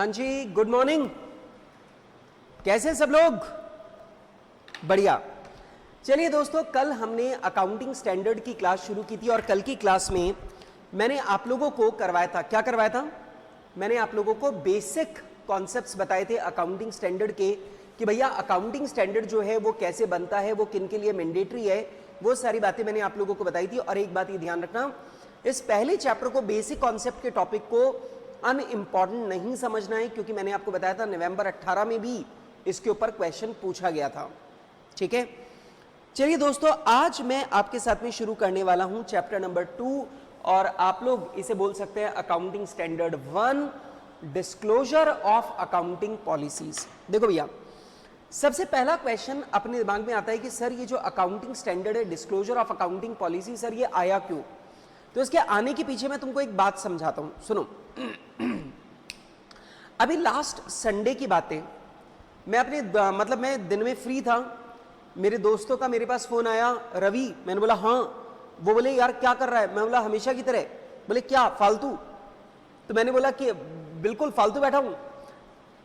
हाँ जी, good morning. कैसे सब लोग? बढ़िया। चलिए दोस्तों, कल हमने अकाउंटिंग स्टैंडर्ड की क्लास शुरू की थी और कल की क्लास में मैंने आप लोगों को करवाया था, क्या करवाया था? मैंने आप लोगों को बेसिक कॉन्सेप्ट्स बताए थे अकाउंटिंग स्टैंडर्ड के, कि भैया अकाउंटिंग स्टैंडर्ड जो है वो कैसे बनता है, वो किन के लिए मैंडेटरी है, वो सारी बातें मैंने आप लोगों को बताई थी। और एक बात ये ध्यान रखना, इस पहले चैप्टर को, बेसिक कॉन्सेप्ट के टॉपिक को अनइम्पॉर्टेंट नहीं समझना है, क्योंकि मैंने आपको बताया था नवंबर 18 में भी इसके ऊपर क्वेश्चन पूछा गया था। ठीक है, चलिए दोस्तों, आज मैं आपके साथ में शुरू करने वाला हूं चैप्टर नंबर 2, और आप लोग इसे बोल सकते हैं accounting standard 1, disclosure of accounting policies. देखो भैया, सबसे पहला क्वेश्चन अपने दिमाग में आता है कि सर ये जो अकाउंटिंग स्टैंडर्ड है, disclosure of accounting policy, sir ये आया क्यों? तो इसके आने के पीछे मैं तुमको एक बात समझाता हूं, सुनो। अभी लास्ट संडे की बातें, मैं अपने मतलब मैं दिन में फ्री था, मेरे दोस्तों का मेरे पास फोन आया, रवि। मैंने बोला हाँ। वो बोले यार क्या कर रहा है? मैं बोला हमेशा की तरह। बोले क्या, फालतू? तो मैंने बोला कि बिल्कुल फालतू बैठा हूं।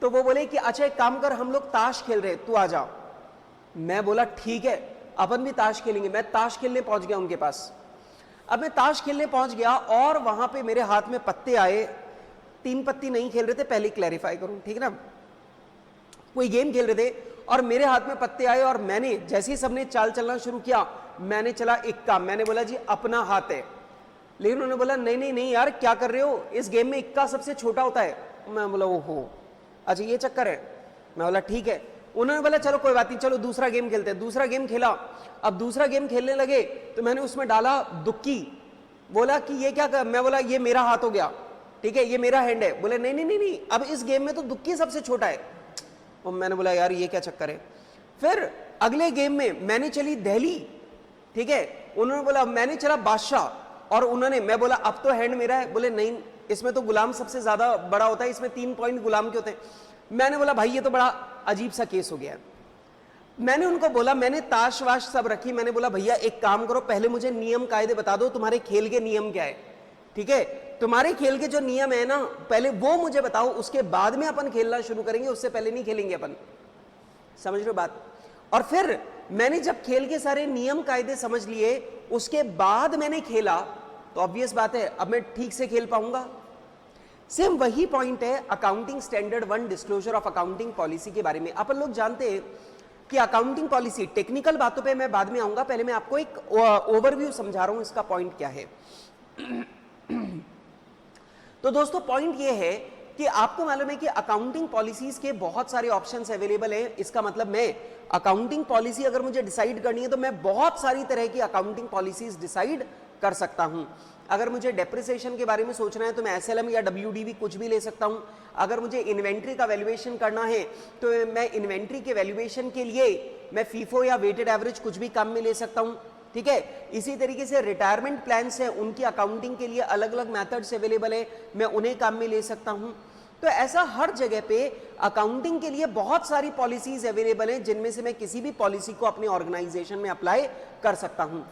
तो वो बोले कि अच्छा एक काम कर, हम लोग ताश खेल रहे, तू आ जा। मैं बोला ठीक है, अपन भी ताश खेलेंगे। मैं ताश खेलने पहुंच गया उनके पास। अब मैं ताश खेलने पहुंच गया और वहां पे मेरे हाथ में पत्ते आए। 3 पत्ती नहीं खेल रहे थे, पहले क्लैरिफाई करूं, ठीक है ना। कोई गेम खेल रहे थे और मेरे हाथ में पत्ते आए, और मैंने जैसे ही सबने चाल चलना शुरू किया, मैंने चला इक्का। मैंने बोला जी अपना हाथ है, लेकिन उन्होंने बोला नहीं नहीं नहीं यार क्या कर रहे हो, इस गेम में इक्का सबसे छोटा होता है। मैं बोला ओहो, अच्छा ये चक्कर है। मैं बोला ठीक है। उन्होंने बोला चलो कोई बात नहीं, चलो दूसरा गेम खेलते हैं। दूसरा गेम खेला। अब दूसरा गेम खेलने लगे तो मैंने उसमें डाला दुक्की। बोला कि ये क्या कर? मैं बोला ये मेरा हाथ हो गया, ठीक है, ये मेरा हैंड है। बोले नहीं नहीं नहीं नहीं, अब इस गेम में तो दुक्की सबसे छोटा है। और मैंने बोला यार ये क्या चक्कर है। फिर अगले गेम में मैंने चली दहली, ठीक है, उन्होंने बोला मैंने चला बादशाह, और उन्होंने, मैं बोला अब तो हैंड मेरा है। बोले नहीं, इसमें तो गुलाम सबसे ज्यादा बड़ा होता है, इसमें 3 पॉइंट गुलाम के होते हैं। मैंने बोला भाई ये तो बड़ा अजीब सा केस हो गया है। मैंने उनको बोला, मैंने ताश वाश सब रखी, मैंने बोला भैया एक काम करो, पहले मुझे नियम कायदे बता दो, तुम्हारे खेल के नियम क्या है, ठीक है, तुम्हारे खेल के जो नियम है ना, पहले वो मुझे बताओ, उसके बाद में अपन खेलना शुरू करेंगे, उससे पहले नहीं खेलेंगे अपन। समझ रहे हो बात? और फिर मैंने जब खेल के सारे नियम कायदे समझ लिए, उसके बाद मैंने खेला, तो ऑब्वियस बात है अब मैं ठीक से खेल पाऊंगा। सेम वही पॉइंट है accounting standard 1, disclosure of accounting policy के बारे में। अपन लोग जानते हैं कि अकाउंटिंग पॉलिसी, टेक्निकल बातों पे मैं बाद में आऊंगा, पहले मैं आपको एक ओवरव्यू समझा रहा हूं, इसका पॉइंट क्या है। तो दोस्तों पॉइंट ये है कि आपको मालूम है कि अकाउंटिंग पॉलिसीज के बहुत सारे ऑप्शंस अवेलेबल हैं। इसका मतलब मैं अकाउंटिंग पॉलिसी अगर मुझे डिसाइड करनी है तो मैं बहुत सारी तरह की अकाउंटिंग पॉलिसीज डिसाइड कर सकता हूं। अगर मुझे डेप्रिसिएशन के बारे में सोचना है तो मैं एसएलएम या डब्ल्यूडीवी कुछ भी ले सकता हूं। अगर मुझे इन्वेंट्री का वैल्यूएशन करना है तो मैं इन्वेंट्री के वैल्यूएशन के लिए मैं फीफो या वेटेड एवरेज कुछ भी काम में ले सकता हूं, ठीक है। इसी तरीके से रिटायरमेंट प्लान्स हैं, उनकी अकाउंटिंग के लिए अलग अलग मेथड्स अवेलेबल है, मैं उन्हें काम में ले सकता हूं। तो ऐसा हर जगह पे अकाउंटिंग के लिए बहुत सारी पॉलिसीज अवेलेबल हैं, जिनमें से मैं किसी भी पॉलिसी को अपने ऑर्गेनाइजेशन में अप्लाई कर सकता हूं।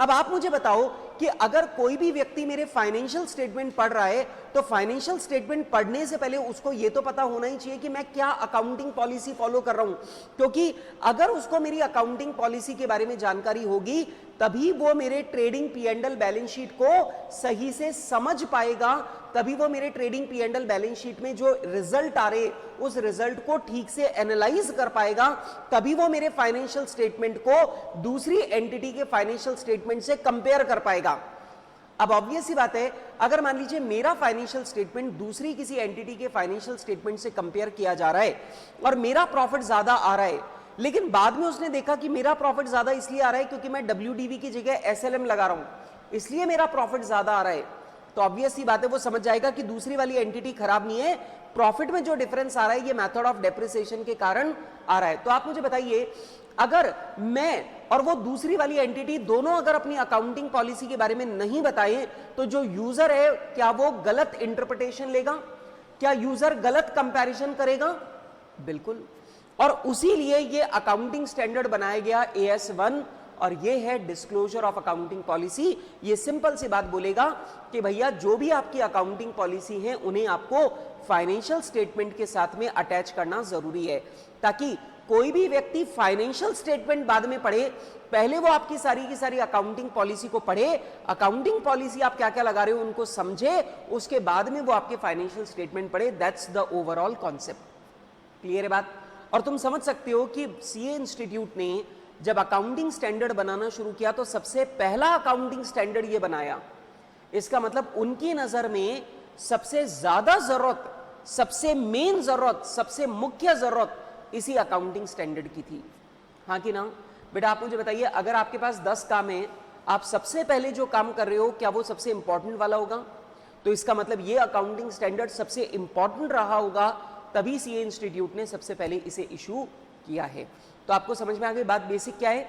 अब आप मुझे बताओ कि अगर कोई भी व्यक्ति मेरे फाइनेंशियल स्टेटमेंट पढ़ रहा है, तो फाइनेंशियल स्टेटमेंट पढ़ने से पहले उसको यह तो पता होना ही चाहिए कि मैं क्या अकाउंटिंग पॉलिसी फॉलो कर रहा हूं, क्योंकि अगर उसको मेरी अकाउंटिंग पॉलिसी के बारे में जानकारी होगी तभी वो मेरे ट्रेडिंग P&L बैलेंस शीट को सही से समझ पाएगा, तभी वो मेरे ट्रेडिंग P&L बैलेंस शीट में जो रिजल्ट आ रहे उस रिजल्ट को ठीक से एनालाइज कर पाएगा, तभी वो मेरे फाइनेंशियल स्टेटमेंट को दूसरी एंटिटी के फाइनेंशियल स्टेटमेंट से कंपेयर कर पाएगा। अब ऑब्वियस सी बात है, अगर मान लीजिए मेरा फाइनेंशियल स्टेटमेंट दूसरी किसी एंटिटी के फाइनेंशियल स्टेटमेंट से कंपेयर किया जा रहा है और मेरा प्रॉफिट ज्यादा आ रहा है, लेकिन बाद में उसने देखा कि मेरा प्रॉफिट ज्यादा इसलिए आ रहा है क्योंकि मैं डब्ल्यूडीवी की जगह एसएलएम लगा रहा हूं, इसलिए मेरा प्रॉफिट ज्यादा आ रहा है, तो ऑब्वियस सी बात है वो समझ जाएगा कि दूसरी वाली एंटिटी खराब नहीं है, प्रॉफिट में जो डिफरेंस आ रहा है ये मेथड ऑफ डेप्रिसिएशन के कारण आ रहा है। तो आप मुझे बताइए, अगर मैं और वो दूसरी वाली एंटिटी दोनों अगर अपनी अकाउंटिंग पॉलिसी के बारे में नहीं बताए, तो जो यूजर है क्या वो गलत इंटरप्रिटेशन लेगा? क्या यूजर गलत कंपैरिजन करेगा? बिल्कुल। और उसी लिए ये अकाउंटिंग स्टैंडर्ड बनाया गया AS1 और ये है डिस्क्लोजर ऑफ अकाउंटिंग पॉलिसी। ये सिंपल सी बात बोलेगा कि भैया जो भी आपकी अकाउंटिंग पॉलिसी है उन्हें आपको फाइनेंशियल स्टेटमेंट के साथ में अटैच करना जरूरी है, ताकि कोई भी व्यक्ति फाइनेंशियल स्टेटमेंट बाद में पढ़े, पहले वो आपकी सारी की सारी अकाउंटिंग पॉलिसी को पढ़े, अकाउंटिंग पॉलिसी आप क्या क्या लगा रहे हो उनको समझे, उसके बाद में वो आपके फाइनेंशियल स्टेटमेंट पढ़े। That's the overall concept. Clear है बात? और तुम समझ सकते हो कि सीए इंस्टीट्यूट ने जब अकाउंटिंग स्टैंडर्ड बनाना शुरू किया तो सबसे पहला अकाउंटिंग स्टैंडर्ड ये बनाया। इसका मतलब उनकी नजर में सबसे ज्यादा जरूरत, सबसे मेन जरूरत, सबसे मुख्य जरूरत इसी अकाउंटिंग स्टैंडर्ड की थी। हाँ कि ना? बेटा आप मुझे बताइए, अगर आपके पास 10 काम है, आप सबसे पहले जो काम कर रहे हो क्या वो सबसे इंपॉर्टेंट वाला होगा? तो इसका मतलब ये अकाउंटिंग स्टैंडर्ड सबसे इंपॉर्टेंट रहा होगा, तभी सीए इंस्टीट्यूट ने सबसे पहले इसे इशू किया है। तो आपको समझ में आ गई बात? बेसिक क्या है?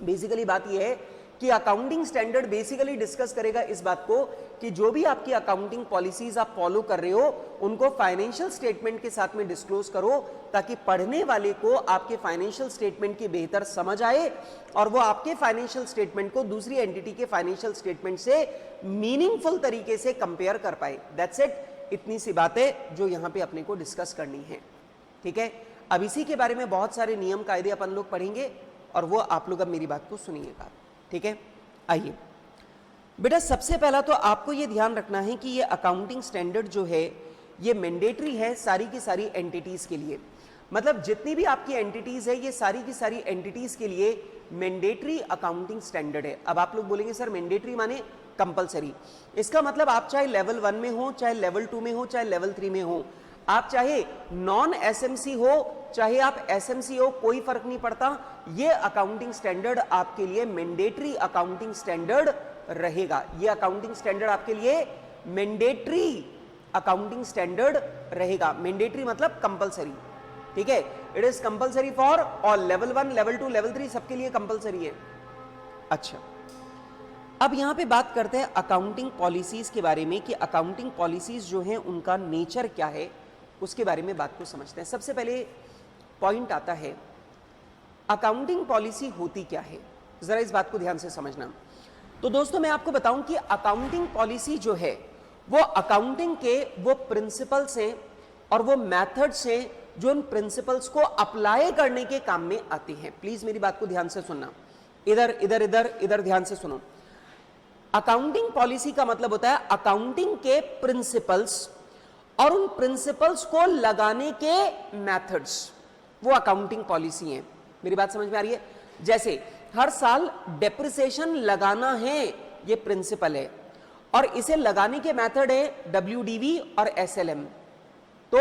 बेसिकली बात यह है कि अकाउंटिंग स्टैंडर्ड बेसिकली डिस्कस करेगा इस बात को कि जो भी आपकी अकाउंटिंग पॉलिसीज आप फॉलो कर रहे हो उनको फाइनेंशियल स्टेटमेंट के साथ में डिस्क्लोज करो, ताकि पढ़ने वाले को आपके फाइनेंशियल स्टेटमेंट की बेहतर समझ आए और वो आपके फाइनेंशियल स्टेटमेंट को दूसरी एंटिटी के फाइनेंशियल स्टेटमेंट से मीनिंगफुल तरीके से कंपेयर कर पाए। That's it. इतनी सी बातें जो यहां पे अपने को डिस्कस करनी है। ठीक है, अब इसी के बारे में बहुत सारे नियम कायदे अपन लोग पढ़ेंगे और वो आप लोग अब मेरी बात को सुनिएगा। ठीक है, आइए बेटा, सबसे पहला तो आपको ये ध्यान रखना है कि ये अकाउंटिंग स्टैंडर्ड जो है ये मैंडेटरी है सारी की सारी एंटिटीज के लिए। मतलब जितनी भी आपकी एंटिटीज है ये सारी की सारी एंटिटीज के लिए मैंडेटरी अकाउंटिंग स्टैंडर्ड है। अब आप लोग बोलेंगे सर मैंडेटरी माने कंपलसरी। इसका मतलब आप चाहे लेवल 1 में हो, चाहे लेवल 2 में हो, चाहे लेवल 3 में हो, आप चाहे नॉन एसएमसी हो, चाहे आप एसएमसी हो, कोई फर्क नहीं पड़ता, ये अकाउंटिंग स्टैंडर्ड आपके लिए मैंडेटरी अकाउंटिंग स्टैंडर्ड रहेगा। ये अकाउंटिंग स्टैंडर्ड आपके लिए मैंडेटरी अकाउंटिंग स्टैंडर्ड रहेगा। मैंडेटरी मतलब कंपलसरी। ठीक है, it is compulsory for all, level 1, level 2, level 3 सबके लिए कंपलसरी है। अच्छा, अब यहां पे बात करते हैं अकाउंटिंग पॉलिसीज के बारे में कि अकाउंटिंग पॉलिसीज जो हैं उनका नेचर क्या है, उसके बारे में बात को समझते हैं। सबसे पहले पॉइंट आता है अकाउंटिंग पॉलिसी होती क्या है, जरा इस बात को ध्यान से समझना। तो दोस्तों मैं आपको बताऊं कि अकाउंटिंग पॉलिसी जो है वो अकाउंटिंग के वो प्रिंसिपल्स हैं और वो मेथड्स हैं जो उन प्रिंसिपल्स को अप्लाई करने के काम में आती हैं। प्लीज मेरी बात को ध्यान से सुनना, इधर इधर इधर इधर ध्यान से सुनो। अकाउंटिंग पॉलिसी का मतलब होता है अकाउंटिंग के प्रिंसिपल्स और उन प्रिंसिपल्स को लगाने के मेथड्स, वो अकाउंटिंग पॉलिसी है। मेरी बात समझ में आ रही है? जैसे हर साल डेप्रिसिएशन लगाना है, ये प्रिंसिपल है, और इसे लगाने के मेथड है WDV और SLM। तो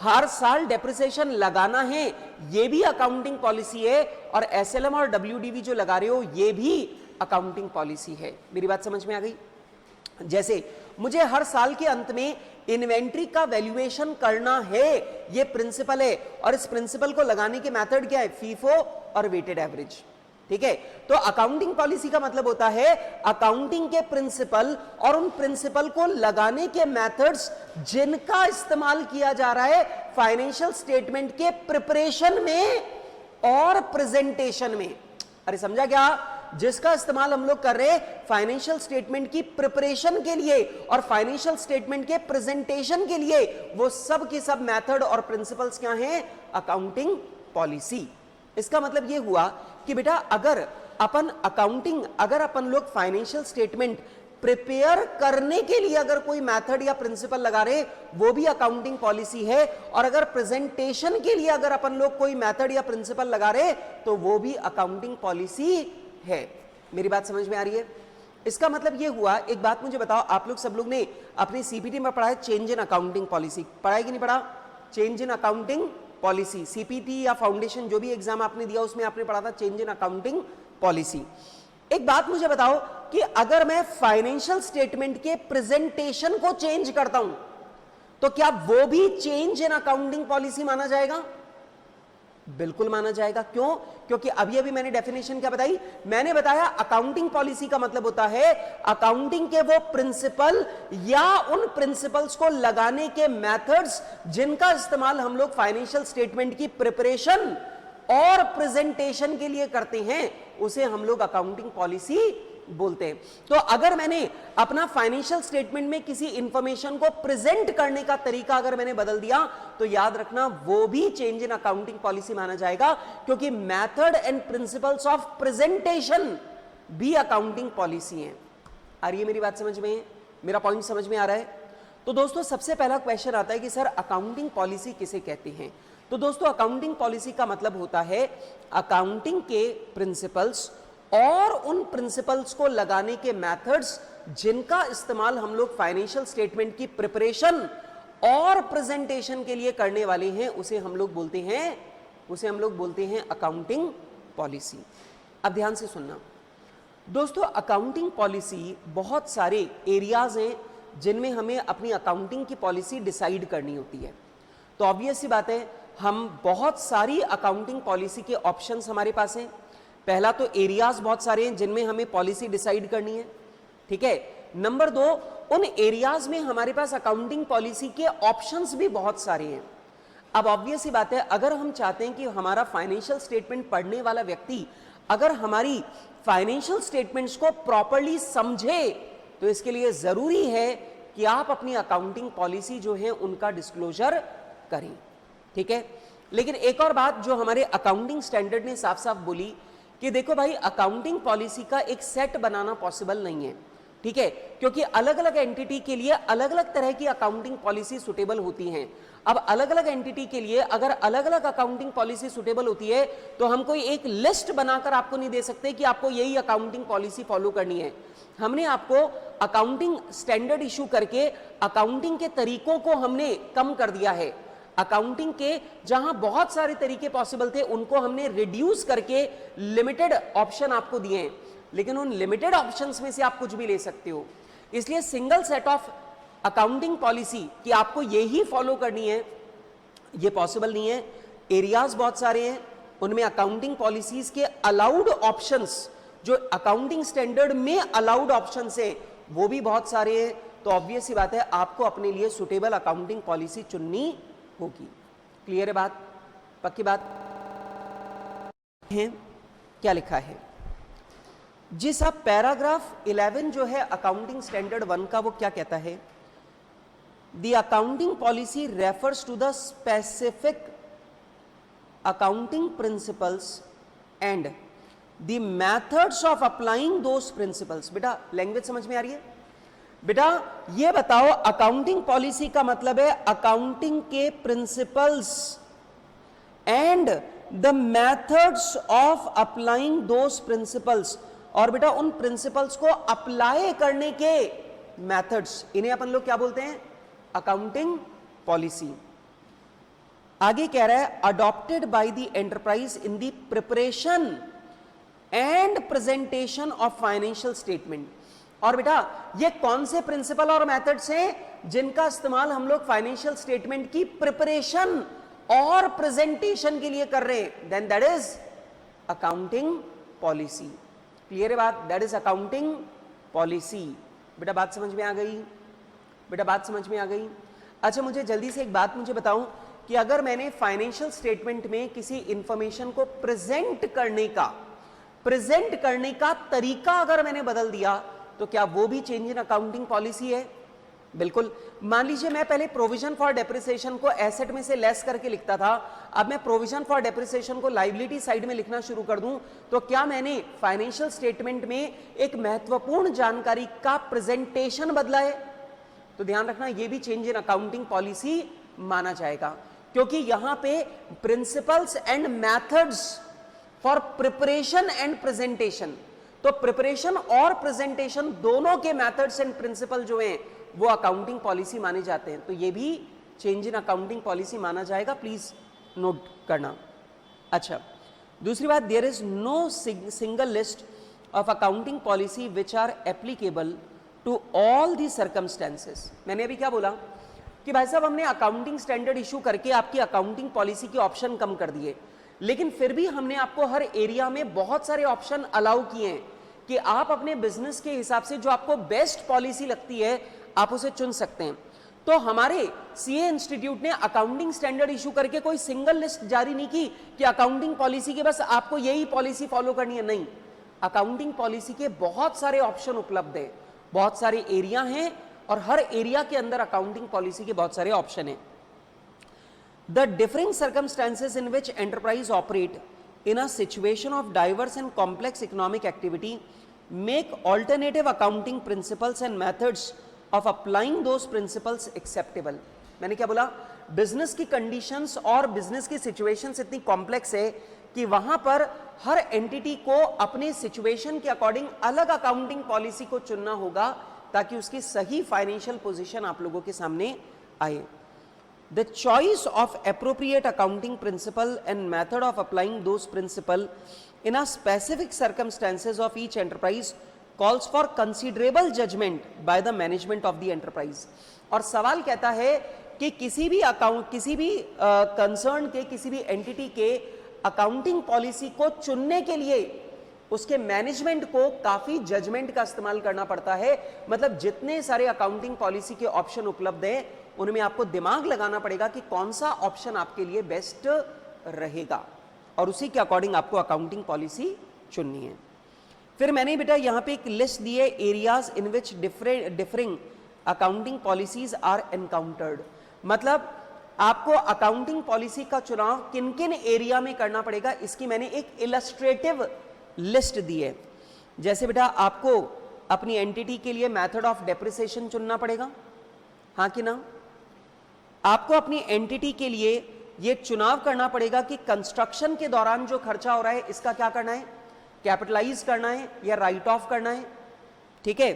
हर साल डेप्रिसिएशन लगाना है, ये भी अकाउंटिंग पॉलिसी है, और SLM और WDV जो लगा रहे हो ये भी अकाउंटिंग पॉलिसी है। मेरी बात समझ में आ गई? जैसे मुझे हर साल के अंत में इन्वेंट्री का वैल्यूएशन करना है, ये प्रिंसिपल है, और इस प्रिंसिपल को लगाने के मेथड क्या है? फीफो और वेटेड एवरेज। ठीक है, तो अकाउंटिंग पॉलिसी का मतलब होता है अकाउंटिंग के प्रिंसिपल और उन प्रिंसिपल को लगाने के मेथड्स जिनका इस्तेमाल किया जा रहा है फाइनेंशियल स्टेटमेंट के प्रिपरेशन में और प्रेजेंटेशन में। अरे समझा क्या? जिसका इस्तेमाल हम लोग कर रहे हैं फाइनेंशियल स्टेटमेंट की प्रिपरेशन के लिए और फाइनेंशियल स्टेटमेंट के प्रेजेंटेशन के लिए, वो सब के सब मेथड और प्रिंसिपल्स क्या हैं? Accounting policy. इसका मतलब ये हुआ कि बेटा अगर अपन लोग फाइनेंशियल स्टेटमेंट प्रिपेयर करने के लिए अगर कोई मेथड या प्रिंसिपल लगा रहे, वो भी अकाउंटिंग पॉलिसी है, और अगर प्रेजेंटेशन के लिए अगर अपन लोग कोई मेथड या प्रिंसिपल लगा रहे तो वो भी अकाउंटिंग पॉलिसी है। मेरी बात समझ में आ रही है? इसका मतलब ये हुआ, एक बात मुझे बताओ, आप लोग सब लोग ने अपनी सीपीटी में पढ़ा है चेंज इन अकाउंटिंग पॉलिसी, पढ़ा है कि नहीं पढ़ा? Change in accounting policy, CPT या फाउंडेशन जो भी एग्जाम आपने दिया उसमें आपने पढ़ा था चेंज इन अकाउंटिंग पॉलिसी। एक बात मुझे बताओ कि अगर मैं फाइनेंशियल स्टेटमेंट के प्रेजेंटेशन को चेंज करता हूं तो क्या वो भी चेंज इन अकाउंटिंग पॉलिसी माना जाएगा? बिल्कुल माना जाएगा। क्यों? क्योंकि अभी मैंने डेफिनेशन क्या बताई? मैंने बताया अकाउंटिंग पॉलिसी का मतलब होता है अकाउंटिंग के वो प्रिंसिपल या उन प्रिंसिपल्स को लगाने के मेथड्स जिनका इस्तेमाल हम लोग फाइनेंशियल स्टेटमेंट की प्रिपरेशन और प्रेजेंटेशन के लिए करते हैं उसे हम लोग अकाउंटिंग पॉलिसी बोलते हैं। तो अगर मैंने अपना फाइनेंशियल स्टेटमेंट में किसी इंफॉर्मेशन को प्रेजेंट करने का तरीका अगर मैंने बदल दिया तो याद रखना वो भी चेंज इन अकाउंटिंग पॉलिसी माना जाएगा, क्योंकि method and principles of presentation भी अकाउंटिंग पॉलिसी है। आ रही है मेरी बात समझ में? मेरा पॉइंट समझ में आ रहा है? तो दोस्तों सबसे पहला क्वेश्चन आता है कि सर अकाउंटिंग पॉलिसी किसे कहते हैं? तो दोस्तों अकाउंटिंग पॉलिसी का मतलब होता है अकाउंटिंग के प्रिंसिपल्स और उन प्रिंसिपल्स को लगाने के मेथड्स जिनका इस्तेमाल हम लोग फाइनेंशियल स्टेटमेंट की प्रिपरेशन और प्रेजेंटेशन के लिए करने वाले हैं, उसे हम लोग बोलते हैं अकाउंटिंग पॉलिसी। अब ध्यान से सुनना दोस्तों, अकाउंटिंग पॉलिसी बहुत सारे एरियाज हैं जिनमें हमें अपनी अकाउंटिंग की पॉलिसी डिसाइड करनी होती है। तो ऑब्वियस सी बात है, हम बहुत सारी अकाउंटिंग पॉलिसी के ऑप्शंस हमारे पास हैं। पहला तो एरियाज बहुत सारे हैं जिनमें हमें पॉलिसी डिसाइड करनी है, ठीक है। नंबर 2, उन एरियाज में हमारे पास अकाउंटिंग पॉलिसी के ऑप्शंस भी बहुत सारे हैं। अब ऑब्वियस सी बात है, अगर हम चाहते हैं कि हमारा फाइनेंशियल स्टेटमेंट पढ़ने वाला व्यक्ति अगर हमारी फाइनेंशियल स्टेटमेंट्स को प्रॉपर्ली समझे तो इसके लिए जरूरी है कि आप अपनी अकाउंटिंग पॉलिसी जो है उनका डिस्क्लोजर करें, ठीक है। लेकिन एक और बात जो हमारे अकाउंटिंग स्टैंडर्ड ने साफ साफ बोली कि देखो भाई, अकाउंटिंग पॉलिसी का एक सेट बनाना पॉसिबल नहीं है, ठीक है, क्योंकि अलग अलग एंटिटी के लिए अलग अलग तरह की अकाउंटिंग पॉलिसी सुटेबल होती हैं। अब अलग अलग एंटिटी के लिए अगर अलग अलग अकाउंटिंग पॉलिसी सुटेबल होती है तो हम कोई एक लिस्ट बनाकर आपको नहीं दे सकते कि आपको यही अकाउंटिंग पॉलिसी फॉलो करनी है। हमने आपको अकाउंटिंग स्टैंडर्ड इशू करके अकाउंटिंग के तरीकों को हमने कम कर दिया है। अकाउंटिंग के जहां बहुत सारे तरीके पॉसिबल थे उनको हमने रिड्यूस करके लिमिटेड ऑप्शन आपको दिए हैं, लेकिन उन लिमिटेड ऑप्शंस में से आप कुछ भी ले सकते हो। इसलिए single set of accounting policy कि आपको यही फॉलो करनी है, ये पॉसिबल नहीं है। एरियाज बहुत सारे हैं, उनमें अकाउंटिंग पॉलिसीज के अलाउड ऑप्शंस जो अकाउंटिंग स्टैंडर्ड में अलाउड ऑप्शंस है वो भी बहुत सारे हैं। तो ऑब्वियस सी बात है, आपको अपने लिए सुटेबल अकाउंटिंग पॉलिसी चुननी होगी। क्लियर है बात? पक्की बात है? क्या लिखा है जी साहब? पैराग्राफ 11 जो है अकाउंटिंग स्टैंडर्ड 1 का, वो क्या कहता है? The accounting policy refers to the specific accounting principles and the methods of applying those principles। बेटा लैंग्वेज समझ में आ रही है? बेटा ये बताओ, अकाउंटिंग पॉलिसी का मतलब है अकाउंटिंग के principles and the methods of applying those principles, और बेटा उन प्रिंसिपल्स को अप्लाई करने के मेथड्स, इन्हें अपन लोग क्या बोलते हैं? Accounting policy. आगे कह रहा है adopted by the enterprise in the preparation and presentation of financial statement. और बेटा ये कौन से प्रिंसिपल और मेथड्स हैं जिनका इस्तेमाल हम लोग फाइनेंशियल स्टेटमेंट की प्रिपरेशन और प्रेजेंटेशन के लिए कर रहे हैं? Then that is accounting policy. Clear है बात? That is accounting policy. बेटा बात समझ में आ गई? बेटा बात समझ में आ गई? अच्छा, मुझे जल्दी से एक बात मुझे बताऊं कि अगर मैंने फाइनेंशियल स्टेटमेंट में किसी इंफॉर्मेशन को प्रेजेंट करने का तरीका अगर मैंने बदल दिया तो क्या वो भी चेंज इन अकाउंटिंग पॉलिसी है? बिल्कुल। मान लीजिए मैं पहले प्रोविजन फॉर डेप्रिसिएशन को एसेट में से लेस करके लिखता था, अब मैं प्रोविजन फॉर डेप्रिसिएशन को लायबिलिटी साइड में लिखना शुरू कर दूं, तो क्या मैंने फाइनेंशियल स्टेटमेंट में एक महत्वपूर्ण जानकारी का प्रेजेंटेशन बदला है? तो ध्यान रखना, ये भी चेंज इन अकाउंटिंग पॉलिसी माना जाएगा, क्योंकि यहां पे principles and methods for preparation and presentation, तो प्रिपरेशन और प्रेजेंटेशन दोनों के मेथड्स एंड प्रिंसिपल जो हैं वो अकाउंटिंग पॉलिसी माने जाते हैं। तो ये भी चेंज इन अकाउंटिंग पॉलिसी माना जाएगा, प्लीज नोट करना। अच्छा, दूसरी बात, there is no single list of accounting policy which are applicable to all the circumstances. मैंने अभी क्या बोला कि भाई साहब हमने अकाउंटिंग स्टैंडर्ड इशू करके आपकी अकाउंटिंग पॉलिसी के ऑप्शन कम कर दिए, लेकिन फिर भी हमने आपको हर एरिया में बहुत सारे ऑप्शन अलाउ किए हैं कि आप अपने बिजनेस के हिसाब से जो आपको बेस्ट पॉलिसी लगती है आप उसे चुन सकते हैं। तो हमारे सीए इंस्टीट्यूट ने अकाउंटिंग स्टैंडर्ड इशू करके कोई सिंगल लिस्ट जारी नहीं की कि अकाउंटिंग पॉलिसी के बस आपको यही पॉलिसी फॉलो करनी है, नहीं। अकाउंटिंग पॉलिसी के बहुत सारे ऑप्शन उपलब्ध है, बहुत सारे एरिया हैं और हर एरिया के अंदर अकाउंटिंग पॉलिसी के बहुत सारे ऑप्शन हैं। The differing circumstances in which enterprise operate in a situation of diverse and complex economic activity make alternative accounting principles and methods of applying those principles acceptable। मैंने क्या बोला, business की conditions और business की situations इतनी complex है कि वहां पर हर एंटिटी को अपने सिचुएशन के अकॉर्डिंग अलग अकाउंटिंग पॉलिसी को चुनना होगा ताकि उसकी सही फाइनेंशियल पोजीशन आप लोगों के सामने आए। The choice of appropriate accounting principle and method of applying those principle in a specific circumstances of each enterprise calls for considerable judgment by the management of the enterprise। और सवाल कहता है कि किसी भी कंसर्न के किसी भी एंटिटी के अकाउंटिंग पॉलिसी को चुनने के लिए उसके मैनेजमेंट को काफी जजमेंट का इस्तेमाल करना पड़ता है। मतलब जितने सारे अकाउंटिंग पॉलिसी के ऑप्शन उपलब्ध हैं उनमें आपको दिमाग लगाना पड़ेगा कि कौन सा ऑप्शन आपके लिए बेस्ट रहेगा और उसी के अकॉर्डिंग आपको अकाउंटिंग पॉलिसी चुननी है। फिर मैंने बेटा यहां पे एक लिस्ट दी है, areas in which differing accounting policies are encountered. मतलब आपको अकाउंटिंग पॉलिसी का चुनाव किन किन एरिया में करना पड़ेगा, इसकी मैंने एक इलस्ट्रेटिव लिस्ट दी है। जैसे बेटा आपको अपनी एंटिटी के लिए मेथड ऑफ डेप्रिसिएशन चुनना पड़ेगा, हाँ कि ना। आपको अपनी एंटिटी के लिए यह चुनाव करना पड़ेगा कि कंस्ट्रक्शन के दौरान जो खर्चा हो रहा है इसका क्या करना है, कैपिटलाइज करना है या राइट ऑफ करना है। ठीक है।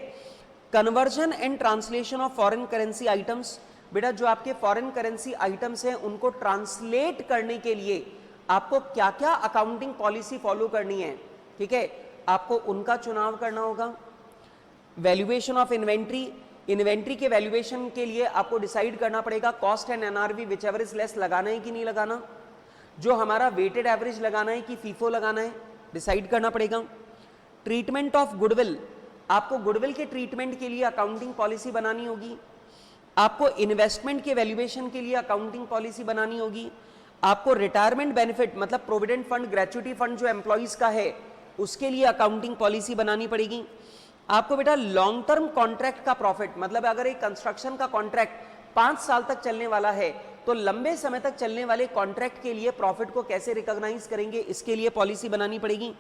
Conversion and translation of foreign currency items, बेटा जो आपके फॉरेन करेंसी आइटम्स हैं उनको ट्रांसलेट करने के लिए आपको क्या क्या अकाउंटिंग पॉलिसी फॉलो करनी है, ठीक है, आपको उनका चुनाव करना होगा। वैल्यूएशन ऑफ इन्वेंट्री, इन्वेंट्री के वैल्यूएशन के लिए आपको डिसाइड करना पड़ेगा cost and NRV which ever is less लगाना है कि नहीं लगाना, जो हमारा वेटेड एवरेज लगाना है कि फीफो लगाना है, डिसाइड करना पड़ेगा। ट्रीटमेंट ऑफ गुडविल, आपको गुडविल के ट्रीटमेंट के लिए अकाउंटिंग पॉलिसी बनानी होगी। आपको इन्वेस्टमेंट के वैल्यूएशन के लिए अकाउंटिंग पॉलिसी बनानी होगी। आपको रिटायरमेंट बेनिफिट मतलब प्रोविडेंट फंड, ग्रेच्युटी फंड जो एम्प्लॉइज का है उसके लिए अकाउंटिंग पॉलिसी बनानी पड़ेगी। आपको बेटा लॉन्ग टर्म कॉन्ट्रैक्ट का प्रॉफिट, मतलब अगर एक कंस्ट्रक्शन का कॉन्ट्रैक्ट 5 साल तक चलने वाला है तो लंबे समय तक चलने वाले कॉन्ट्रैक्ट के लिए प्रॉफिट को कैसे रिकॉग्नाइज करेंगे, इसके लिए पॉलिसी बनानी पड़ेगी।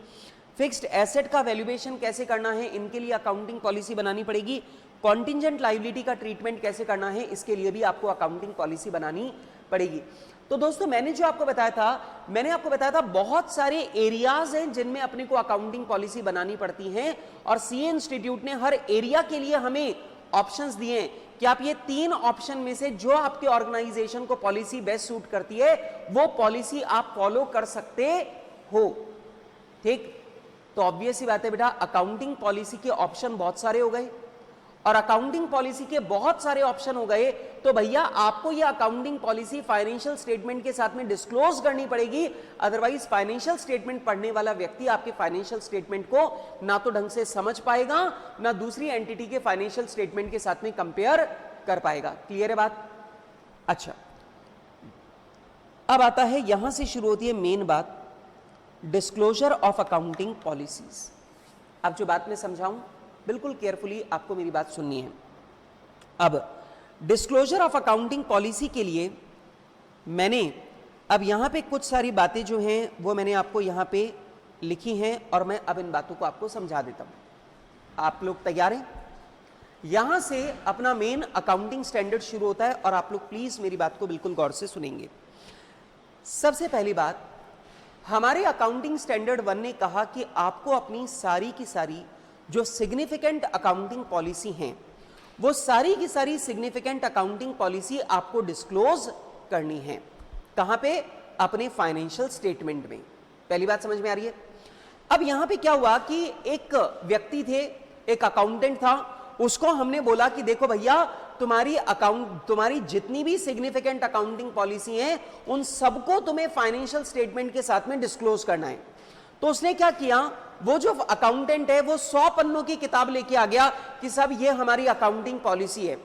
फिक्स्ड एसेट का वैल्यूएशन कैसे करना है, इनके लिए अकाउंटिंग पॉलिसी बनानी पड़ेगी। कॉन्टिंजेंट लायबिलिटी का ट्रीटमेंट कैसे करना है, इसके लिए भी आपको अकाउंटिंग पॉलिसी बनानी पड़ेगी। तो दोस्तों मैंने जो आपको बताया था, मैंने आपको बताया था बहुत सारे एरियाज हैं जिनमें अपने को अकाउंटिंग पॉलिसी बनानी पड़ती है और सीए इंस्टीट्यूट ने हर एरिया के लिए हमें ऑप्शंस दिए हैं कि आप ये 3 ऑप्शन में से जो आपके ऑर्गेनाइजेशन को पॉलिसी बेस्ट सूट करती है वो पॉलिसी आप फॉलो कर सकते हो। ठीक, तो ऑब्वियस सी बात है बेटा, अकाउंटिंग पॉलिसी के ऑप्शन बहुत सारे हो गए और अकाउंटिंग पॉलिसी के बहुत सारे ऑप्शन हो गए तो भैया आपको ये अकाउंटिंग पॉलिसी फाइनेंशियल स्टेटमेंट के साथ में डिस्क्लोज करनी पड़ेगी। अदरवाइज फाइनेंशियल स्टेटमेंट पढ़ने वाला व्यक्ति आपके फाइनेंशियल स्टेटमेंट को ना तो ढंग से समझ पाएगा ना दूसरी एंटिटी के फाइनेंशियल स्टेटमेंट के साथ में कंपेयर कर पाएगा। क्लियर है बात? अच्छा, अब आता है यहां से शुरू होती है मेन बात, डिस्क्लोजर ऑफ अकाउंटिंग पॉलिसीज। अब जो बात मैं समझाऊं बिल्कुल केयरफुली आपको मेरी बात सुननी है। अब डिस्क्लोजर ऑफ अकाउंटिंग पॉलिसी के लिए मैंने अब यहां पे कुछ सारी बातें जो हैं वो मैंने आपको यहां पे लिखी हैं और मैं अब इन बातों को आपको समझा देता हूं। आप लोग तैयार हैं? यहां से अपना मेन अकाउंटिंग स्टैंडर्ड शुरू होता है और आप लोग प्लीज मेरी बात को बिल्कुल गौर से सुनेंगे। सबसे पहली बात, हमारे अकाउंटिंग स्टैंडर्ड 1 ने कहा कि आपको अपनी सारी की सारी जो सिग्निफिकेंट अकाउंटिंग पॉलिसी हैं वो सारी की सारी सिग्निफिकेंट अकाउंटिंग पॉलिसी आपको डिस्क्लोज करनी है। कहां पे? अपने फाइनेंशियल स्टेटमेंट में। पहली बात समझ में आ रही है? अब यहां पे क्या हुआ कि एक व्यक्ति थे, एक अकाउंटेंट था, उसको हमने बोला कि देखो भैया तुम्हारी जितनी भी सिग्निफिकेंट अकाउंटिंग पॉलिसी हैं उन सबको तुम्हें फाइनेंशियल स्टेटमेंट के साथ में डिस्क्लोज करना है। तो उसने क्या किया, वो जो अकाउंटेंट है वो 100 पन्नों की किताब लेके आ गया कि सब ये हमारी अकाउंटिंग पॉलिसी है।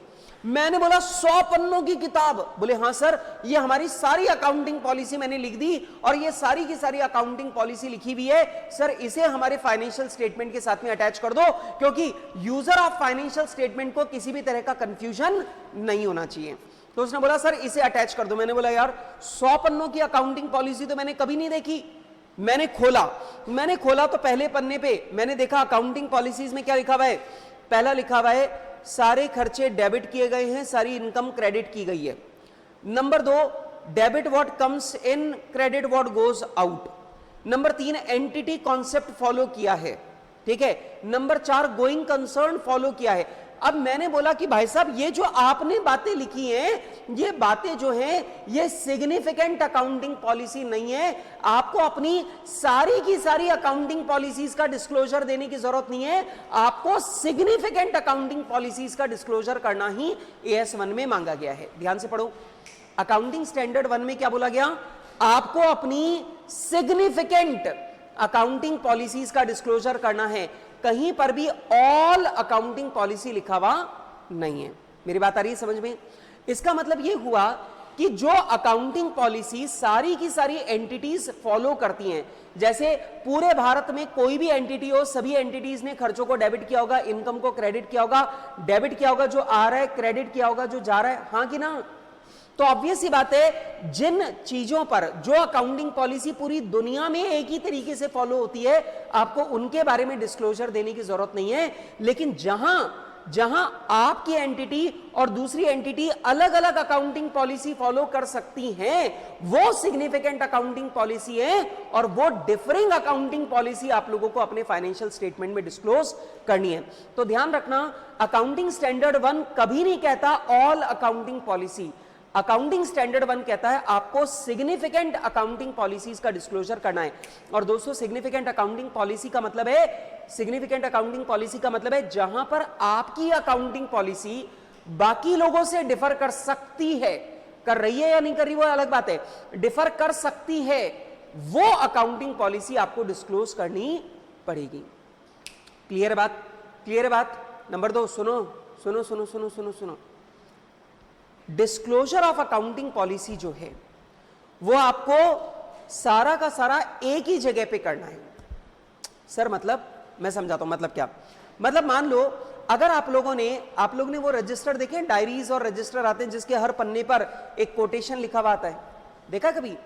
मैंने बोला 100 पन्नों की किताब? बोले हाँ सर, ये हमारी सारी अकाउंटिंग पॉलिसी मैंने लिख दी और ये सारी की सारी अकाउंटिंग पॉलिसी लिखी हुई है सर, इसे हमारे फाइनेंशियल स्टेटमेंट के साथ में अटैच कर दो, क्योंकि यूजर ऑफ फाइनेंशियल स्टेटमेंट को किसी भी तरह का कंफ्यूजन नहीं होना चाहिए। तो उसने बोला सर इसे अटैच कर दो। मैंने बोला यार 100 पन्नों की अकाउंटिंग पॉलिसी तो मैंने कभी नहीं देखी। मैंने खोला तो पहले पन्ने पे मैंने देखा अकाउंटिंग पॉलिसीज में क्या लिखा हुआ है। पहला लिखा हुआ है सारे खर्चे डेबिट किए गए हैं, सारी इनकम क्रेडिट की गई है। Number 2, debit what comes in, credit what goes out. Number 3, entity concept follow किया है, ठीक है। नंबर 4, गोइंग कंसर्न फॉलो किया है। अब मैंने बोला कि भाई साहब ये जो आपने बातें लिखी हैं, ये बातें जो हैं ये सिग्निफिकेंट अकाउंटिंग पॉलिसी नहीं है। आपको अपनी सारी की सारी अकाउंटिंग पॉलिसीज का डिस्क्लोजर देने की जरूरत नहीं है, आपको सिग्निफिकेंट अकाउंटिंग पॉलिसीज का डिस्क्लोजर करना ही AS 1 में मांगा गया है। ध्यान से पढ़ो, अकाउंटिंग स्टैंडर्ड 1 में क्या बोला गया, आपको अपनी सिग्निफिकेंट अकाउंटिंग पॉलिसीज का डिस्क्लोजर करना है। कहीं पर भी ऑल अकाउंटिंग पॉलिसी लिखा हुआ नहीं है। मेरी बात आ रही है समझ में? इसका मतलब यह हुआ कि जो अकाउंटिंग पॉलिसी सारी की सारी एंटिटीज फॉलो करती हैं, जैसे पूरे भारत में कोई भी एंटिटी हो, सभी एंटिटीज ने खर्चों को डेबिट किया होगा, इनकम को क्रेडिट किया होगा, डेबिट किया होगा जो आ रहा है, क्रेडिट किया होगा जो जा रहा है, हाँ कि ना? तो ऑब्वियस सी बात है, जिन चीजों पर जो अकाउंटिंग पॉलिसी पूरी दुनिया में एक ही तरीके से फॉलो होती है, आपको उनके बारे में डिस्क्लोजर देने की जरूरत नहीं है। लेकिन जहां आपकी एंटिटी और दूसरी एंटिटी अलग अलग अकाउंटिंग पॉलिसी फॉलो कर सकती हैं, वो सिग्निफिकेंट अकाउंटिंग पॉलिसी है और वो डिफरिंग अकाउंटिंग पॉलिसी आप लोगों को अपने फाइनेंशियल स्टेटमेंट में डिस्क्लोज करनी है। तो ध्यान रखना, अकाउंटिंग स्टैंडर्ड 1 कभी नहीं कहता all accounting policy. Accounting standard 1 कहता है आपको सिग्निफिकेंट अकाउंटिंग पॉलिसीज का डिस्क्लोजर करना है। और दोस्तों, सिग्निफिकेंट अकाउंटिंग पॉलिसी का मतलब है जहां पर आपकी अकाउंटिंग पॉलिसी बाकी लोगों से डिफर कर सकती है, कर रही है या नहीं कर रही वो अलग बात है, डिफर कर सकती है, वो अकाउंटिंग पॉलिसी आपको डिस्क्लोज करनी पड़ेगी। क्लियर बात? क्लियर बात? नंबर 2, सुनो, डिस्क्लोजर ऑफ अकाउंटिंग पॉलिसी जो है वो आपको सारा का सारा एक ही जगह पे करना है। सर मतलब, मैं समझाता हूं मतलब क्या। मतलब मान लो अगर आप लोगों ने वो रजिस्टर देखे, डायरीज और रजिस्टर आते हैं जिसके हर पन्ने पर एक कोटेशन लिखा हुआ आता है, देखा कभी?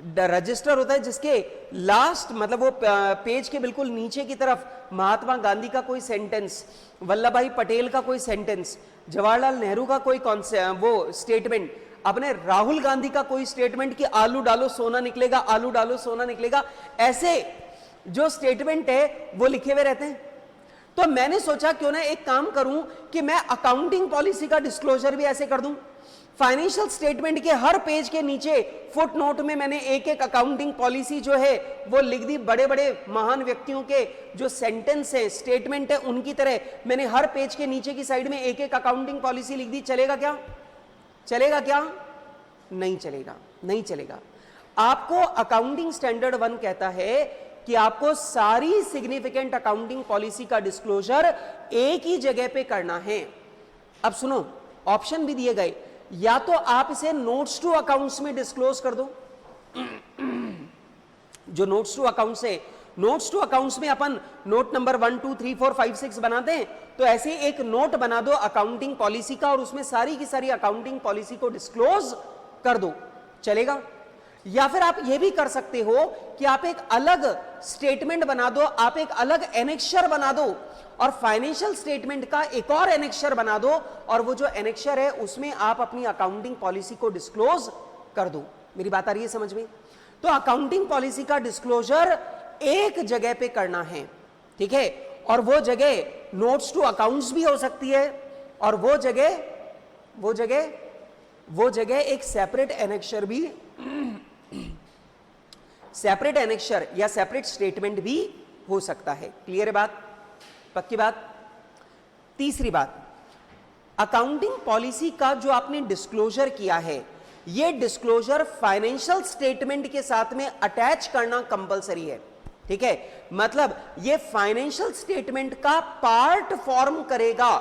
रजिस्टर होता है जिसके लास्ट मतलब वो पेज के बिल्कुल नीचे की तरफ महात्मा गांधी का कोई सेंटेंस, वल्लभ भाई पटेल का कोई सेंटेंस, जवाहरलाल नेहरू का कोई वो स्टेटमेंट, अपने राहुल गांधी का कोई स्टेटमेंट कि आलू डालो सोना निकलेगा, आलू डालो सोना निकलेगा, ऐसे जो स्टेटमेंट है वो लिखे हुए रहते हैं। तो मैंने सोचा क्यों ना एक काम करूं कि मैं अकाउंटिंग पॉलिसी का डिस्क्लोजर भी ऐसे कर दूं। फाइनेंशियल स्टेटमेंट के हर पेज के नीचे फुट नोट में मैंने एक एक अकाउंटिंग पॉलिसी जो है वो लिख दी। बड़े बड़े महान व्यक्तियों के जो सेंटेंस है, स्टेटमेंट है, उनकी तरह मैंने हर पेज के नीचे की साइड में एक एक अकाउंटिंग पॉलिसी लिख दी। चलेगा क्या? चलेगा क्या? नहीं चलेगा, नहीं चलेगा। आपको अकाउंटिंग स्टैंडर्ड 1 कहता है कि आपको सारी सिग्निफिकेंट अकाउंटिंग पॉलिसी का डिस्क्लोजर एक ही जगह पे करना है। अब सुनो, ऑप्शन भी दिए गए, या तो आप इसे नोट्स टू अकाउंट्स में डिस्क्लोज कर दो। जो नोट्स टू अकाउंट्स है, नोट्स टू अकाउंट्स में अपन नोट नंबर 1 2 3 4 5 6 बनाते हैं, तो ऐसे एक नोट बना दो अकाउंटिंग पॉलिसी का और उसमें सारी की सारी अकाउंटिंग पॉलिसी को डिस्क्लोज कर दो। चलेगा? या फिर आप यह भी कर सकते हो कि आप एक अलग स्टेटमेंट बना दो, आप एक अलग एनेक्शर बना दो और फाइनेंशियल स्टेटमेंट का एक और एनेक्शर बना दो और वो जो एनेक्शर है उसमें आप अपनी अकाउंटिंग पॉलिसी को डिस्क्लोज कर दो। मेरी बात आ रही है समझ में? तो अकाउंटिंग पॉलिसी का डिस्क्लोजर एक जगह पे करना है, ठीक है? और वो जगह नोट्स टू अकाउंट्स भी हो सकती है और वो जगह एक सेपरेट एनेक्शर भी, सेपरेट एनेक्शर या सेपरेट स्टेटमेंट भी हो सकता है। क्लियर है बात? पक्की बात? तीसरी बात, अकाउंटिंग पॉलिसी का जो आपने डिस्क्लोजर किया है, यह डिस्क्लोजर फाइनेंशियल स्टेटमेंट के साथ में अटैच करना कंपलसरी है, ठीक है? मतलब यह फाइनेंशियल स्टेटमेंट का पार्ट फॉर्म करेगा।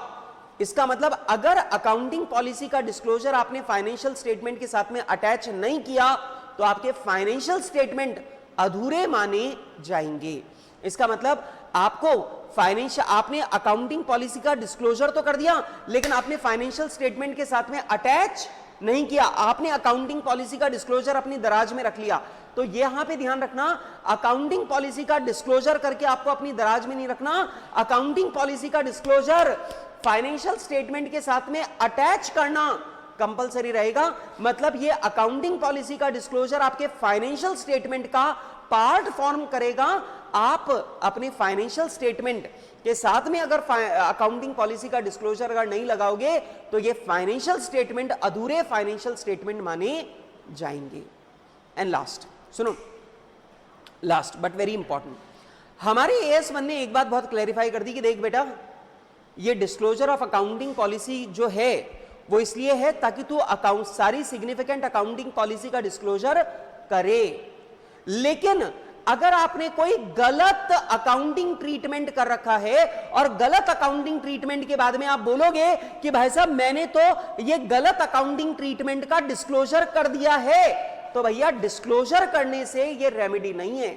इसका मतलब अगर अकाउंटिंग पॉलिसी का डिस्क्लोजर आपने फाइनेंशियल स्टेटमेंट के साथ में अटैच नहीं किया तो आपके फाइनेंशियल स्टेटमेंट अधूरे माने जाएंगे। इसका मतलब आपको फाइनेंशियल, आपने अकाउंटिंग पॉलिसी का डिस्क्लोजर तो कर दिया लेकिन आपने फाइनेंशियल स्टेटमेंट के साथ में अटैच नहीं किया, आपने अकाउंटिंग पॉलिसी का डिस्क्लोजर अपनी दराज में रख लिया। तो यहां पे ध्यान रखना, अकाउंटिंग पॉलिसी का डिस्क्लोजर करके आपको अपनी दराज में नहीं रखना, अकाउंटिंग पॉलिसी का डिस्क्लोजर फाइनेंशियल स्टेटमेंट के साथ में अटैच करना कंपलसरी रहेगा। मतलब ये अकाउंटिंग पॉलिसी का डिस्क्लोजर आपके फाइनेंशियल स्टेटमेंट का पार्ट फॉर्म करेगा। आप अपने फाइनेंशियल स्टेटमेंट के साथ में अगर अकाउंटिंग पॉलिसी का डिस्क्लोजर अगर नहीं लगाओगे तो ये फाइनेंशियल स्टेटमेंट अधूरे फाइनेंशियल स्टेटमेंट माने जाएंगे। एंड लास्ट, सुनो, लास्ट बट वेरी इंपॉर्टेंट, हमारे AS1 ने एक बात बहुत क्लैरिफाई कर दी कि देख बेटा, ये डिस्क्लोजर ऑफ अकाउंटिंग पॉलिसी जो है वो इसलिए है ताकि तू अकाउंट सारी सिग्निफिकेंट अकाउंटिंग पॉलिसी का डिस्क्लोजर करे। लेकिन अगर आपने कोई गलत अकाउंटिंग ट्रीटमेंट कर रखा है और गलत अकाउंटिंग ट्रीटमेंट के बाद में आप बोलोगे कि भाई साहब मैंने तो ये गलत अकाउंटिंग ट्रीटमेंट का डिस्क्लोजर कर दिया है, तो भैया डिस्क्लोजर करने से ये रेमेडी नहीं है।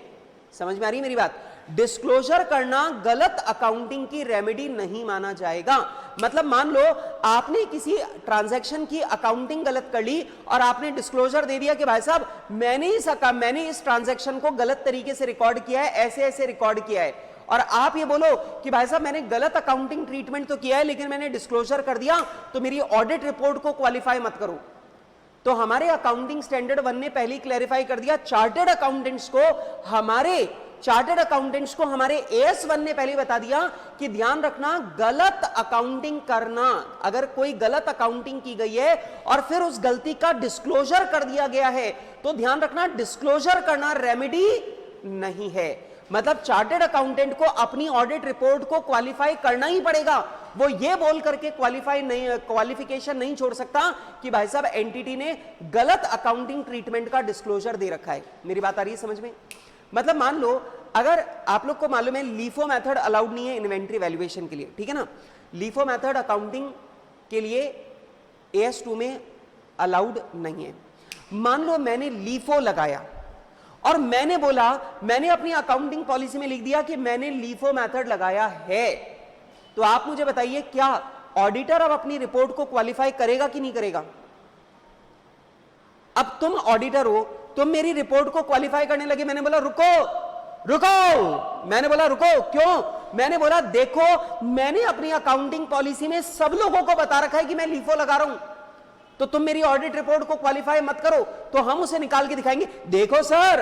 समझ में आ रही मेरी बात? डिस्क्लोजर करना गलत अकाउंटिंग की रेमेडी नहीं माना जाएगा। मतलब मान लो आपने किसी ट्रांजैक्शन की अकाउंटिंग गलत कर ली और आपने डिस्क्लोजर दे दिया कि भाई साहब मैंने इस ट्रांजैक्शन को गलत तरीके से रिकॉर्ड किया है, ऐसे ऐसे रिकॉर्ड किया है, और आप ये बोलो कि भाई साहब मैंने गलत अकाउंटिंग ट्रीटमेंट तो किया है लेकिन मैंने डिस्क्लोजर कर दिया तो मेरी ऑडिट रिपोर्ट को क्वालिफाई मत करो। तो हमारे अकाउंटिंग स्टैंडर्ड 1 ने पहले क्लैरिफाई कर दिया, चार्टर्ड अकाउंटेंट्स को हमारे AS1 ने पहले बता दिया कि ध्यान रखना, गलत अकाउंटिंग करना, अगर कोई गलत अकाउंटिंग की गई है और फिर उस गलती का डिस्क्लोजर कर दिया गया है तो ध्यान रखना डिस्क्लोजर करना रेमेडी नहीं है। मतलब चार्टर्ड अकाउंटेंट को अपनी ऑडिट रिपोर्ट को क्वालिफाई करना ही पड़ेगा। वो ये बोल करके क्वालिफिकेशन नहीं छोड़ सकता कि भाई साहब एंटिटी ने गलत अकाउंटिंग ट्रीटमेंट का डिस्क्लोजर दे रखा है। मेरी बात आ रही है समझ में? मतलब मान लो अगर आप लोग को मालूम है लीफो मेथड अलाउड नहीं है इन्वेंट्री वैल्यूएशन के लिए, ठीक है ना? लीफो मेथड अकाउंटिंग के लिए AS2 में अलाउड नहीं है। मान लो मैंने लीफो लगाया और मैंने बोला, मैंने अपनी अकाउंटिंग पॉलिसी में लिख दिया कि मैंने लीफो मेथड लगाया है, तो आप मुझे बताइए क्या ऑडिटर अब अपनी रिपोर्ट को क्वालिफाई करेगा कि नहीं करेगा? अब तुम ऑडिटर हो, तुम मेरी रिपोर्ट को क्वालिफाई करने लगे, मैंने बोला रुको रुको, मैंने बोला रुको, क्यों? मैंने बोला देखो मैंने अपनी अकाउंटिंग पॉलिसी में सब लोगों को बता रखा है कि मैं लीफो लगा रहा हूं, तो तुम मेरी ऑडिट रिपोर्ट को क्वालिफाई मत करो। तो हम उसे निकाल के दिखाएंगे, देखो सर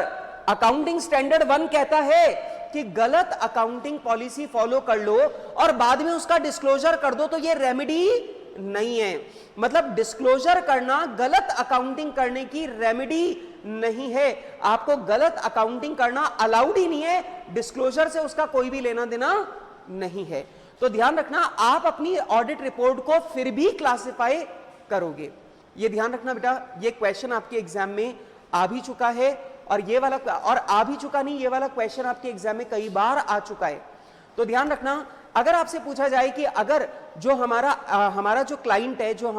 अकाउंटिंग स्टैंडर्ड 1 कहता है कि गलत अकाउंटिंग पॉलिसी फॉलो कर लो और बाद में उसका डिस्क्लोजर कर दो तो ये रेमेडी नहीं है। मतलब डिस्क्लोजर करना गलत अकाउंटिंग करने की रेमेडी नहीं है। आपको गलत अकाउंटिंग करना अलाउड ही नहीं है, डिस्क्लोजर से उसका कोई भी लेना देना नहीं है। तो ध्यान रखना, आप अपनी ऑडिट रिपोर्ट को फिर भी क्लासिफाई करोगे, ये ध्यान रखना बेटा। ये क्वेश्चन आपके एग्जाम में आ भी चुका है और ये वाला, और आ भी चुका नहीं, ये वाला क्वेश्चन आपके एग्जाम में कई बार आ चुका है। तो ध्यान रखना, अगर आपसे पूछा जाए कि अगर जो हमारा जो क्लाइंट है, जो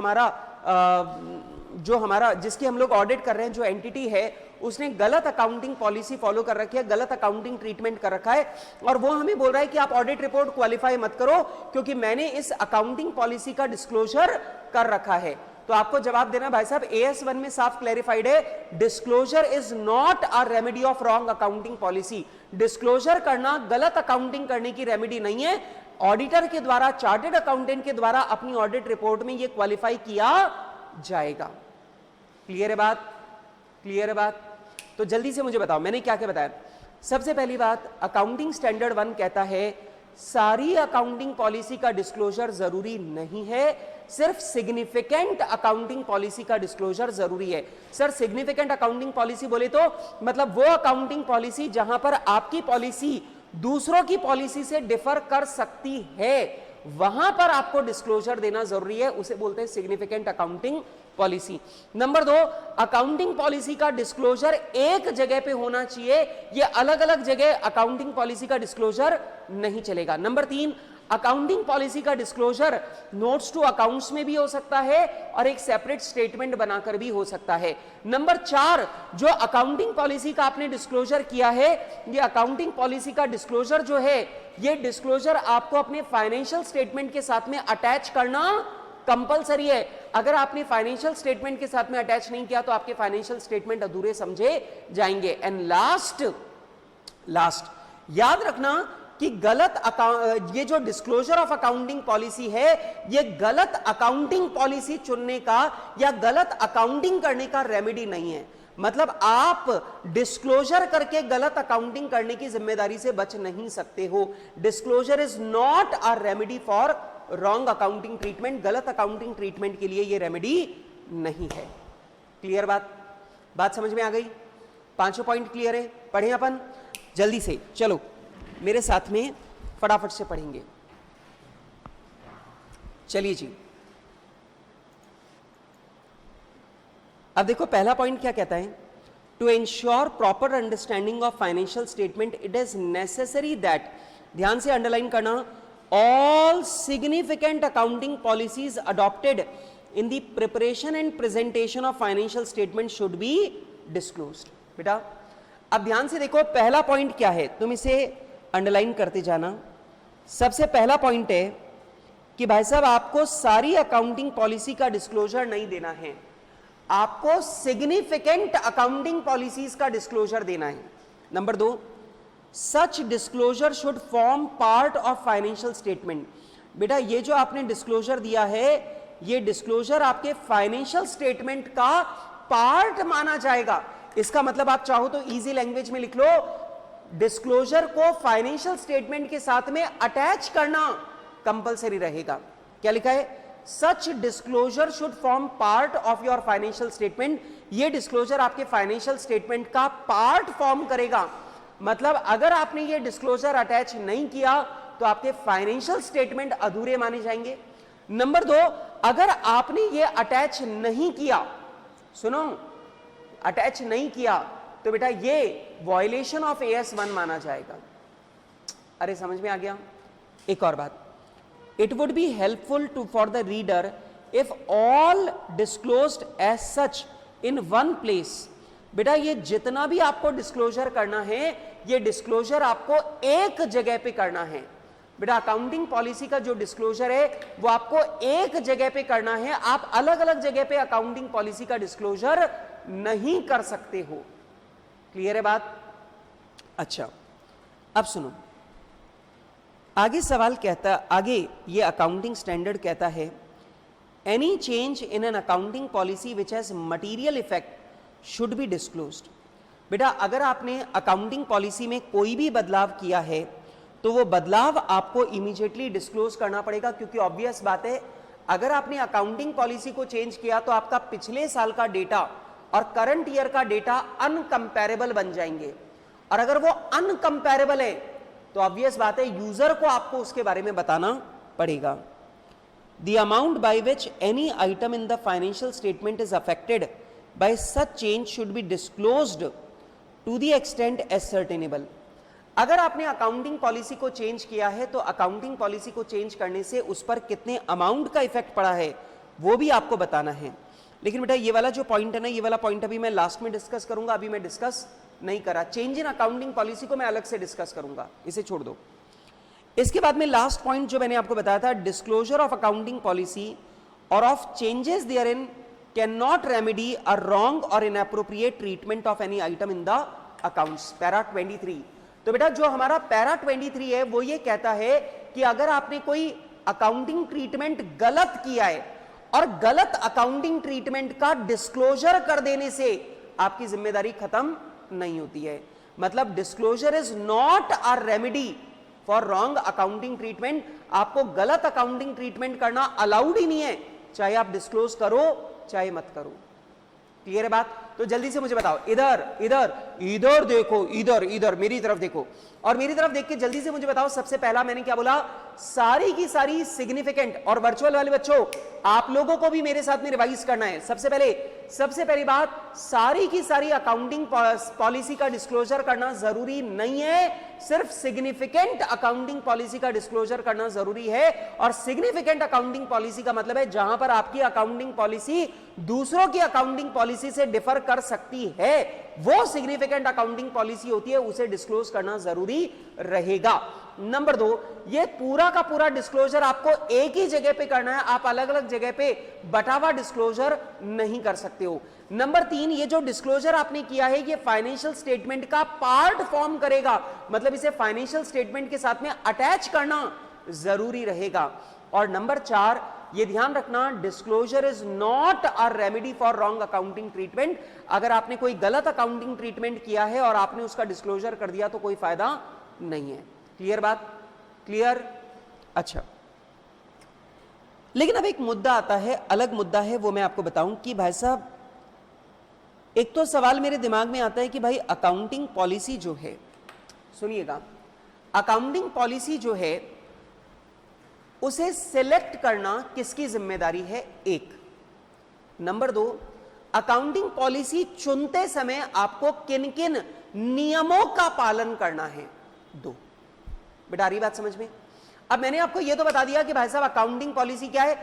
हमारा जिसकी हम लोग ऑडिट कर रहे हैं, जो एंटिटी है, उसने गलत अकाउंटिंग पॉलिसी फॉलो कर रखी है, गलत अकाउंटिंग ट्रीटमेंट कर रखा है और वो हमें बोल रहा है कि आप ऑडिट रिपोर्ट क्वालिफाई मत करो क्योंकि मैंने इस अकाउंटिंग पॉलिसी का डिस्क्लोजर कर रखा है, तो आपको जवाब देना भाई साहब AS1 में साफ क्लैरिफाइड है, disclosure is not a remedy of wrong accounting policy. Disclosure करना गलत अकाउंटिंग करने की रेमेडी नहीं है। ऑडिटर के द्वारा, चार्टर्ड अकाउंटेंट के द्वारा अपनी ऑडिट रिपोर्ट में यह क्वालिफाई किया जाएगा। क्लियर है बात? क्लियर है बात? तो जल्दी से मुझे बताओ मैंने क्या क्या बताया। सबसे पहली बात, अकाउंटिंग स्टैंडर्ड 1 कहता है सारी अकाउंटिंग पॉलिसी का डिस्क्लोजर जरूरी नहीं है, सिर्फ सिग्निफिकेंट अकाउंटिंग पॉलिसी का डिस्क्लोजर जरूरी है। सर सिग्निफिकेंट अकाउंटिंग पॉलिसी बोले तो मतलब वो अकाउंटिंग पॉलिसी जहां पर आपकी पॉलिसी दूसरों की पॉलिसी से डिफर कर सकती है, वहां पर आपको डिस्क्लोजर देना जरूरी है, उसे बोलते हैं significant accounting policy. Number 2, accounting policy का डिस्क्लोजर एक जगह पे होना चाहिए, ये अलग अलग जगह अकाउंटिंग पॉलिसी का डिस्क्लोजर नहीं चलेगा। नंबर 3, अकाउंटिंग पॉलिसी का डिस्क्लोजर नोट्स टू अकाउंट्स में भी हो सकता है और एक सेपरेट स्टेटमेंट बनाकर भी हो सकता है। नंबर 4, जो अकाउंटिंग पॉलिसी का आपने डिस्क्लोजर किया है, ये अकाउंटिंग पॉलिसी का डिस्क्लोजर जो है, ये डिस्क्लोजर आपको अपने फाइनेंशियल स्टेटमेंट के साथ में अटैच करना कंपलसरी है। अगर आपने फाइनेंशियल स्टेटमेंट के साथ में अटैच नहीं किया तो आपके फाइनेंशियल स्टेटमेंट अधूरे समझे जाएंगे। एंड लास्ट याद रखना कि ये जो डिस्क्लोजर ऑफ अकाउंटिंग पॉलिसी है, ये गलत अकाउंटिंग पॉलिसी चुनने का या गलत अकाउंटिंग करने का रेमेडी नहीं है। मतलब आप डिस्क्लोजर करके गलत अकाउंटिंग करने की जिम्मेदारी से बच नहीं सकते हो। Disclosure is not a remedy for wrong accounting treatment. गलत अकाउंटिंग ट्रीटमेंट के लिए ये रेमेडी नहीं है। क्लियर बात समझ में आ गई? पांचों पॉइंट क्लियर है? पढ़ें अपन जल्दी से, चलो मेरे साथ में फटाफट से पढ़ेंगे। चलिए जी, अब देखो पहला पॉइंट क्या कहता है, to ensure proper understanding of financial statement it is necessary that, ध्यान से अंडरलाइन करना, all significant accounting policies adopted in the preparation and presentation of financial statement should be disclosed। बेटा अब ध्यान से देखो पहला पॉइंट क्या है, तुम इसे अंडरलाइन करते जाना। सबसे पहला पॉइंट है कि भाई साहब आपको सारी अकाउंटिंग पॉलिसी का डिस्क्लोजर नहीं देना है, आपको सिग्निफिकेंट अकाउंटिंग पॉलिसीज का डिस्क्लोजर देना है। Number 2, such disclosure should form part of financial statement. बेटा ये जो आपने डिस्क्लोजर दिया है, ये डिस्क्लोजर आपके फाइनेंशियल स्टेटमेंट का पार्ट माना जाएगा। इसका मतलब आप चाहो तो इजी लैंग्वेज में लिख लो, डिस्क्लोजर को फाइनेंशियल स्टेटमेंट के साथ में अटैच करना कंपलसरी रहेगा। क्या लिखा है? Such disclosure should form part of your financial statement. ये डिस्क्लोजर आपके फाइनेंशियल स्टेटमेंट का पार्ट फॉर्म करेगा। मतलब अगर आपने ये डिस्क्लोजर अटैच नहीं किया तो आपके फाइनेंशियल स्टेटमेंट अधूरे माने जाएंगे। नंबर 2, अगर आपने ये अटैच नहीं किया, सुनो, अटैच नहीं किया तो बेटा ये वायलेशन ऑफ AS1 माना जाएगा। अरे समझ में आ गया? एक और बात, it would be helpful to for the reader if all disclosed as such in one place. बेटा ये जितना भी आपको डिस्क्लोजर करना है, ये डिस्क्लोजर आपको एक जगह पे करना है। बेटा अकाउंटिंग पॉलिसी का जो डिस्क्लोजर है वो आपको एक जगह पे करना है, आप अलग अलग जगह पे अकाउंटिंग पॉलिसी का डिस्क्लोजर नहीं कर सकते हो। क्लियर है बात? अच्छा अब सुनो, आगे सवाल कहता, आगे ये अकाउंटिंग स्टैंडर्ड कहता है, any change in an accounting policy which has material effect should be disclosed. बेटा अगर आपने अकाउंटिंग पॉलिसी में कोई भी बदलाव किया है तो वो बदलाव आपको इमीडिएटली डिस्क्लोज करना पड़ेगा, क्योंकि ऑब्वियस बात है अगर आपने अकाउंटिंग पॉलिसी को चेंज किया तो आपका पिछले साल का डेटा और करंट ईयर का डेटा अनकंपैरेबल बन जाएंगे, और अगर वो अनकंपैरेबल है तो ऑब्वियस बात है यूजर को आपको उसके बारे में बताना पड़ेगा। The amount by which any item in the financial statement is affected by such change should be disclosed to the extent ascertainable। अगर आपने अकाउंटिंग पॉलिसी को चेंज किया है तो अकाउंटिंग पॉलिसी को चेंज करने से उस पर कितने अमाउंट का इफेक्ट पड़ा है वो भी आपको बताना है। लेकिन बेटा ये वाला जो पॉइंट है ना, ये वाला पॉइंट अभी मैं लास्ट में डिस्कस करूंगा, अभी मैं डिस्कस नहीं करा। चेंज इन अकाउंटिंग पॉलिसी को मैं अलग से डिस्कस करूंगा, इसे छोड़ दो। इसके बाद में लास्ट पॉइंट जो मैंने आपको बताया था, डिस्क्लोजर ऑफ अकाउंटिंग पॉलिसी और of changes therein cannot remedy a wrong or inappropriate treatment of any item in the accounts। Para 23। तो बेटा जो हमारा पैरा 23 है वो ये कहता है कि अगर आपने कोई अकाउंटिंग ट्रीटमेंट गलत किया है और गलत अकाउंटिंग ट्रीटमेंट का डिस्क्लोजर कर देने से आपकी जिम्मेदारी खत्म नहीं होती है। मतलब disclosure is not a remedy for wrong accounting treatment. आपको गलत अकाउंटिंग ट्रीटमेंट करना अलाउड ही नहीं है, चाहे आप डिस्क्लोज करो चाहे मत करो। क्लियर है बात? तो जल्दी से मुझे बताओ, इधर इधर इधर देखो, इधर इधर मेरी तरफ देखो, और मेरी तरफ देख के जल्दी से मुझे बताओ, सबसे पहला मैंने क्या बोला, सारी की सारी सिग्निफिकेंट, और वर्चुअल वाले बच्चों आप लोगों को भी मेरे साथ में रिवाइज करना है। सबसे पहली बात, सारी की सारी अकाउंटिंग पॉलिसी का डिस्क्लोजर करना जरूरी नहीं है, सिर्फ सिग्निफिकेंट अकाउंटिंग पॉलिसी का डिस्क्लोजर करना जरूरी है। और सिग्निफिकेंट अकाउंटिंग पॉलिसी का मतलब है जहां पर आपकी अकाउंटिंग पॉलिसी दूसरों की अकाउंटिंग पॉलिसी से डिफर कर सकती है, वो सिग्निफिकेंट अकाउंटिंग पॉलिसी होती है, उसे डिस्क्लोज करना जरूरी रहेगा। नंबर 2, ये पूरा का पूरा डिस्क्लोजर आपको एक ही जगह पे करना है, आप अलग अलग जगह पे बटा हुआ डिस्क्लोजर नहीं कर सकते हो। नंबर 3, ये जो डिस्क्लोजर आपने किया है ये फाइनेंशियल स्टेटमेंट का पार्ट फॉर्म करेगा, मतलब इसे फाइनेंशियल स्टेटमेंट के साथ में अटैच करना जरूरी रहेगा। और नंबर 4, ये ध्यान रखना, disclosure is not a remedy for wrong accounting treatment. अगर आपने कोई गलत अकाउंटिंग ट्रीटमेंट किया है और आपने उसका डिस्क्लोजर कर दिया तो कोई फायदा नहीं है। क्लियर बात? क्लियर? अच्छा, लेकिन अब एक मुद्दा आता है, अलग मुद्दा है, वो मैं आपको बताऊं कि भाई साहब, एक तो सवाल मेरे दिमाग में आता है कि भाई अकाउंटिंग पॉलिसी जो है, सुनिएगा, अकाउंटिंग पॉलिसी जो है उसे सिलेक्ट करना किसकी जिम्मेदारी है? एक। नंबर 2, अकाउंटिंग पॉलिसी चुनते समय आपको किन किन नियमों का पालन करना है? 2। बेटा आ रही बात समझ में? अब मैंने आपको यह तो बता दिया कि भाई साहब अकाउंटिंग पॉलिसी क्या है,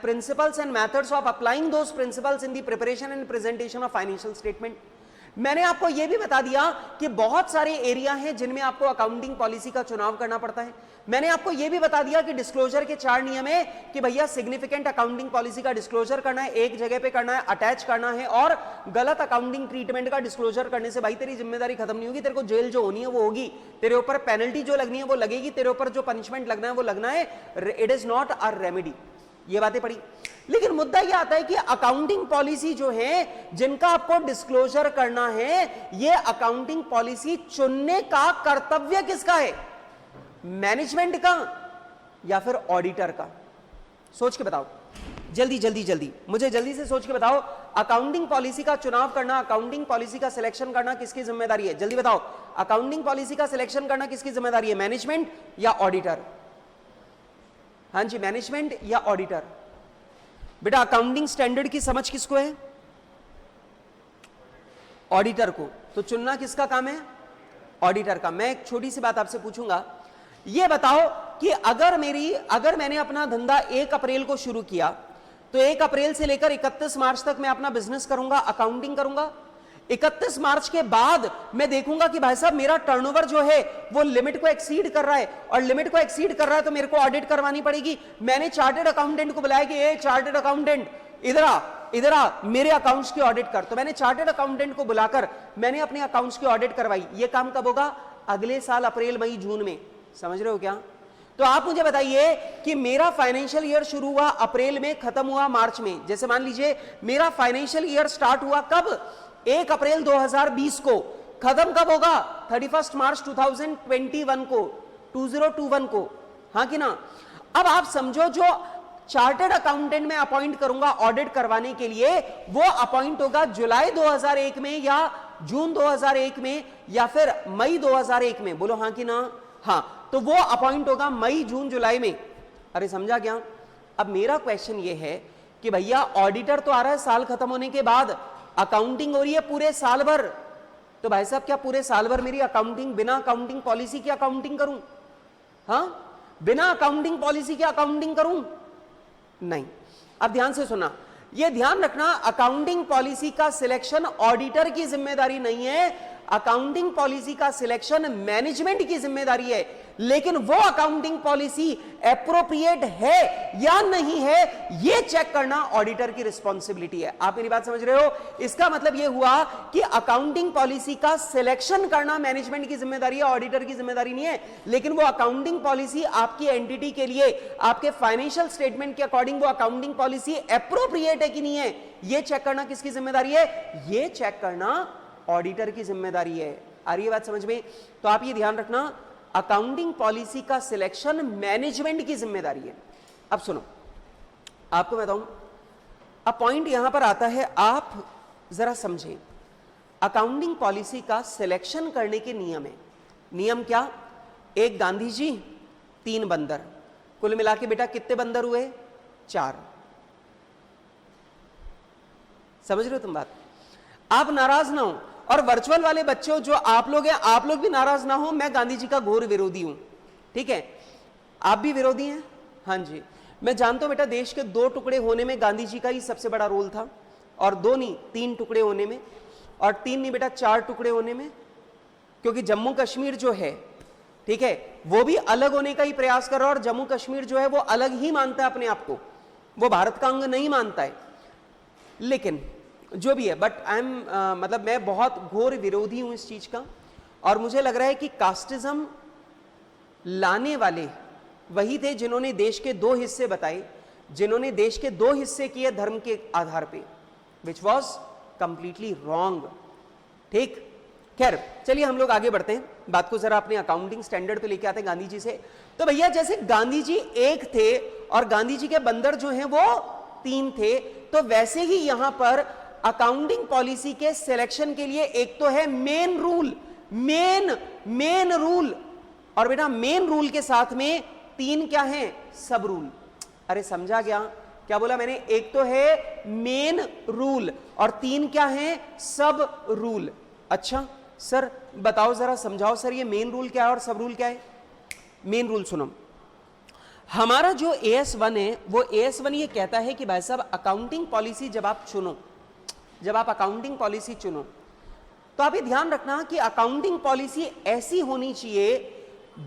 principles and methods of applying those principles in the preparation and presentation of financial statement. मैंने आपको यह भी बता दिया कि बहुत सारे एरिया हैं जिनमें आपको अकाउंटिंग पॉलिसी का चुनाव करना पड़ता है। मैंने आपको यह भी बता दिया कि डिस्क्लोजर के 4 नियम है कि भैया सिग्निफिकेंट अकाउंटिंग पॉलिसी का डिस्क्लोजर करना है, एक जगह पे करना है, अटैच करना है, और गलत अकाउंटिंग ट्रीटमेंट का डिस्क्लोजर करने से भाई तेरी जिम्मेदारी खत्म नहीं होगी, तेरे को जेल जो होनी है वो होगी, तेरे ऊपर पेनल्टी जो लगनी है वो लगेगी, तेरे ऊपर जो पनिशमेंट लगना है वो लगना है। It is not a remedy. ये बातें पड़ी। लेकिन मुद्दा यह आता है कि अकाउंटिंग पॉलिसी जो है जिनका आपको डिस्क्लोजर करना है, ये अकाउंटिंग पॉलिसी चुनने का कर्तव्य किसका है? मैनेजमेंट का या फिर ऑडिटर का? सोच के बताओ, जल्दी जल्दी जल्दी, मुझे जल्दी से सोच के बताओ। अकाउंटिंग पॉलिसी का चुनाव करना, अकाउंटिंग पॉलिसी का सिलेक्शन करना किसकी जिम्मेदारी है? जल्दी बताओ, अकाउंटिंग पॉलिसी का सिलेक्शन करना किसकी जिम्मेदारी है? मैनेजमेंट या ऑडिटर? हाँ जी, मैनेजमेंट या ऑडिटर? बेटा अकाउंटिंग स्टैंडर्ड की समझ किसको है? ऑडिटर को। तो चुनना किसका काम है? ऑडिटर का। मैं एक छोटी सी बात आपसे पूछूंगा, ये बताओ कि अगर मैंने अपना धंधा 1 अप्रैल को शुरू किया तो 1 अप्रैल से लेकर 31 मार्च तक मैं अपना बिजनेस करूंगा, अकाउंटिंग करूंगा। 31 मार्च के बाद मैं देखूंगा कि भाई साहब मेरा टर्नओवर जो है वो लिमिट को एक्सीड कर रहा है, और लिमिट को एक्सीड कर रहा है तो मेरे को ऑडिट करवानी पड़ेगी। मैंने चार्टर्ड अकाउंटेंट को बुलाया कि ए चार्टर्ड अकाउंटेंट इधर आ मेरे अकाउंट्स की ऑडिट कर। तो मैंने चार्टर्ड अकाउंटेंट को बुलाकर मैंने अपने अकाउंट्स की ऑडिट करवाई। ये काम कब होगा? अगले साल अप्रैल मई जून में। समझ रहे हो क्या? तो आप मुझे बताइए कि मेरा फाइनेंशियल ईयर शुरू हुआ अप्रैल में, खत्म हुआ मार्च में। जैसे मान लीजिए मेरा फाइनेंशियल ईयर स्टार्ट हुआ कब? 1 अप्रैल 2020 को। खत्म कब होगा? 31 मार्च 2021 को, 2021 को। हाँ कि ना? अब आप समझो, जो चार्टर्ड अकाउंटेंट मैं अपॉइंट करूंगा ऑडिट करवाने के लिए, वो अपॉइंट होगा जुलाई 2001 में या जून 2001 में या फिर मई 2001 में। बोलो हाँ कि ना? हाँ, तो वो अपॉइंट होगा मई जून जुलाई में। अरे समझा क्या? अब मेरा क्वेश्चन ये है कि भैया ऑडिटर तो आ रहा है साल खत्म होने के बाद, अकाउंटिंग हो रही है पूरे साल भर। तो भाई साहब क्या पूरे साल भर मेरी अकाउंटिंग, बिना अकाउंटिंग पॉलिसी की अकाउंटिंग करूं? हाँ, बिना अकाउंटिंग पॉलिसी की अकाउंटिंग करूं? नहीं। अब ध्यान से सुना, यह ध्यान रखना, अकाउंटिंग पॉलिसी का सिलेक्शन ऑडिटर की जिम्मेदारी नहीं है, अकाउंटिंग पॉलिसी का सिलेक्शन मैनेजमेंट की जिम्मेदारी है। लेकिन वो अकाउंटिंग पॉलिसी एप्रोप्रिएट है या नहीं है, यह चेक करना ऑडिटर की रिस्पॉन्सिबिलिटी है। आप मेरी बात समझ रहे हो? इसका मतलब यह हुआ कि अकाउंटिंग पॉलिसी का सिलेक्शन करना मैनेजमेंट की जिम्मेदारी है, ऑडिटर की जिम्मेदारी नहीं है। लेकिन वो अकाउंटिंग पॉलिसी आपकी एंटिटी के लिए, आपके फाइनेंशियल स्टेटमेंट के अकॉर्डिंग वो अकाउंटिंग पॉलिसी एप्रोप्रिएट है कि नहीं है, यह चेक करना किसकी जिम्मेदारी है? यह चेक करना ऑडिटर की जिम्मेदारी है। आ रही है बात समझ में? तो आप ये ध्यान रखना, अकाउंटिंग पॉलिसी का सिलेक्शन मैनेजमेंट की जिम्मेदारी है। अब सुनो, आपको बताऊं, अब पॉइंट यहां पर आता है, आप जरा समझें। अकाउंटिंग पॉलिसी का सिलेक्शन करने के नियम है। नियम क्या? 1 गांधी जी, 3 बंदर। कुल मिला के बेटा कितने बंदर हुए? 4। समझ रहे हो तुम बात? आप नाराज ना हो, और वर्चुअल वाले बच्चों जो आप लोग हैं, आप लोग भी नाराज ना हो, मैं गांधी जी का घोर विरोधी हूं, ठीक है? आप भी विरोधी हैं? हाँ जी, मैं जानता हूं बेटा, देश के 2 टुकड़े होने में गांधी जी का ही सबसे बड़ा रोल था, और 2 नहीं 3 टुकड़े होने में, और 3 नहीं बेटा 4 टुकड़े होने में, क्योंकि जम्मू कश्मीर जो है, ठीक है, वो भी अलग होने का ही प्रयास कर रहा है, और जम्मू कश्मीर जो है वो अलग ही मानता है अपने आप को, वो भारत का अंग नहीं मानता है। लेकिन जो भी है, बट आई एम मतलब मैं बहुत घोर विरोधी हूं इस चीज का, और मुझे लग रहा है कि कास्टिज्म लाने वाले वही थे जिन्होंने देश के 2 हिस्से बताए, जिन्होंने देश के 2 हिस्से किए धर्म के आधार पे, विच वॉज कंप्लीटली रॉन्ग। ठीक, खैर चलिए हम लोग आगे बढ़ते हैं, बात को जरा अपने अकाउंटिंग स्टैंडर्ड पे लेके आते हैं गांधी जी से। तो भैया जैसे गांधी जी एक थे और गांधी जी के बंदर जो हैं वो 3 थे, तो वैसे ही यहां पर अकाउंटिंग पॉलिसी के सिलेक्शन के लिए एक तो है मेन रूल, मेन रूल, और बेटा मेन रूल के साथ में 3 क्या है? सब रूल। अरे समझा क्या? क्या बोला मैंने? एक तो है मेन रूल और 3 क्या है? सब रूल। अच्छा सर बताओ जरा, समझाओ सर, ये मेन रूल क्या है और सब रूल क्या है? मेन रूल सुनो, हमारा जो AS1 है वो AS1 ये कहता है कि भाई साहब अकाउंटिंग पॉलिसी जब आप चुनो, जब आप अकाउंटिंग पॉलिसी चुनो तो आप ये ध्यान रखना कि अकाउंटिंग पॉलिसी ऐसी होनी चाहिए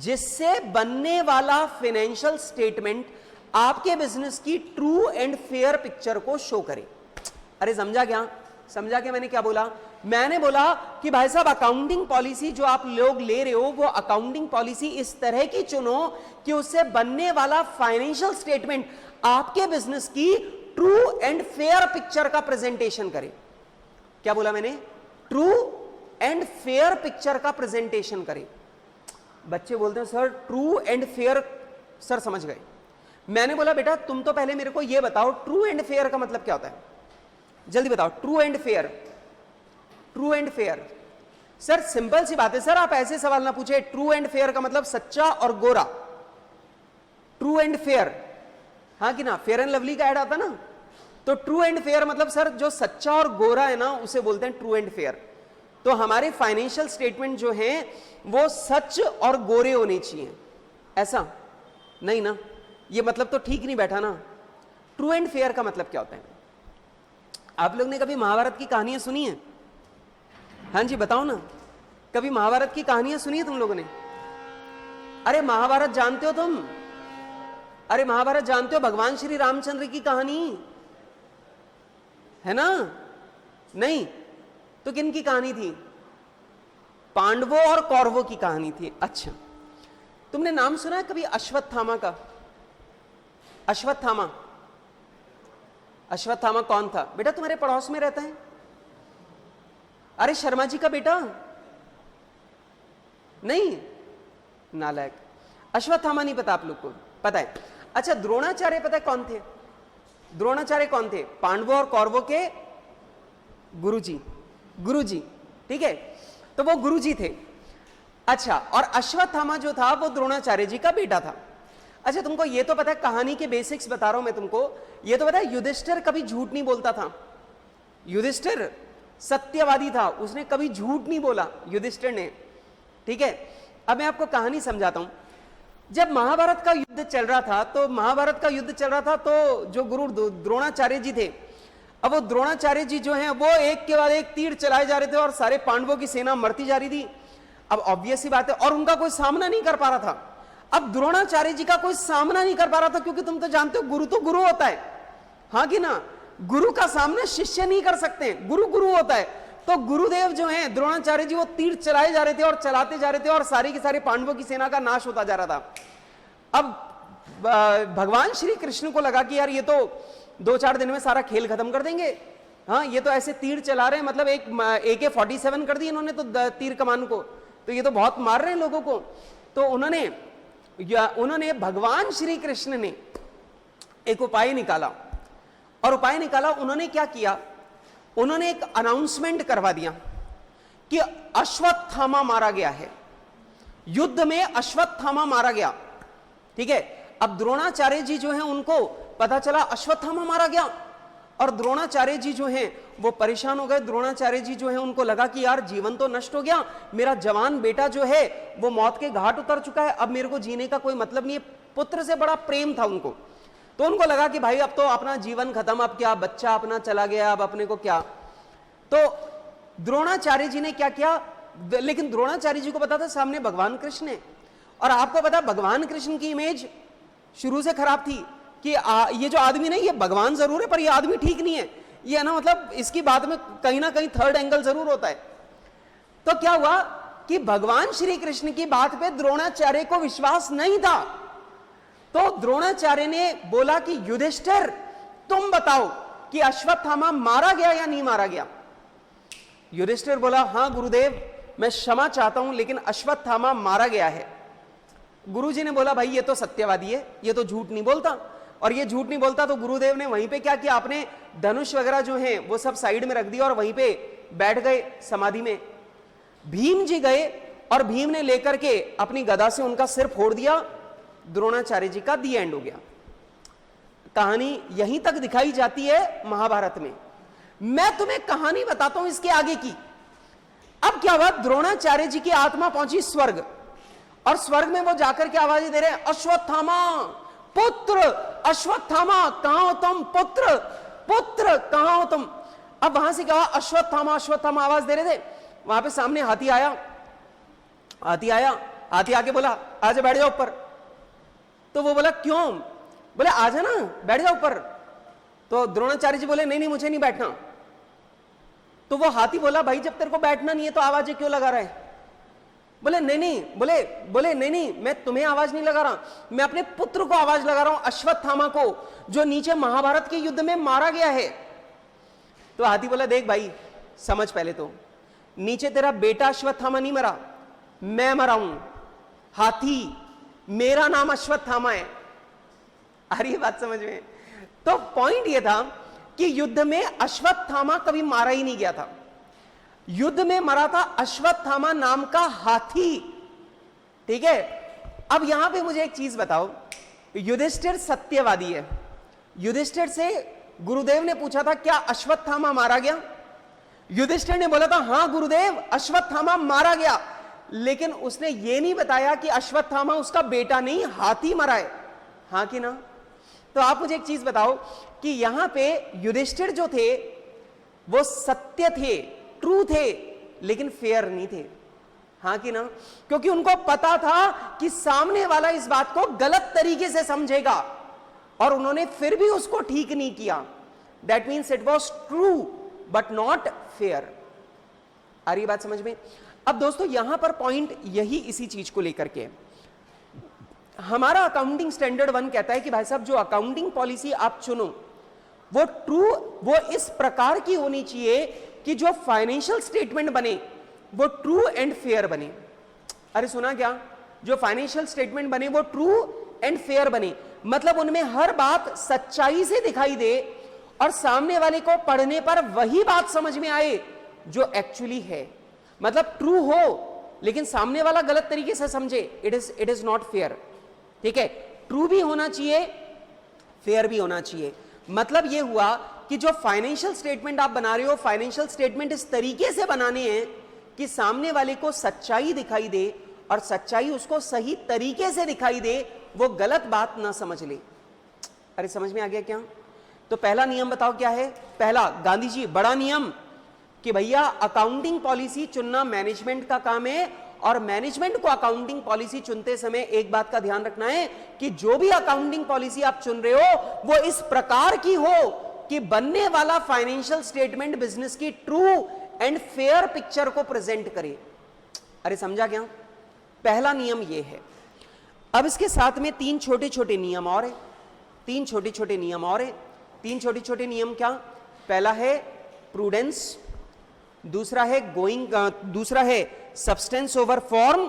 जिससे बनने वाला फाइनेंशियल स्टेटमेंट आपके बिजनेस की ट्रू एंड फेयर पिक्चर को शो करे। अरे समझा क्या? समझा क्या मैंने क्या बोला? मैंने बोला कि भाई साहब अकाउंटिंग पॉलिसी जो आप लोग ले रहे हो वो अकाउंटिंग पॉलिसी इस तरह की चुनो कि उससे बनने वाला फाइनेंशियल स्टेटमेंट आपके बिजनेस की ट्रू एंड फेयर पिक्चर का प्रेजेंटेशन करे। क्या बोला मैंने? ट्रू एंड फेयर पिक्चर का प्रेजेंटेशन करे। बच्चे बोलते हैं sir true and fair, sir समझ गए। मैंने बोला बेटा तुम तो पहले मेरे को यह बताओ ट्रू एंड फेयर का मतलब क्या होता है, जल्दी बताओ। True and fair, true and fair. Sir simple सी बात है सर, आप ऐसे सवाल ना पूछे। ट्रू एंड फेयर का मतलब सच्चा और गोरा, ट्रू एंड फेयर, हाँ कि ना? फेयर एंड लवली का ऐड आता ना, तो ट्रू एंड फेयर मतलब सर जो सच्चा और गोरा है ना उसे बोलते हैं ट्रू एंड फेयर। तो हमारे फाइनेंशियल स्टेटमेंट जो हैं वो सच और गोरे होने चाहिए, ऐसा नहीं ना? ये मतलब तो ठीक नहीं बैठा ना। ट्रू एंड फेयर का मतलब क्या होता है? आप लोग ने कभी महाभारत की कहानियां सुनी है? हाँ जी बताओ ना, कभी महाभारत की कहानियां सुनी है तुम लोगों ने? अरे महाभारत जानते हो तुम? अरे महाभारत जानते हो? भगवान श्री रामचंद्र की कहानी है ना? नहीं तो किन की कहानी थी? पांडवों और कौरवों की कहानी थी। अच्छा तुमने नाम सुना है कभी अश्वत्थामा का? अश्वत्थामा, अश्वत्थामा कौन था बेटा? तुम्हारे पड़ोस में रहता है। अरे शर्मा जी का बेटा? नहीं, नालायक। अश्वत्थामा नहीं पता आप लोग को? पता है। अच्छा द्रोणाचार्य पता है कौन थे? द्रोणाचार्य कौन थे? पांडवों और कौरवों के गुरुजी, गुरुजी, ठीक है? तो वो गुरुजी थे। अच्छा, और अश्वत्थामा जो था वो द्रोणाचार्य जी का बेटा था। अच्छा तुमको ये तो पता है, कहानी के बेसिक्स बता रहा हूं मैं तुमको, ये तो पता है युधिष्ठिर कभी झूठ नहीं बोलता था। युधिष्ठिर सत्यवादी था, उसने कभी झूठ नहीं बोला युधिष्ठिर ने, ठीक है? अब मैं आपको कहानी समझाता हूं। जब महाभारत का युद्ध चल रहा था, तो महाभारत का युद्ध चल रहा था तो जो गुरु द्रोणाचार्य जी थे, अब वो द्रोणाचार्य जी जो हैं वो एक के बाद एक तीर चलाए जा रहे थे और सारे पांडवों की सेना मरती जा रही थी। अब ऑब्वियस सी बात है, और उनका कोई सामना नहीं कर पा रहा था। अब द्रोणाचार्य जी का कोई सामना नहीं कर पा रहा था, क्योंकि तुम तो जानते हो गुरु तो गुरु होता है, हाँ कि ना? गुरु का सामना शिष्य नहीं कर सकते, गुरु गुरु होता है। तो गुरुदेव जो हैं द्रोणाचार्य जी वो तीर चलाए जा रहे थे और चलाते जा रहे थे और सारी की सारी पांडवों की सेना का नाश होता जा रहा था। अब भगवान श्री कृष्ण को लगा कि यार ये तो 2-4 दिन में सारा खेल खत्म कर देंगे। हाँ ये तो ऐसे तीर चला रहे हैं, मतलब एक AK-47 कर दी इन्होंने तो तीर कमान को, तो ये तो बहुत मार रहे हैं लोगों को। तो उन्होंने भगवान श्री कृष्ण ने एक उपाय निकाला, और उपाय निकाला उन्होंने क्या किया? उन्होंने एक अनाउंसमेंट करवा दिया कि अश्वत्थामा मारा गया है, युद्ध में अश्वत्थामा मारा गया, ठीक है? अब द्रोणाचार्य जी जो हैं उनको पता चला अश्वत्थामा मारा गया, और द्रोणाचार्य जी जो हैं वो परेशान हो गए। द्रोणाचार्य जी जो हैं उनको लगा कि यार जीवन तो नष्ट हो गया, मेरा जवान बेटा जो है वो मौत के घाट उतर चुका है, अब मेरे को जीने का कोई मतलब नहीं है। पुत्र से बड़ा प्रेम था उनको, तो उनको लगा कि भाई अब तो अपना जीवन खत्म, अब क्या, बच्चा अपना चला गया, अब अपने को क्या। तो द्रोणाचार्य जी ने क्या किया, लेकिन द्रोणाचार्य जी को पता था सामने भगवान कृष्ण है, और आपको पता भगवान कृष्ण की इमेज शुरू से खराब थी कि ये जो आदमी नहीं, ये भगवान जरूर है पर ये आदमी ठीक नहीं है, ये है ना, मतलब इसकी बात में कहीं ना कहीं थर्ड एंगल जरूर होता है। तो क्या हुआ कि भगवान श्री कृष्ण की बात पे द्रोणाचार्य को विश्वास नहीं था। तो द्रोणाचार्य ने बोला कि युधिष्ठिर तुम बताओ कि अश्वत्थामा मारा गया या नहीं मारा गया। युधिष्ठिर बोला हाँ गुरुदेव, मैं क्षमा चाहता हूं लेकिन अश्वत्थामा मारा गया है। गुरुजी ने बोला भाई ये तो सत्यवादी है, ये तो झूठ नहीं बोलता, और ये झूठ नहीं बोलता। तो गुरुदेव ने वहीं पे क्या किया, आपने धनुष वगैरह जो है वो सब साइड में रख दिया और वहीं पे बैठ गए समाधि में। भीम जी गए और भीम ने लेकर के अपनी गदा से उनका सिर फोड़ दिया। द्रोणाचार्य जी का दी एंड हो गया। कहानी यहीं तक दिखाई जाती है महाभारत में। मैं तुम्हें कहानी बताता हूं इसके आगे की। अब क्या हुआ, द्रोणाचार्य जी की आत्मा पहुंची स्वर्ग, और स्वर्ग में वो जाकर के आवाजें दे रहे हैं, अश्वत्थामा पुत्र, अश्वत्थामा कहां हो तुम, पुत्र पुत्र कहां हो तुम। अब वहां से क्या हुआ, अश्वत्थामा अश्वत्थामा आवाज दे रहे थे। वहां पे सामने हाथी आया, हाथी आके बोला आजा बैठ जाओ ऊपर। तो वो बोला क्यों, बोले आजा ना बैठ जाओ ऊपर। तो द्रोणाचार्य जी बोले नहीं नहीं मुझे नहीं बैठना। तो वो हाथी बोला भाई जब तेरे को बैठना नहीं है तो आवाजें क्यों लगा रहा है। बोले नहीं नहीं, बोले नहीं नहीं मैं तुम्हें आवाज नहीं लगा रहा, मैं अपने पुत्र को आवाज लगा रहा हूं, अश्वत्थामा को, जो नीचे महाभारत के युद्ध में मारा गया है। तो हाथी बोला देख भाई समझ, पहले तो नीचे तेरा बेटा अश्वत्थामा नहीं मरा, मैं मरा हूं। हाथी मेरा नाम अश्वत्थामा है। अरे ये बात समझ में। तो पॉइंट ये था कि युद्ध में अश्वत्थामा कभी मारा ही नहीं गया था, युद्ध में मरा था अश्वत्थामा नाम का हाथी। ठीक है, अब यहां पे मुझे एक चीज बताओ, युधिष्ठिर सत्यवादी है, युधिष्ठिर से गुरुदेव ने पूछा था क्या अश्वत्थामा मारा गया। युधिष्ठिर ने बोला था हां गुरुदेव अश्वत्थामा मारा गया, लेकिन उसने यह नहीं बताया कि अश्वत्थामा उसका बेटा नहीं हाथी मरा है। हां कि ना। तो आप मुझे एक चीज बताओ कि यहां पे युधिष्ठिर जो थे वो सत्य थे, ट्रू थे, लेकिन फेयर नहीं थे। हां कि ना, क्योंकि उनको पता था कि सामने वाला इस बात को गलत तरीके से समझेगा, और उन्होंने फिर भी उसको ठीक नहीं किया। That means it was true but not fair. आ रही बात समझ में। अब दोस्तों यहां पर पॉइंट यही इसी चीज को लेकर के, हमारा अकाउंटिंग स्टैंडर्ड 1 कहता है कि भाई साहब जो अकाउंटिंग पॉलिसी आप चुनो वो ट्रू, वो इस प्रकार की होनी चाहिए कि जो फाइनेंशियल स्टेटमेंट बने वो ट्रू एंड फेयर बने। अरे सुना क्या, जो फाइनेंशियल स्टेटमेंट बने वो ट्रू एंड फेयर बने, मतलब उनमें हर बात सच्चाई से दिखाई दे और सामने वाले को पढ़ने पर वही बात समझ में आए जो एक्चुअली है। मतलब ट्रू हो लेकिन सामने वाला गलत तरीके से समझे, इट इज नॉट फेयर। ठीक है, ट्रू भी होना चाहिए, फेयर भी होना चाहिए। मतलब यह हुआ कि जो फाइनेंशियल स्टेटमेंट आप बना रहे हो, फाइनेंशियल स्टेटमेंट इस तरीके से बनाने हैं कि सामने वाले को सच्चाई दिखाई दे और सच्चाई उसको सही तरीके से दिखाई दे, वो गलत बात ना समझ ले। अरे समझ में आ गया क्या। तो पहला नियम बताओ क्या है। पहला, गांधी जी बड़ा नियम कि भैया अकाउंटिंग पॉलिसी चुनना मैनेजमेंट का काम है, और मैनेजमेंट को अकाउंटिंग पॉलिसी चुनते समय एक बात का ध्यान रखना है कि जो भी अकाउंटिंग पॉलिसी आप चुन रहे हो वो इस प्रकार की हो कि बनने वाला फाइनेंशियल स्टेटमेंट बिजनेस की ट्रू एंड फेयर पिक्चर को प्रेजेंट करे। अरे समझा क्या, पहला नियम ये है। अब इसके साथ में तीन छोटे छोटे नियम और है, तीन छोटे छोटे नियम और है। तीन छोटे छोटे नियम क्या, पहला है प्रूडेंस, दूसरा है सब्सटेंस ओवर फॉर्म,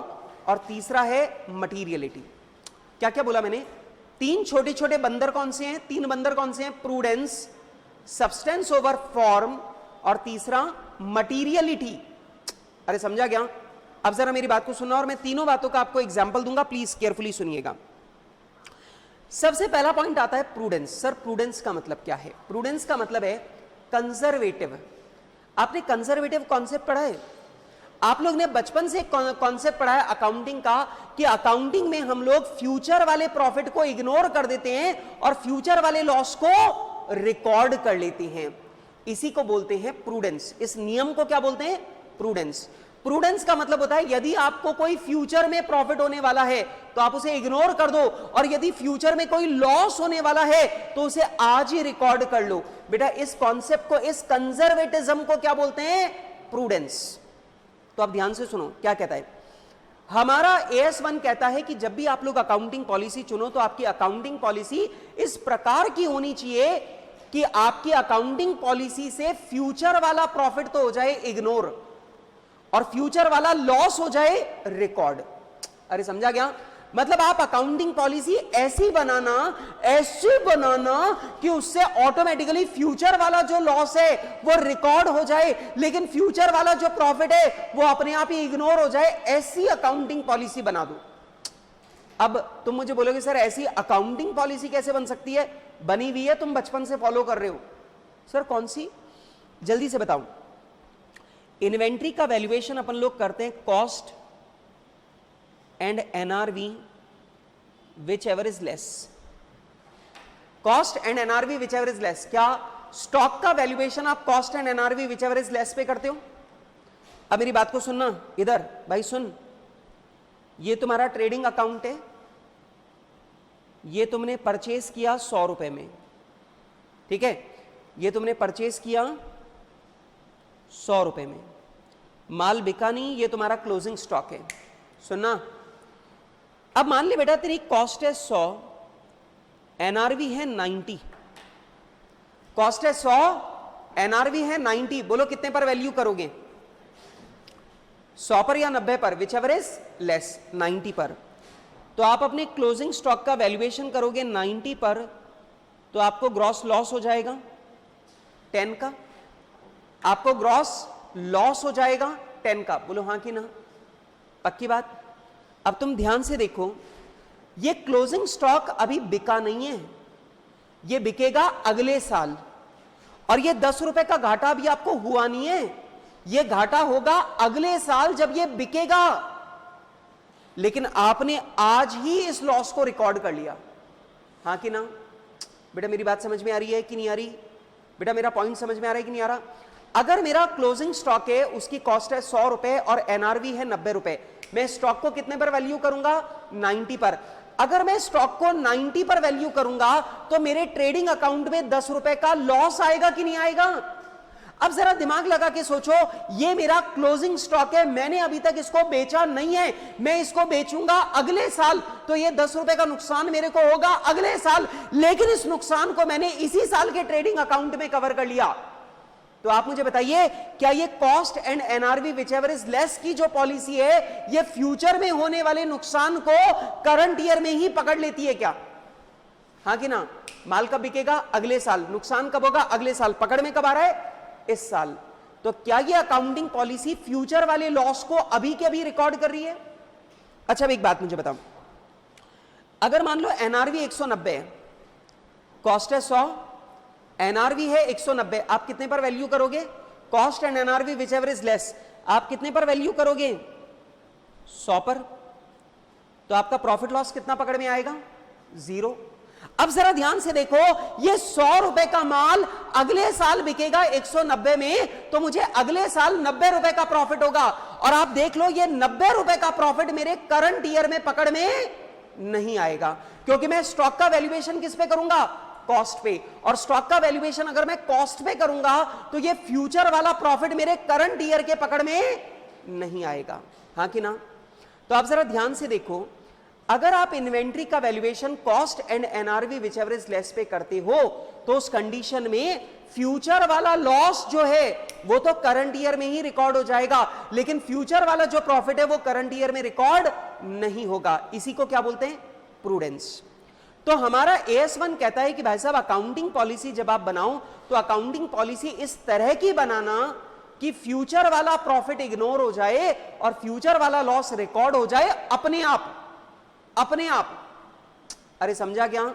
और तीसरा है मटीरियलिटी। क्या क्या बोला मैंने, तीन छोटे छोटे बंदर कौन से हैं, तीन बंदर कौन से हैं, प्रूडेंस, सब्सटेंस ओवर फॉर्म और तीसरा मटीरियलिटी। अरे समझा क्या। अब जरा मेरी बात को सुनना और मैं तीनों बातों का आपको एग्जाम्पल दूंगा, प्लीज केयरफुली सुनिएगा। सबसे पहला पॉइंट आता है प्रूडेंस। सर प्रूडेंस का मतलब क्या है? प्रूडेंस का मतलब है कंजर्वेटिव। आपने कंजर्वेटिव कॉन्सेप्ट पढ़ा है? आप लोग ने बचपन से कॉन्सेप्ट पढ़ा है अकाउंटिंग का कि अकाउंटिंग में हम लोग फ्यूचर वाले प्रॉफिट को इग्नोर कर देते हैं और फ्यूचर वाले लॉस को रिकॉर्ड कर लेते हैं। इसी को बोलते हैं प्रूडेंस। इस नियम को क्या बोलते हैं? प्रूडेंस। प्रूडेंस का मतलब होता है यदि आपको कोई फ्यूचर में प्रॉफिट होने वाला है तो आप उसे इग्नोर कर दो, और यदि फ्यूचर में कोई लॉस होने वाला है तो उसे आज ही रिकॉर्ड कर लो। बेटा इस कॉन्सेप्ट को, इस कंजर्वेटिज्म को क्या बोलते हैं? प्रूडेंस। तो आप ध्यान से सुनो क्या कहता है हमारा AS1 कहता है कि जब भी आप लोग अकाउंटिंग पॉलिसी चुनो तो आपकी अकाउंटिंग पॉलिसी इस प्रकार की होनी चाहिए कि आपकी अकाउंटिंग पॉलिसी से फ्यूचर वाला प्रॉफिट तो हो जाए इग्नोर और फ्यूचर वाला लॉस हो जाए रिकॉर्ड। अरे समझा गया? मतलब आप अकाउंटिंग पॉलिसी ऐसी बनाना कि उससे ऑटोमेटिकली फ्यूचर वाला जो लॉस है वो रिकॉर्ड हो जाए, लेकिन फ्यूचर वाला जो प्रॉफिट है वो अपने आप ही इग्नोर हो जाए। ऐसी अकाउंटिंग पॉलिसी बना दो। अब तुम मुझे बोलोगे सर ऐसी अकाउंटिंग पॉलिसी कैसे बन सकती है? बनी हुई है, तुम बचपन से फॉलो कर रहे हो। सर कौन सी? जल्दी से बताऊं। इन्वेंट्री का वैल्यूएशन अपन लोग करते हैं cost and NRV which ever is less. Cost and NRV which ever is less. क्या स्टॉक का वैल्यूएशन आप cost and NRV which ever is less पे करते हो? अब मेरी बात को सुनना, इधर भाई सुन। ये तुम्हारा ट्रेडिंग अकाउंट है, ये तुमने परचेज किया 100 रुपए में, ठीक है? ये तुमने परचेज किया 100 रुपए में, माल बिका नहीं, ये तुम्हारा क्लोजिंग स्टॉक है। सुनना, अब मान ले बेटा तेरी कॉस्ट है 100, NRV है 90। कॉस्ट है 100, NRV है 90। बोलो कितने पर वैल्यू करोगे? 100 पर या 90 पर? विच एवर इज लेस, 90 पर। तो आप अपने क्लोजिंग स्टॉक का वैल्यूएशन करोगे 90 पर, तो आपको ग्रॉस लॉस हो जाएगा 10 का। आपको ग्रॉस लॉस हो जाएगा 10 का। बोलो हाँ कि ना? पक्की बात? अब तुम ध्यान से देखो, ये क्लोजिंग स्टॉक अभी बिका नहीं है, ये बिकेगा अगले साल, और ये 10 रुपए का घाटा अभी आपको हुआ नहीं है, ये घाटा होगा अगले साल जब ये बिकेगा। लेकिन आपने आज ही इस लॉस को रिकॉर्ड कर लिया। हाँ कि ना? बेटा मेरी बात समझ में आ रही है कि नहीं आ रही? बेटा मेरा पॉइंट समझ में आ रहा है कि नहीं आ रहा? अगर मेरा क्लोजिंग स्टॉक है, उसकी कॉस्ट है 100 रुपए और NRV है 90 रुपए, मैं स्टॉक को कितने पर वैल्यू करूंगा? 90 पर। अगर मैं स्टॉक को 90 पर वैल्यू करूंगा तो मेरे ट्रेडिंग अकाउंट में 10 रुपए का लॉस आएगा कि नहीं आएगा? अब जरा दिमाग लगा के सोचो, ये मेरा क्लोजिंग स्टॉक है, मैंने अभी तक इसको बेचा नहीं है, मैं इसको बेचूंगा अगले साल, तो ये 10 रुपए का नुकसान मेरे को होगा अगले साल, लेकिन इस नुकसान को मैंने इसी साल के ट्रेडिंग अकाउंट में कवर कर लिया। तो आप मुझे बताइए, क्या ये cost and NRV which ever is less की जो पॉलिसी है, ये फ्यूचर में होने वाले नुकसान को करंट ईयर में ही पकड़ लेती है क्या? हाँ कि ना? माल कब बिकेगा? अगले साल। नुकसान कब होगा? अगले साल। पकड़ में कब आ रहा है? इस साल। तो क्या ये अकाउंटिंग पॉलिसी फ्यूचर वाले लॉस को अभी के अभी रिकॉर्ड कर रही है? अच्छा, अब एक बात मुझे बताओ, अगर मान लो NRV 190 है, कॉस्ट है 100, NRV है 190, आप कितने पर वैल्यू करोगे? Cost and NRV which ever is less, आप कितने पर वैल्यू करोगे? 100 पर। तो आपका प्रॉफिट लॉस कितना पकड़ में आएगा? 0। अब जरा ध्यान से देखो, ये 100 रुपए का माल अगले साल बिकेगा 190 में, तो मुझे अगले साल 90 रुपए का प्रॉफिट होगा। और आप देख लो, ये 90 रुपए का प्रॉफिट मेरे करंट ईयर में पकड़ में नहीं आएगा, क्योंकि मैं स्टॉक का वैल्यूएशन किस पे करूंगा? कॉस्ट पे। और स्टॉक का वैल्यूएशन अगर मैं कॉस्ट पे करूंगा तो ये फ्यूचर वाला प्रॉफिट मेरे करंट ईयर के पकड़ में नहीं आएगा। हाँ कि ना? तो आप जरा ध्यान से देखो, अगर आप इन्वेंट्री का valuation cost and NRV which ever is less पे करते हो, तो उस कंडीशन में फ्यूचर वाला लॉस जो है वो तो करंट ईयर में ही रिकॉर्ड हो जाएगा, लेकिन फ्यूचर वाला जो प्रॉफिट है वो करंट ईयर में रिकॉर्ड नहीं होगा। इसी को क्या बोलते हैं? प्रूडेंस। तो हमारा AS1 कहता है कि भाई साहब, अकाउंटिंग पॉलिसी जब आप बनाओ तो अकाउंटिंग पॉलिसी इस तरह की बनाना कि फ्यूचर वाला प्रॉफिट इग्नोर हो जाए और फ्यूचर वाला लॉस रिकॉर्ड हो जाए अपने आप। अपने आप। अरे समझा क्या?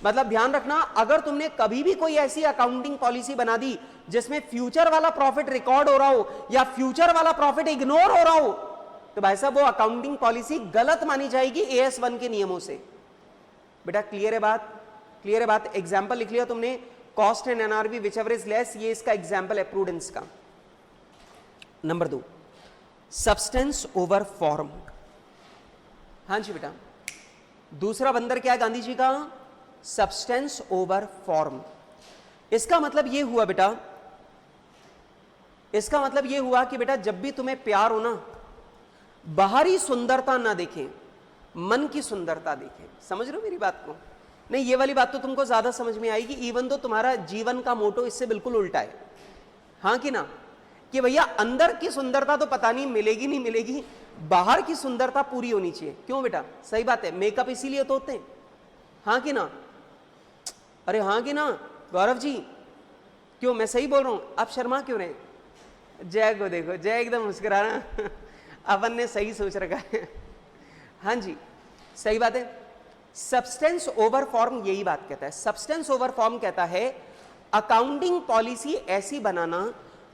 मतलब ध्यान रखना, अगर तुमने कभी भी कोई ऐसी अकाउंटिंग पॉलिसी बना दी जिसमें फ्यूचर वाला प्रॉफिट रिकॉर्ड हो रहा हो या फ्यूचर वाला प्रॉफिट इग्नोर हो रहा हो, तो भाई साहब वो अकाउंटिंग पॉलिसी गलत मानी जाएगी AS1 के नियमों से। बेटा क्लियर है बात? क्लियर है बात? एग्जाम्पल लिख लिया तुमने, cost and NRV which ever is less, ये इसका एग्जाम्पल है प्रूडेंस का। Number 2, substance over form. हाँ जी बेटा, दूसरा बंदर क्या है गांधी जी का? Substance over form. इसका मतलब ये हुआ बेटा, इसका मतलब ये हुआ कि बेटा जब भी तुम्हें प्यार हो ना, बाहरी सुंदरता ना देखें, मन की सुंदरता देखें। समझ रहे हो मेरी बात को? नहीं, ये वाली बात तो तुमको ज्यादा समझ में आएगी, इवन तो तुम्हारा जीवन का मोटो इससे बिल्कुल उल्टा है। हाँ कि ना? कि भैया अंदर की सुंदरता तो पता नहीं मिलेगी नहीं मिलेगी, बाहर की सुंदरता पूरी होनी चाहिए। क्यों बेटा? सही बात है, मेकअप इसीलिए तो होते हैं। हाँ कि ना? अरे हाँ कि ना गौरव जी? क्यों, मैं सही बोल रहा हूं? आप शर्मा क्यों रहे? जय को देखो, जय एकदम मुस्कुरा रहा अपन ने सही सोच रखा है। हाँ जी, सही बात है। सब्सटेंस ओवर फॉर्म यही बात कहता है। सब्सटेंस ओवर फॉर्म कहता है अकाउंटिंग पॉलिसी ऐसी बनाना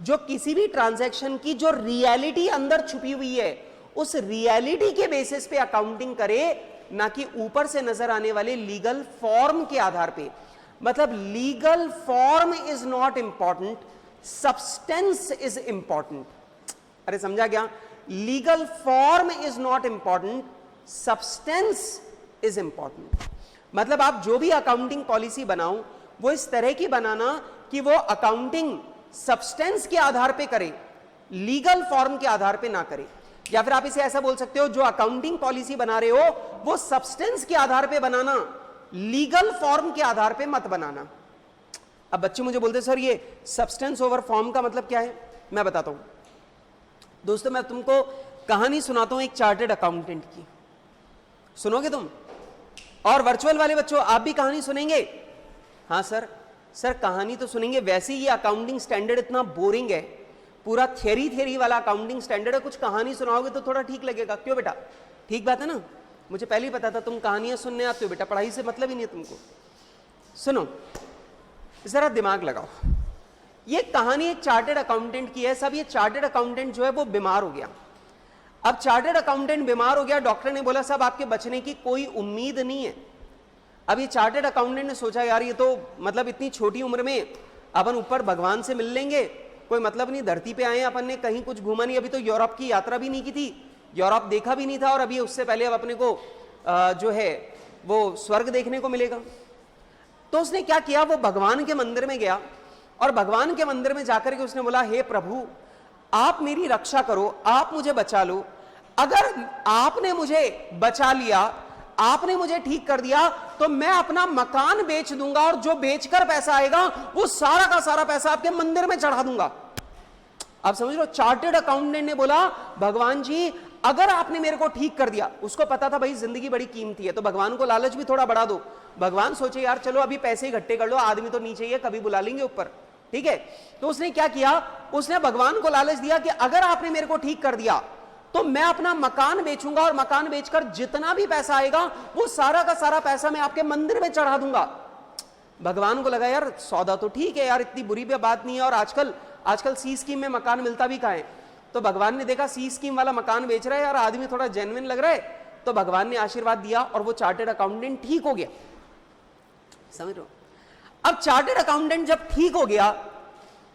जो किसी भी ट्रांजैक्शन की जो रियलिटी अंदर छुपी हुई है उस रियलिटी के बेसिस पे अकाउंटिंग करे, ना कि ऊपर से नजर आने वाले लीगल फॉर्म के आधार पे। मतलब legal form is not important, substance is important. अरे समझा क्या? Legal form is not important, substance is important. मतलब आप जो भी अकाउंटिंग पॉलिसी बनाओ वो इस तरह की बनाना कि वो अकाउंटिंग सब्सटेंस के आधार पे करे, लीगल फॉर्म के आधार पे ना करे। या फिर आप इसे ऐसा बोल सकते हो, जो अकाउंटिंग पॉलिसी बना रहे हो वो सब्सटेंस के आधार पे बनाना, लीगल फॉर्म के आधार पे मत बनाना। अब बच्चे मुझे बोलते सर ये सब्सटेंस ओवर फॉर्म का मतलब क्या है? मैं बताता हूं दोस्तों, मैं तुमको कहानी सुनाता हूं एक चार्टर्ड अकाउंटेंट की। सुनोगे तुम? और वर्चुअल वाले बच्चों आप भी कहानी सुनेंगे? हाँ सर, सर कहानी तो सुनेंगे। वैसे ही ये अकाउंटिंग स्टैंडर्ड इतना बोरिंग है, पूरा थ्योरी वाला अकाउंटिंग स्टैंडर्ड है, कुछ कहानी सुनाओगे तो थोड़ा ठीक लगेगा। क्यों बेटा? ठीक बात है ना? मुझे पहले ही पता था तुम कहानियां सुनने आते हो बेटा, पढ़ाई से मतलब ही नहीं है तुमको। सुनो जरा दिमाग लगाओ, ये कहानी एक चार्टर्ड अकाउंटेंट की है। सब ये चार्टर्ड अकाउंटेंट जो है वो बीमार हो गया। अब चार्टर्ड अकाउंटेंट बीमार हो गया, डॉक्टर ने बोला साहब आपके बचने की कोई उम्मीद नहीं है। अब ये चार्टर्ड अकाउंटेंट ने सोचा यार ये तो मतलब इतनी छोटी उम्र में अपन ऊपर भगवान से मिल लेंगे, कोई मतलब नहीं, धरती पे आए अपन ने कहीं कुछ घूमा नहीं, अभी तो यूरोप की यात्रा भी नहीं की थी, यूरोप देखा भी नहीं था, और अभी उससे पहले अब अपने को जो है वो स्वर्ग देखने को मिलेगा। तो उसने क्या किया, वो भगवान के मंदिर में गया और भगवान के मंदिर में जाकर के उसने बोला हे प्रभु आप मेरी रक्षा करो, आप मुझे बचा लो। अगर आपने मुझे बचा लिया, आपने मुझे ठीक कर दिया, तो मैं अपना मकान बेच दूंगा और जो बेचकर पैसा आएगा वो सारा का सारा पैसा आपके मंदिर में चढ़ा दूंगा। आप समझ लो, चार्टर्ड अकाउंटेंट ने बोला भगवान जी अगर आपने मेरे को ठीक कर दिया, उसको पता था भाई जिंदगी बड़ी कीमती है, तो भगवान को लालच भी थोड़ा बढ़ा दो। भगवान सोचे यार चलो अभी पैसे इकट्ठे कर लो, आदमी तो नीचे ही है, कभी बुला लेंगे ऊपर, ठीक है। तो उसने क्या किया, उसने भगवान को लालच दिया कि अगर आपने मेरे को ठीक कर दिया तो मैं अपना मकान बेचूंगा और मकान बेचकर जितना भी पैसा आएगा वो सारा का सारा पैसा मैं आपके मंदिर में चढ़ा दूंगा। भगवान को लगा यार सौदा तो ठीक है यार, इतनी बुरी भी बात नहीं है, और आजकल सी स्कीम में मकान मिलता भी कहां है। तो भगवान ने देखा सी स्कीम वाला मकान बेच रहा है यार, आदमी थोड़ा जेन्युइन लग रहा है, तो भगवान ने आशीर्वाद दिया और वो चार्टर्ड अकाउंटेंट ठीक हो गया। समझ रहे हो? अब चार्टर्ड अकाउंटेंट जब ठीक हो गया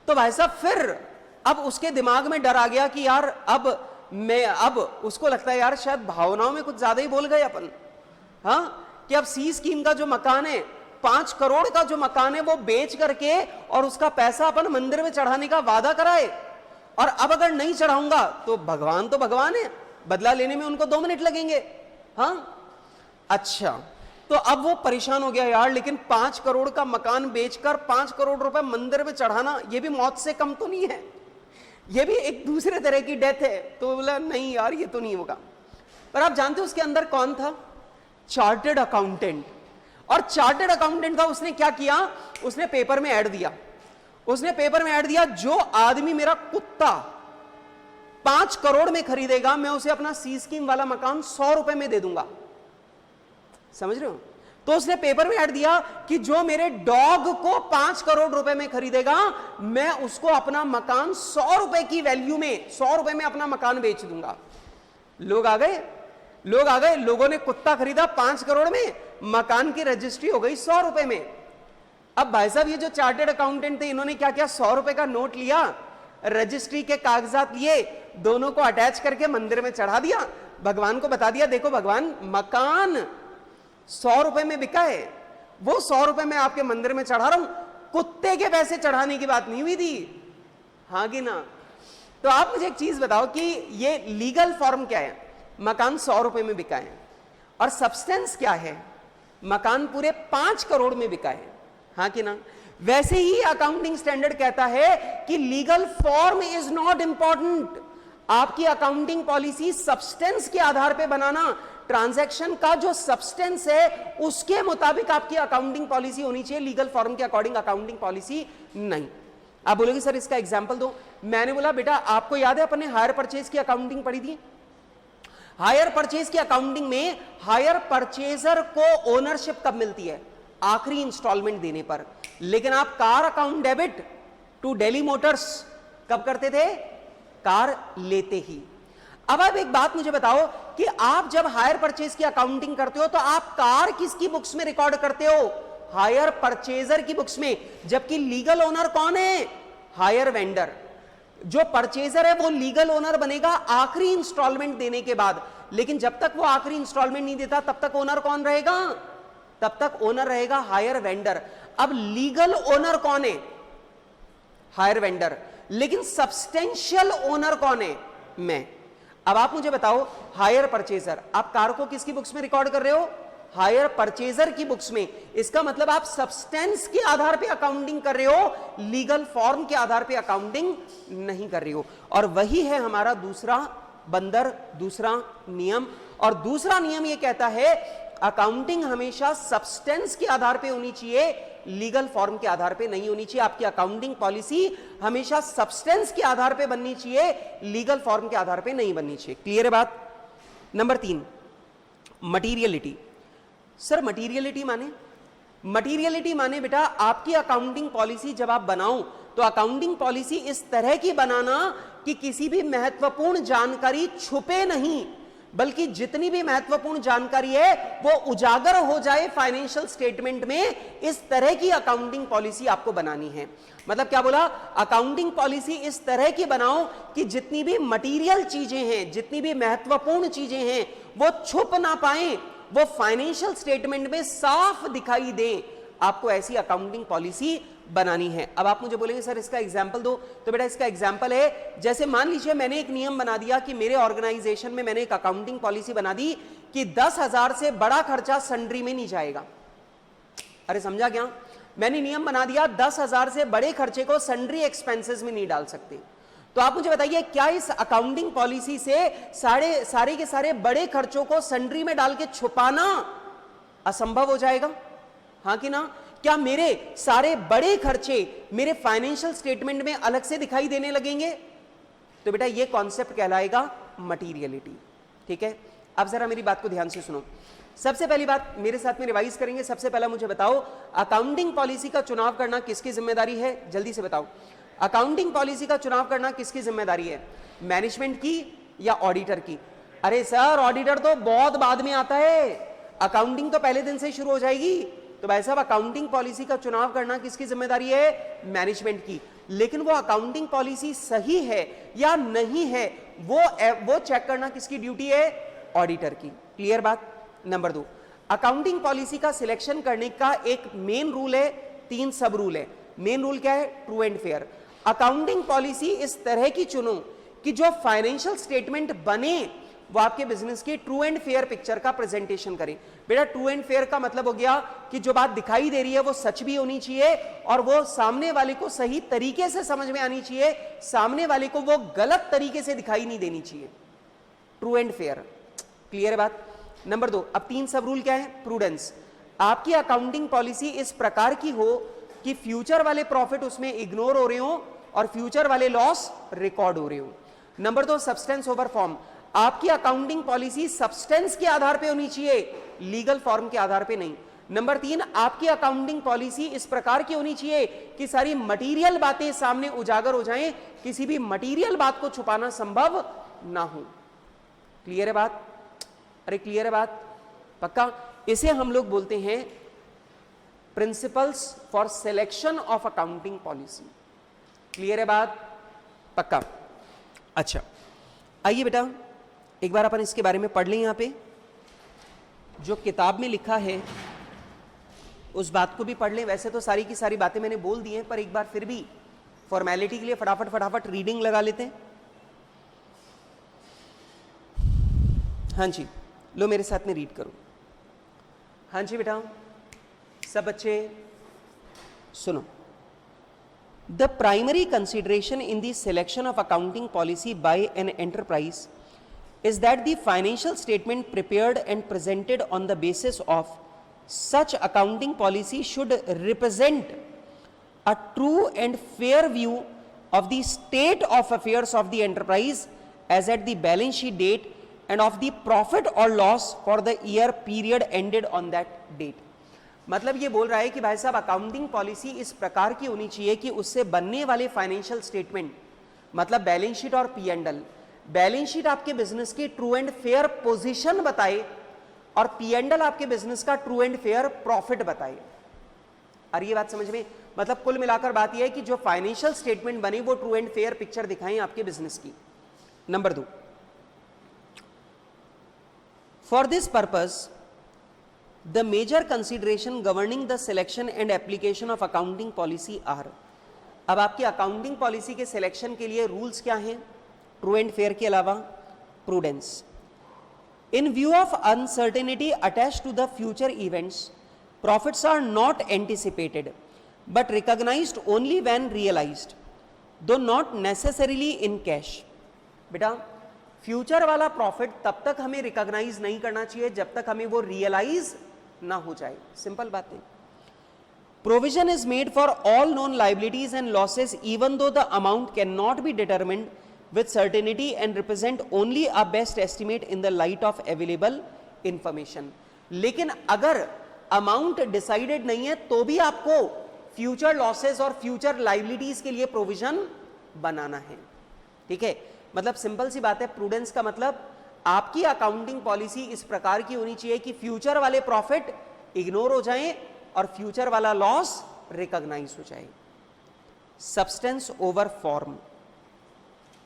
तो भाई साहब फिर अब उसके दिमाग में डर आ गया कि यार अब उसको लगता है यार शायद भावनाओं में कुछ ज्यादा ही बोल गए अपन, हाँ, कि अब सी स्कीम का जो मकान है 5 करोड़ का जो मकान है वो बेच करके और उसका पैसा अपन मंदिर में चढ़ाने का वादा कराए, और अब अगर नहीं चढ़ाऊंगा तो भगवान है, बदला लेने में उनको 2 मिनट लगेंगे। हाँ अच्छा, तो अब वो परेशान हो गया यार, लेकिन 5 करोड़ का मकान बेचकर 5 करोड़ रुपए मंदिर में चढ़ाना ये भी मौत से कम तो नहीं है, ये भी एक दूसरे तरह की डेथ है। तो बोला नहीं यार ये तो नहीं होगा। पर आप जानते हो उसके अंदर कौन था? Chartered accountant. और चार्टर्ड अकाउंटेंट था, उसने क्या किया, उसने पेपर में ऐड दिया, जो आदमी मेरा कुत्ता 5 करोड़ में खरीदेगा मैं उसे अपना सी स्कीम वाला मकान 100 रुपए में दे दूंगा। समझ रहे हो? तो उसने पेपर में ऐड दिया कि जो मेरे डॉग को 5 करोड़ रुपए में खरीदेगा, मैं उसको अपना मकान 100 रुपए की वैल्यू में, 100 रुपए में अपना मकान बेच दूंगा। लोग आ गए, लोगों ने कुत्ता खरीदा 5 करोड़ में, मकान की रजिस्ट्री हो गई 100 रुपए में। अब भाई साहब ये जो चार्टेड अकाउंटेंट थे, इन्होंने क्या किया, 100 रुपए का नोट लिया, रजिस्ट्री के कागजात लिए, दोनों को अटैच करके मंदिर में चढ़ा दिया, भगवान को बता दिया, देखो भगवान, मकान 100 रुपए में बिका है, वो 100 रुपए में आपके मंदिर में चढ़ा रहा हूं, कुत्ते के पैसे चढ़ाने की बात नहीं हुई थी, हाँ कि ना। तो आप मुझे एक चीज बताओ कि ये लीगल फॉर्म क्या है, मकान 100 रुपए में बिका है, और सब्सटेंस क्या है, मकान पूरे 5 करोड़ में बिका है, हाँ कि ना। वैसे ही अकाउंटिंग स्टैंडर्ड कहता है कि legal form is not important, आपकी अकाउंटिंग पॉलिसी सब्सटेंस के आधार पे बनाना, ट्रांजैक्शन का जो सब्सटेंस है उसके मुताबिक आपकी अकाउंटिंग पॉलिसी होनी चाहिए, लीगल फॉर्म के अकॉर्डिंग अकाउंटिंग पॉलिसी नहीं। आप बोलोगे सर इसका एग्जांपल दो। मैंने बोला बेटा आपको याद है अपने हायर परचेज की अकाउंटिंग पढ़ी थी, हायर परचेज की अकाउंटिंग में हायर परचेजर को ओनरशिप कब मिलती है, आखिरी इंस्टॉलमेंट देने पर। लेकिन आप car account debit to Delhi motors कब करते थे, कार लेते ही। अब आप एक बात मुझे बताओ कि आप जब हायर परचेज की अकाउंटिंग करते हो तो आप कार किसकी बुक्स में रिकॉर्ड करते हो, हायर परचेजर की बुक्स में, जबकि लीगल ओनर कौन है, हायर वेंडर। जो परचेजर है वो लीगल ओनर बनेगा आखिरी इंस्टॉलमेंट देने के बाद, लेकिन जब तक वो आखिरी इंस्टॉलमेंट नहीं देता तब तक ओनर कौन रहेगा, तब तक ओनर रहेगा हायर वेंडर। अब लीगल ओनर कौन है, हायर वेंडर, लेकिन सब्सटेंशियल ओनर कौन है, मैं। अब आप मुझे बताओ हायर परचेजर, आप कार को किसकी बुक्स में रिकॉर्ड कर रहे हो, हायर परचेजर की बुक्स में। इसका मतलब आप सब्सटेंस के आधार पे अकाउंटिंग कर रहे हो, लीगल फॉर्म के आधार पे अकाउंटिंग नहीं कर रहे हो। और वही है हमारा दूसरा बंदर, दूसरा नियम। और दूसरा नियम यह कहता है अकाउंटिंग हमेशा सब्सटेंस के आधार पे होनी चाहिए, लीगल फॉर्म के आधार पे नहीं होनी चाहिए। आपकी अकाउंटिंग पॉलिसी हमेशा सब्सटेंस के आधार पे बननी चाहिए, लीगल फॉर्म के आधार पे नहीं बननी चाहिए। क्लियर है बात। Number 3, materiality. सर मटीरियलिटी माने, मटीरियलिटी माने बेटा आपकी अकाउंटिंग पॉलिसी जब आप बनाओ तो अकाउंटिंग पॉलिसी इस तरह की बनाना कि किसी भी महत्वपूर्ण जानकारी छुपे नहीं, बल्कि जितनी भी महत्वपूर्ण जानकारी है वो उजागर हो जाए फाइनेंशियल स्टेटमेंट में। इस तरह की अकाउंटिंग पॉलिसी आपको बनानी है। मतलब क्या बोला, अकाउंटिंग पॉलिसी इस तरह की बनाओ कि जितनी भी मटेरियल चीजें हैं, जितनी भी महत्वपूर्ण चीजें हैं वो छुप ना पाए, वो फाइनेंशियल स्टेटमेंट में साफ दिखाई दे। आपको ऐसी अकाउंटिंग पॉलिसी बनानी है। अब आप मुझे बोलेंगे सर इसका एग्जाम्पल दो, तो बेटा इसका एग्जाम्पल है, जैसे मान लीजिए मैंने एक नियम बना दिया कि मेरे ऑर्गेनाइजेशन में मैंने एक अकाउंटिंग पॉलिसी बना दी कि 10,000 से बड़ा खर्चा सन्ड्री में नहीं जाएगा। अरे समझा क्या, मैंने नियम बना दिया 10,000 से बड़े खर्चे को सन्ड्री एक्सपेंसेस में नहीं डाल सकते। तो आप मुझे बताइए क्या इस अकाउंटिंग पॉलिसी से सारे के सारे बड़े खर्चों को सन्ड्री में डाल के छुपाना असंभव हो जाएगा, हाँ कि ना। क्या मेरे सारे बड़े खर्चे मेरे फाइनेंशियल स्टेटमेंट में अलग से दिखाई देने लगेंगे, तो बेटा ये कॉन्सेप्ट कहलाएगा मटीरियलिटी। ठीक है, अब जरा मेरी बात को ध्यान से सुनो। सबसे पहली बात मेरे साथ में रिवाइज करेंगे। सबसे पहला मुझे बताओ अकाउंटिंग पॉलिसी का चुनाव करना किसकी जिम्मेदारी है, जल्दी से बताओ। अकाउंटिंग पॉलिसी का चुनाव करना किसकी जिम्मेदारी है, मैनेजमेंट की या ऑडिटर की? अरे सर ऑडिटर तो बहुत बाद में आता है, अकाउंटिंग तो पहले दिन से शुरू हो जाएगी। तो भाई साहब अकाउंटिंग पॉलिसी का चुनाव करना किसकी जिम्मेदारी है, मैनेजमेंट की। लेकिन वो अकाउंटिंग पॉलिसी सही है या नहीं है वो चेक करना किसकी ड्यूटी है, ऑडिटर की। क्लियर बात। नंबर 2, अकाउंटिंग पॉलिसी का सिलेक्शन करने का एक मेन रूल है, 3 सब रूल है। मेन रूल क्या है, true and fair. Accounting policy इस तरह की चुनो कि जो फाइनेंशियल स्टेटमेंट बने वो आपके बिजनेस की ट्रू एंड फेयर पिक्चर का प्रेजेंटेशन करें। बेटा ट्रू एंड फेयर का मतलब हो गया कि जो बात दिखाई दे रही है वो सच भी होनी चाहिए और वो सामने वाले को सही तरीके से समझ में आनी चाहिए, सामने वाले को वो गलत तरीके से दिखाई नहीं देनी चाहिए। True and fair. क्लियर है बात। नंबर 2, अब 3 सब रूल क्या है, प्रूडेंस। आपकी अकाउंटिंग पॉलिसी इस प्रकार की हो कि फ्यूचर वाले प्रॉफिट उसमें इग्नोर हो रहे हो और फ्यूचर वाले लॉस रिकॉर्ड हो रहे हो। Number 2, substance over form. आपकी अकाउंटिंग पॉलिसी सब्सटेंस के आधार पे होनी चाहिए, लीगल फॉर्म के आधार पे नहीं। नंबर 3, आपकी अकाउंटिंग पॉलिसी इस प्रकार की होनी चाहिए कि सारी मटेरियल बातें सामने उजागर हो जाएं, किसी भी मटेरियल बात को छुपाना संभव ना हो। क्लियर है बात? अरे क्लियर है बात? पक्का? इसे हम लोग बोलते हैं principles for selection of accounting policy. Clear है बात? पक्का? अच्छा, आइए बेटा एक बार अपन इसके बारे में पढ़ लें। यहां पे जो किताब में लिखा है उस बात को भी पढ़ लें। वैसे तो सारी की सारी बातें मैंने बोल दी हैं, पर एक बार फिर भी फॉर्मेलिटी के लिए फटाफट रीडिंग लगा लेते हैं। हाँ जी, लो मेरे साथ में रीड करो। हाँ जी बेटा, सब बच्चे सुनो। The primary consideration in the selection of accounting policy bye an enterprise is that the financial statement prepared and presented on the basis of such accounting policy should represent a true and fair view of the state of affairs of the enterprise as at the balance sheet date and of the profit or loss for the year period ended on that date। मतलब ये बोल रहा है कि भाई साहब accounting policy इस प्रकार की होनी चाहिए कि उससे बनने वाले फाइनेंशियल स्टेटमेंट, मतलब बैलेंस शीट और P&L, बैलेंस शीट आपके बिजनेस की ट्रू एंड फेयर पोजीशन बताए और P&L आपके बिजनेस का ट्रू एंड फेयर प्रॉफिट बताए। और ये बात समझ में, मतलब कुल मिलाकर बात यह है कि जो फाइनेंशियल स्टेटमेंट बने वो ट्रू एंड फेयर पिक्चर दिखाएं आपके बिजनेस की। Number 2, for this purpose the major consideration governing the selection and application of accounting policy are. अब आपकी अकाउंटिंग पॉलिसी के सिलेक्शन के लिए रूल्स क्या हैं? ट्रू एंड फेयर के अलावा prudence. In view of uncertainty attach to the future events, profits are not anticipated but recognised only when realised, though not necessarily in cash. बेटा future वाला profit तब तक हमें रिकॉग्नाइज नहीं करना चाहिए जब तक हमें वो रियलाइज ना हो जाए। सिंपल बात है। Provision is made for all known liabilities and losses even though the amount can not be determined with certainty and represent only a best estimate in the light of available information। लेकिन अगर amount decided नहीं है तो भी आपको future losses और future liabilities के लिए प्रोविजन बनाना है। ठीक है, मतलब सिंपल सी बात है, प्रूडेंस का मतलब आपकी अकाउंटिंग पॉलिसी इस प्रकार की होनी चाहिए कि फ्यूचर वाले प्रॉफिट इग्नोर हो जाएं और फ्यूचर वाला लॉस रिकॉग्नाइज हो जाए। Substance over form.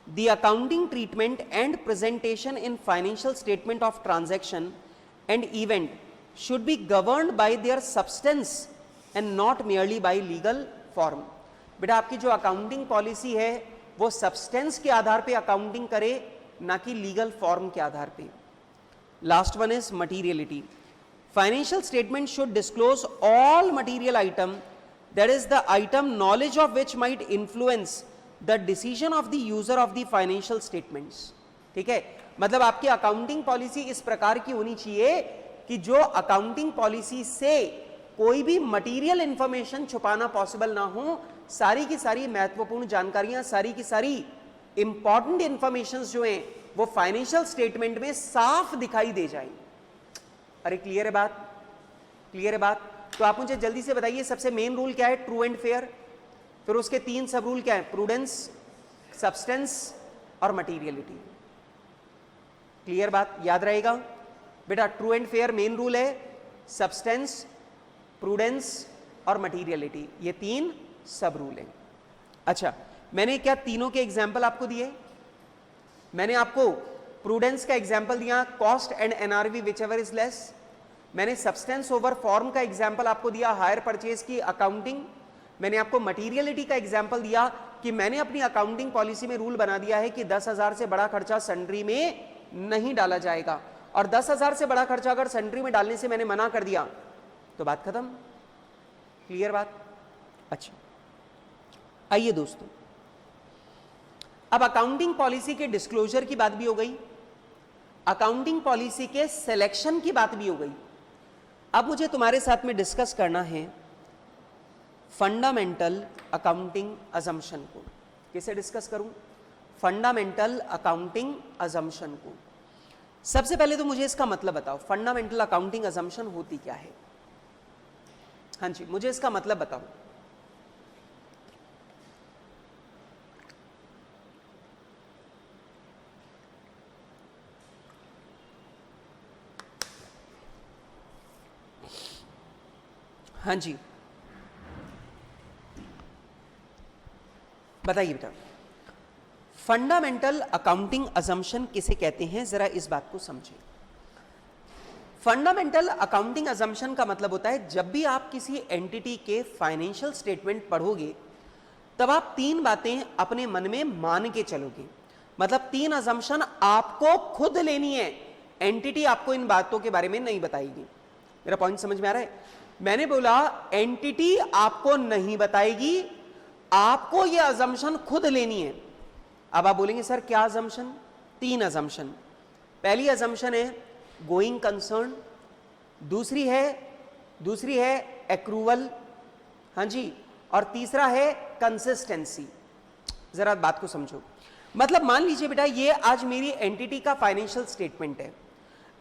The accounting treatment and presentation in financial statement of transaction and event should be governed by their substance and not merely by legal form। बेटा आपकी जो accounting policy है वो substance के आधार पे accounting करे, ना कि लीगल फॉर्म के आधार पे। Last one is materiality. Financial statement should disclose all material item, that is the item knowledge of which might influence the decision of the user of the financial statements. ठीक है, मतलब आपकी accounting policy इस प्रकार की होनी चाहिए कि जो अकाउंटिंग पॉलिसी से कोई भी मटेरियल इंफॉर्मेशन छुपाना पॉसिबल ना हो, सारी की सारी महत्वपूर्ण जानकारियां, सारी की सारी इंपॉर्टेंट इंफॉर्मेशन जो हैं वो फाइनेंशियल स्टेटमेंट में साफ दिखाई दे जाए। अरे क्लियर है बात? क्लियर है बात? तो आप मुझे जल्दी से बताइए सबसे मेन रूल क्या है? True and fair. फिर उसके 3 सब रूल क्या है? प्रूडेंस, सब्सटेंस और मटीरियलिटी। क्लियर बात? याद रहेगा बेटा, true and fair main rule है, सब्सटेंस, प्रूडेंस और मटीरियलिटी, ये 3 सब रूल हैं। अच्छा, मैंने क्या तीनों के एग्जाम्पल आपको दिए? मैंने आपको प्रूडेंस का एग्जाम्पल दिया, cost and NRV which ever is less. मैंने सब्सटेंस ओवर फॉर्म का एग्जाम्पल आपको दिया, हायर परचेज की अकाउंटिंग। मैंने आपको मटीरियलिटी का एग्जाम्पल दिया कि मैंने अपनी अकाउंटिंग पॉलिसी में रूल बना दिया है कि 10,000 से बड़ा खर्चा सन्ड्री में नहीं डाला जाएगा, और 10,000 से बड़ा खर्चा अगर सन्ड्री में डालने से मैंने मना कर दिया तो बात खत्म। क्लियर बात? अच्छा, आइए दोस्तों, अब अकाउंटिंग पॉलिसी के डिस्क्लोजर की बात भी हो गई, अकाउंटिंग पॉलिसी के सिलेक्शन की बात भी हो गई। अब मुझे तुम्हारे साथ में डिस्कस करना है फंडामेंटल अकाउंटिंग अजम्पशन को। किसे डिस्कस करूं? फंडामेंटल अकाउंटिंग अजम्पशन को। सबसे पहले तो मुझे इसका मतलब बताओ, फंडामेंटल अकाउंटिंग अजम्पशन होती क्या है? हाँ जी, मुझे इसका मतलब बताओ। हाँ जी, बताइए बेटा। फंडामेंटल अकाउंटिंग असम्पशन किसे कहते हैं, जरा इस बात को समझें। फंडामेंटल अकाउंटिंग असम्पशन का मतलब होता है जब भी आप किसी एंटिटी के फाइनेंशियल स्टेटमेंट पढ़ोगे तब आप तीन बातें अपने मन में मान के चलोगे। मतलब तीन असम्पशन आपको खुद लेनी है, एंटिटी आपको इन बातों के बारे में नहीं बताएगी। मेरा पॉइंट समझ में आ रहा है? मैंने बोला एंटिटी आपको नहीं बताएगी, आपको यह असम्पशन खुद लेनी है। अब आप बोलेंगे सर क्या असम्पशन? तीन असम्पशन। पहली असम्पशन है गोइंग कंसर्न, दूसरी है एक्रूवल, हाँ जी, और तीसरा है कंसिस्टेंसी। जरा बात को समझो। मतलब मान लीजिए बेटा ये आज मेरी एंटिटी का फाइनेंशियल स्टेटमेंट है।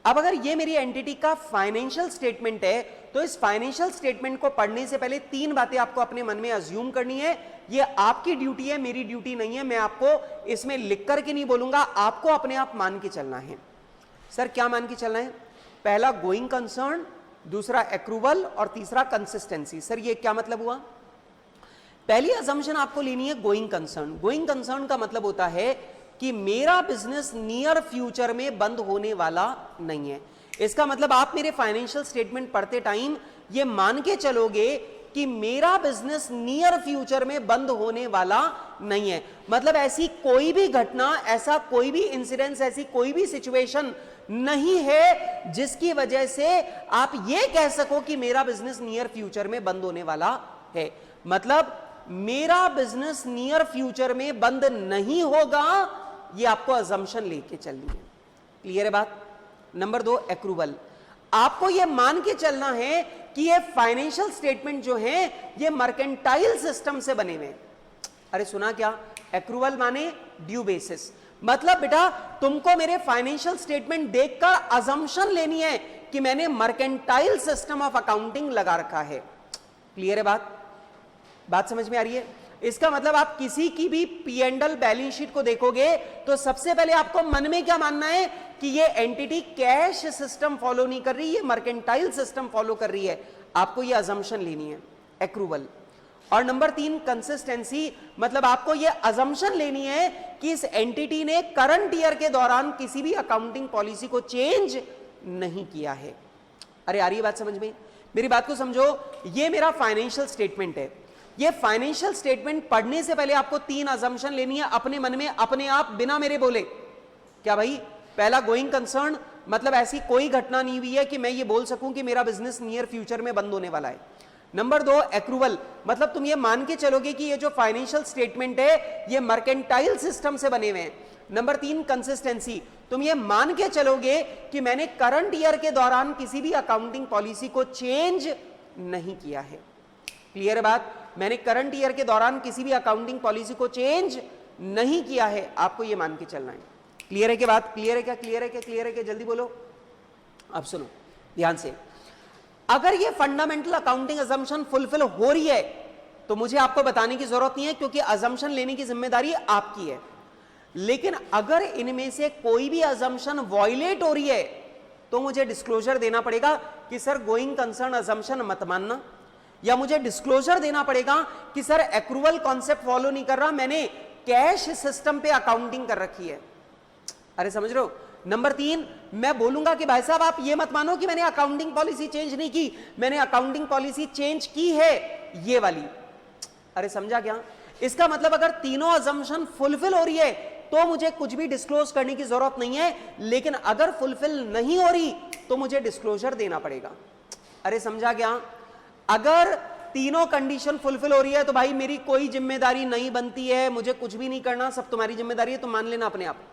अब अगर ये मेरी एंटिटी का फाइनेंशियल स्टेटमेंट है तो इस फाइनेंशियल स्टेटमेंट को पढ़ने से पहले तीन बातें आपको अपने मन में अज्यूम करनी है। ये आपकी ड्यूटी है, मेरी ड्यूटी नहीं है। मैं आपको इसमें लिख करके नहीं बोलूंगा, आपको अपने आप मान के चलना है। सर क्या मान के चलना है? पहला गोइंग कंसर्न, दूसरा एक्रूवल और तीसरा कंसिस्टेंसी। सर ये क्या मतलब हुआ? पहली असम्पशन आपको लेनी है गोइंग कंसर्न। गोइंग कंसर्न का मतलब होता है कि मेरा बिजनेस नियर फ्यूचर में बंद होने वाला नहीं है। इसका मतलब आप मेरे फाइनेंशियल स्टेटमेंट पढ़ते टाइम ये मान के चलोगे कि मेरा बिजनेस नियर फ्यूचर में बंद होने वाला नहीं है। मतलब ऐसी कोई भी घटना, ऐसा कोई भी इंसिडेंस, ऐसी कोई भी सिचुएशन नहीं है जिसकी वजह से आप ये कह सको कि मेरा बिजनेस नियर फ्यूचर में बंद होने वाला है। मतलब मेरा बिजनेस नियर फ्यूचर में बंद नहीं होगा, ये आपको असम्पशन लेके चलनी है। क्लियर है बात? नंबर दो एक्रूवल। आपको यह मान के चलना है कि ये फाइनेंशियल स्टेटमेंट जो है ये मर्केंटाइल सिस्टम से बने हुए। अरे सुना क्या? एक्रूवल माने ड्यू बेसिस। मतलब बेटा तुमको मेरे फाइनेंशियल स्टेटमेंट देखकर असम्पशन लेनी है कि मैंने मर्केंटाइल सिस्टम ऑफ अकाउंटिंग लगा रखा है। क्लियर है बात? बात समझ में आ रही है? इसका मतलब आप किसी की भी P&L बैलेंस शीट को देखोगे तो सबसे पहले आपको मन में क्या मानना है कि ये एंटिटी कैश सिस्टम फॉलो नहीं कर रही, ये मर्केंटाइल सिस्टम फॉलो कर रही है। आपको ये असम्पशन लेनी है, एक्रूवल। और नंबर तीन कंसिस्टेंसी। मतलब आपको ये असम्पशन लेनी है कि इस एंटिटी ने करंट ईयर के दौरान किसी भी अकाउंटिंग पॉलिसी को चेंज नहीं किया है। अरे आ रही है बात समझ में? मेरी बात को समझो। ये मेरा फाइनेंशियल स्टेटमेंट है। ये फाइनेंशियल स्टेटमेंट पढ़ने से पहले आपको तीन असम्पशन लेनी है अपने मन में, अपने आप, बिना मेरे बोले। क्या भाई? पहला गोइंग कंसर्न, मतलब ऐसी कोई घटना नहीं हुई है कि मैं ये बोल सकूं कि मेरा बिजनेस नियर फ्यूचर में बंद होने वाला है। नंबर दो एक्रूवल। मतलब तुम ये मान के चलोगे कि ये जो फाइनेंशियल स्टेटमेंट है ये मर्केंटाइल सिस्टम से बने हुए हैं। नंबर तीन कंसिस्टेंसी। तुम ये मान के चलोगे कि मैंने करंट ईयर के दौरान किसी भी अकाउंटिंग पॉलिसी को चेंज नहीं किया है। क्लियर है बात? मैंने करंट ईयर के दौरान किसी भी अकाउंटिंग पॉलिसी को चेंज नहीं किया है, आपको यह मान के चलना है। क्लियर है क्या बात? क्लियर है क्या? क्लियर है क्या? क्लियर है क्या? जल्दी बोलो। अब सुनो ध्यान से। अगर ये फंडामेंटल अकाउंटिंग असम्पशन फुलफिल हो रही है तो मुझे आपको बताने की जरूरत नहीं है, क्योंकि असम्पशन लेने की जिम्मेदारी आपकी है। लेकिन अगर इनमें से कोई भी असम्पशन वॉयलेट हो रही है तो मुझे डिस्क्लोजर देना पड़ेगा कि सर गोइंग कंसर्न असम्पशन मत मानना, या मुझे डिस्क्लोजर देना पड़ेगा कि सर एक्रूवल कॉन्सेप्ट फॉलो नहीं कर रहा, मैंने कैश सिस्टम पे अकाउंटिंग कर रखी है। अरे समझ रहे हो? नंबर तीन, मैं बोलूंगा कि भाई साहब आप ये मत मानो कि मैंने अकाउंटिंग पॉलिसी चेंज नहीं की, मैंने अकाउंटिंग पॉलिसी चेंज की है, ये वाली। अरे समझा क्या? इसका मतलब अगर तीनों असम्पशन फुलफिल हो रही है तो मुझे कुछ भी डिस्क्लोज करने की जरूरत नहीं है, लेकिन अगर फुलफिल नहीं हो रही तो मुझे डिस्क्लोजर देना पड़ेगा। अरे समझा क्या? अगर तीनों कंडीशन फुलफिल हो रही है तो भाई मेरी कोई जिम्मेदारी नहीं बनती है, मुझे कुछ भी नहीं करना, सब तुम्हारी जिम्मेदारी है, तुम मान लेना अपने आप।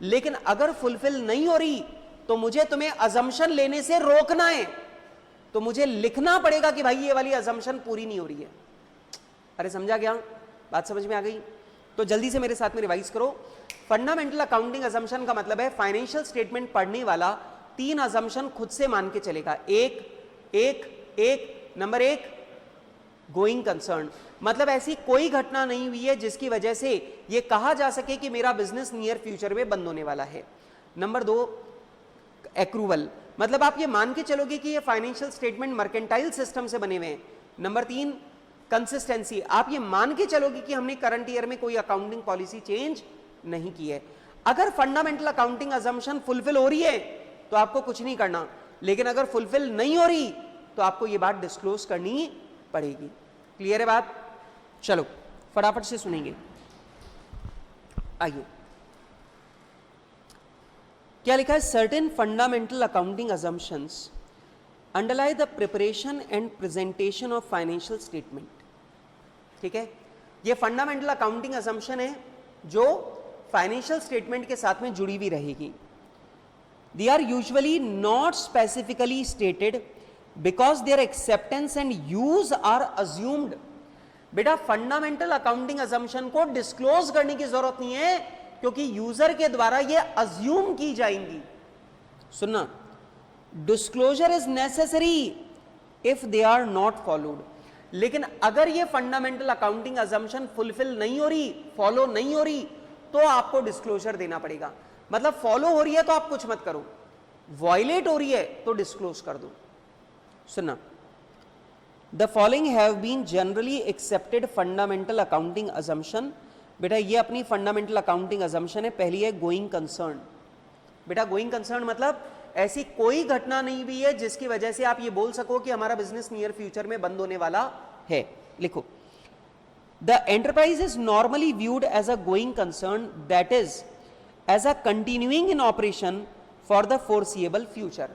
लेकिन अगर फुलफिल नहीं हो रही तो मुझे तुम्हें असम्पशन लेने से रोकना है, तो मुझे लिखना पड़ेगा कि भाई ये वाली असम्पशन पूरी नहीं हो रही है। अरे समझा क्या? बात समझ में आ गई? तो जल्दी से मेरे साथ में रिवाइज करो। फंडामेंटल अकाउंटिंग असम्पशन का मतलब है फाइनेंशियल स्टेटमेंट पढ़ने वाला तीन असम्पशन खुद से मान के चलेगा। एक एक एक नंबर एक, गोइंग कंसर्न, मतलब ऐसी कोई घटना नहीं हुई है जिसकी वजह से ये कहा जा सके कि मेरा बिजनेस नियर फ्यूचर में बंद होने वाला है। नंबर 2 एक्रूवल, मतलब आप ये मान के चलोगे कि ये फाइनेंशियल स्टेटमेंट मर्केंटाइल सिस्टम से बने हुए हैं। नंबर 3 कंसिस्टेंसी, आप ये मान के चलोगे कि हमने करंट ईयर में कोई अकाउंटिंग पॉलिसी चेंज नहीं की है। अगर फंडामेंटल अकाउंटिंग अजम्पशन फुलफिल हो रही है तो आपको कुछ नहीं करना, लेकिन अगर फुलफिल नहीं हो रही तो आपको ये बात डिस्क्लोज करनी पड़ेगी। क्लियर है बात? चलो फटाफट से सुनेंगे। आइए, क्या लिखा है? Certain fundamental accounting assumptions अंडरलाई the preparation and presentation of financial statement. ठीक है, ये फंडामेंटल अकाउंटिंग अजम्पशन है जो फाइनेंशियल स्टेटमेंट के साथ में जुड़ी हुई रहेगी। They are usually not specifically stated because their acceptance and use are assumed. बेटा फंडामेंटल अकाउंटिंग अजम्पशन को डिस्क्लोज करने की जरूरत नहीं है क्योंकि यूजर के द्वारा ये अज्यूम की जाएंगी। सुनना, disclosure is necessary if they are not followed, लेकिन अगर ये फंडामेंटल अकाउंटिंग अजम्पशन फुलफिल नहीं हो रही, फॉलो नहीं हो रही, तो आपको डिस्क्लोजर देना पड़ेगा। मतलब फॉलो हो रही है तो आप कुछ मत करो, वायलेट हो रही है तो डिस्क्लोज कर दो। सुनना, the following have been generally accepted fundamental accounting assumption. बेटा ये अपनी फंडामेंटल अकाउंटिंग अजम्पशन है। पहली है गोइंग कंसर्न। बेटा गोइंग कंसर्न मतलब ऐसी कोई घटना नहीं हुई है जिसकी वजह से आप ये बोल सको कि हमारा बिजनेस नियर फ्यूचर में बंद होने वाला है। लिखो, the enterprise is normally viewed as a going concern, that is as a continuing in operation for the foreseeable future.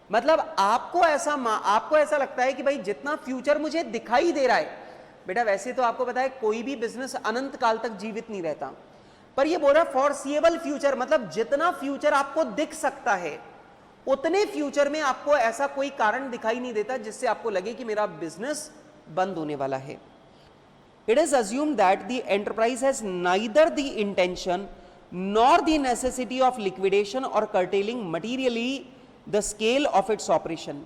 मतलब आपको ऐसा लगता है कि भाई जितना फ्यूचर मुझे दिखाई दे रहा है, बेटा वैसे तो आपको पता है कोई भी बिजनेस अनंत काल तक जीवित नहीं रहता, पर ये बोल रहा है फॉरसीएबल फ्यूचर, मतलब जितना फ्यूचर आपको दिख सकता है उतने फ्यूचर में आपको ऐसा कोई कारण दिखाई नहीं देता जिससे आपको लगे कि मेरा बिजनेस बंद होने वाला है। It is assumed that the enterprise has neither the intention nor the necessity of liquidation और curtailing materially the scale of its operation.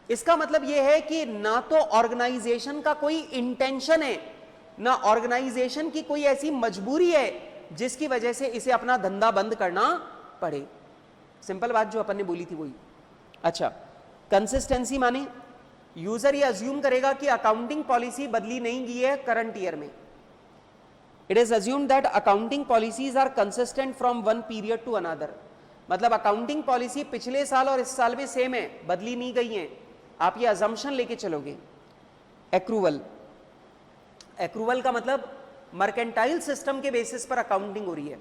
इसका मतलब यह है कि ना तो ऑर्गेनाइजेशन का कोई इंटेंशन है, ना ऑर्गेनाइजेशन की कोई ऐसी मजबूरी है जिसकी वजह से इसे अपना धंधा बंद करना पड़े। सिंपल बात जो अपन ने बोली थी वही। अच्छा, कंसिस्टेंसी माने यूजर ये अज्यूम करेगा कि अकाउंटिंग पॉलिसी बदली नहीं गई है करंट ईयर में। It is assumed that accounting policies are consistent from one period to another. मतलब अकाउंटिंग पॉलिसी पिछले साल और इस साल में सेम है, बदली नहीं गई है। आप ये अजम्पशन लेके चलोगे। एक्रूवल, एक्रूवल का मतलब मर्केंटाइल सिस्टम के बेसिस पर अकाउंटिंग हो रही है।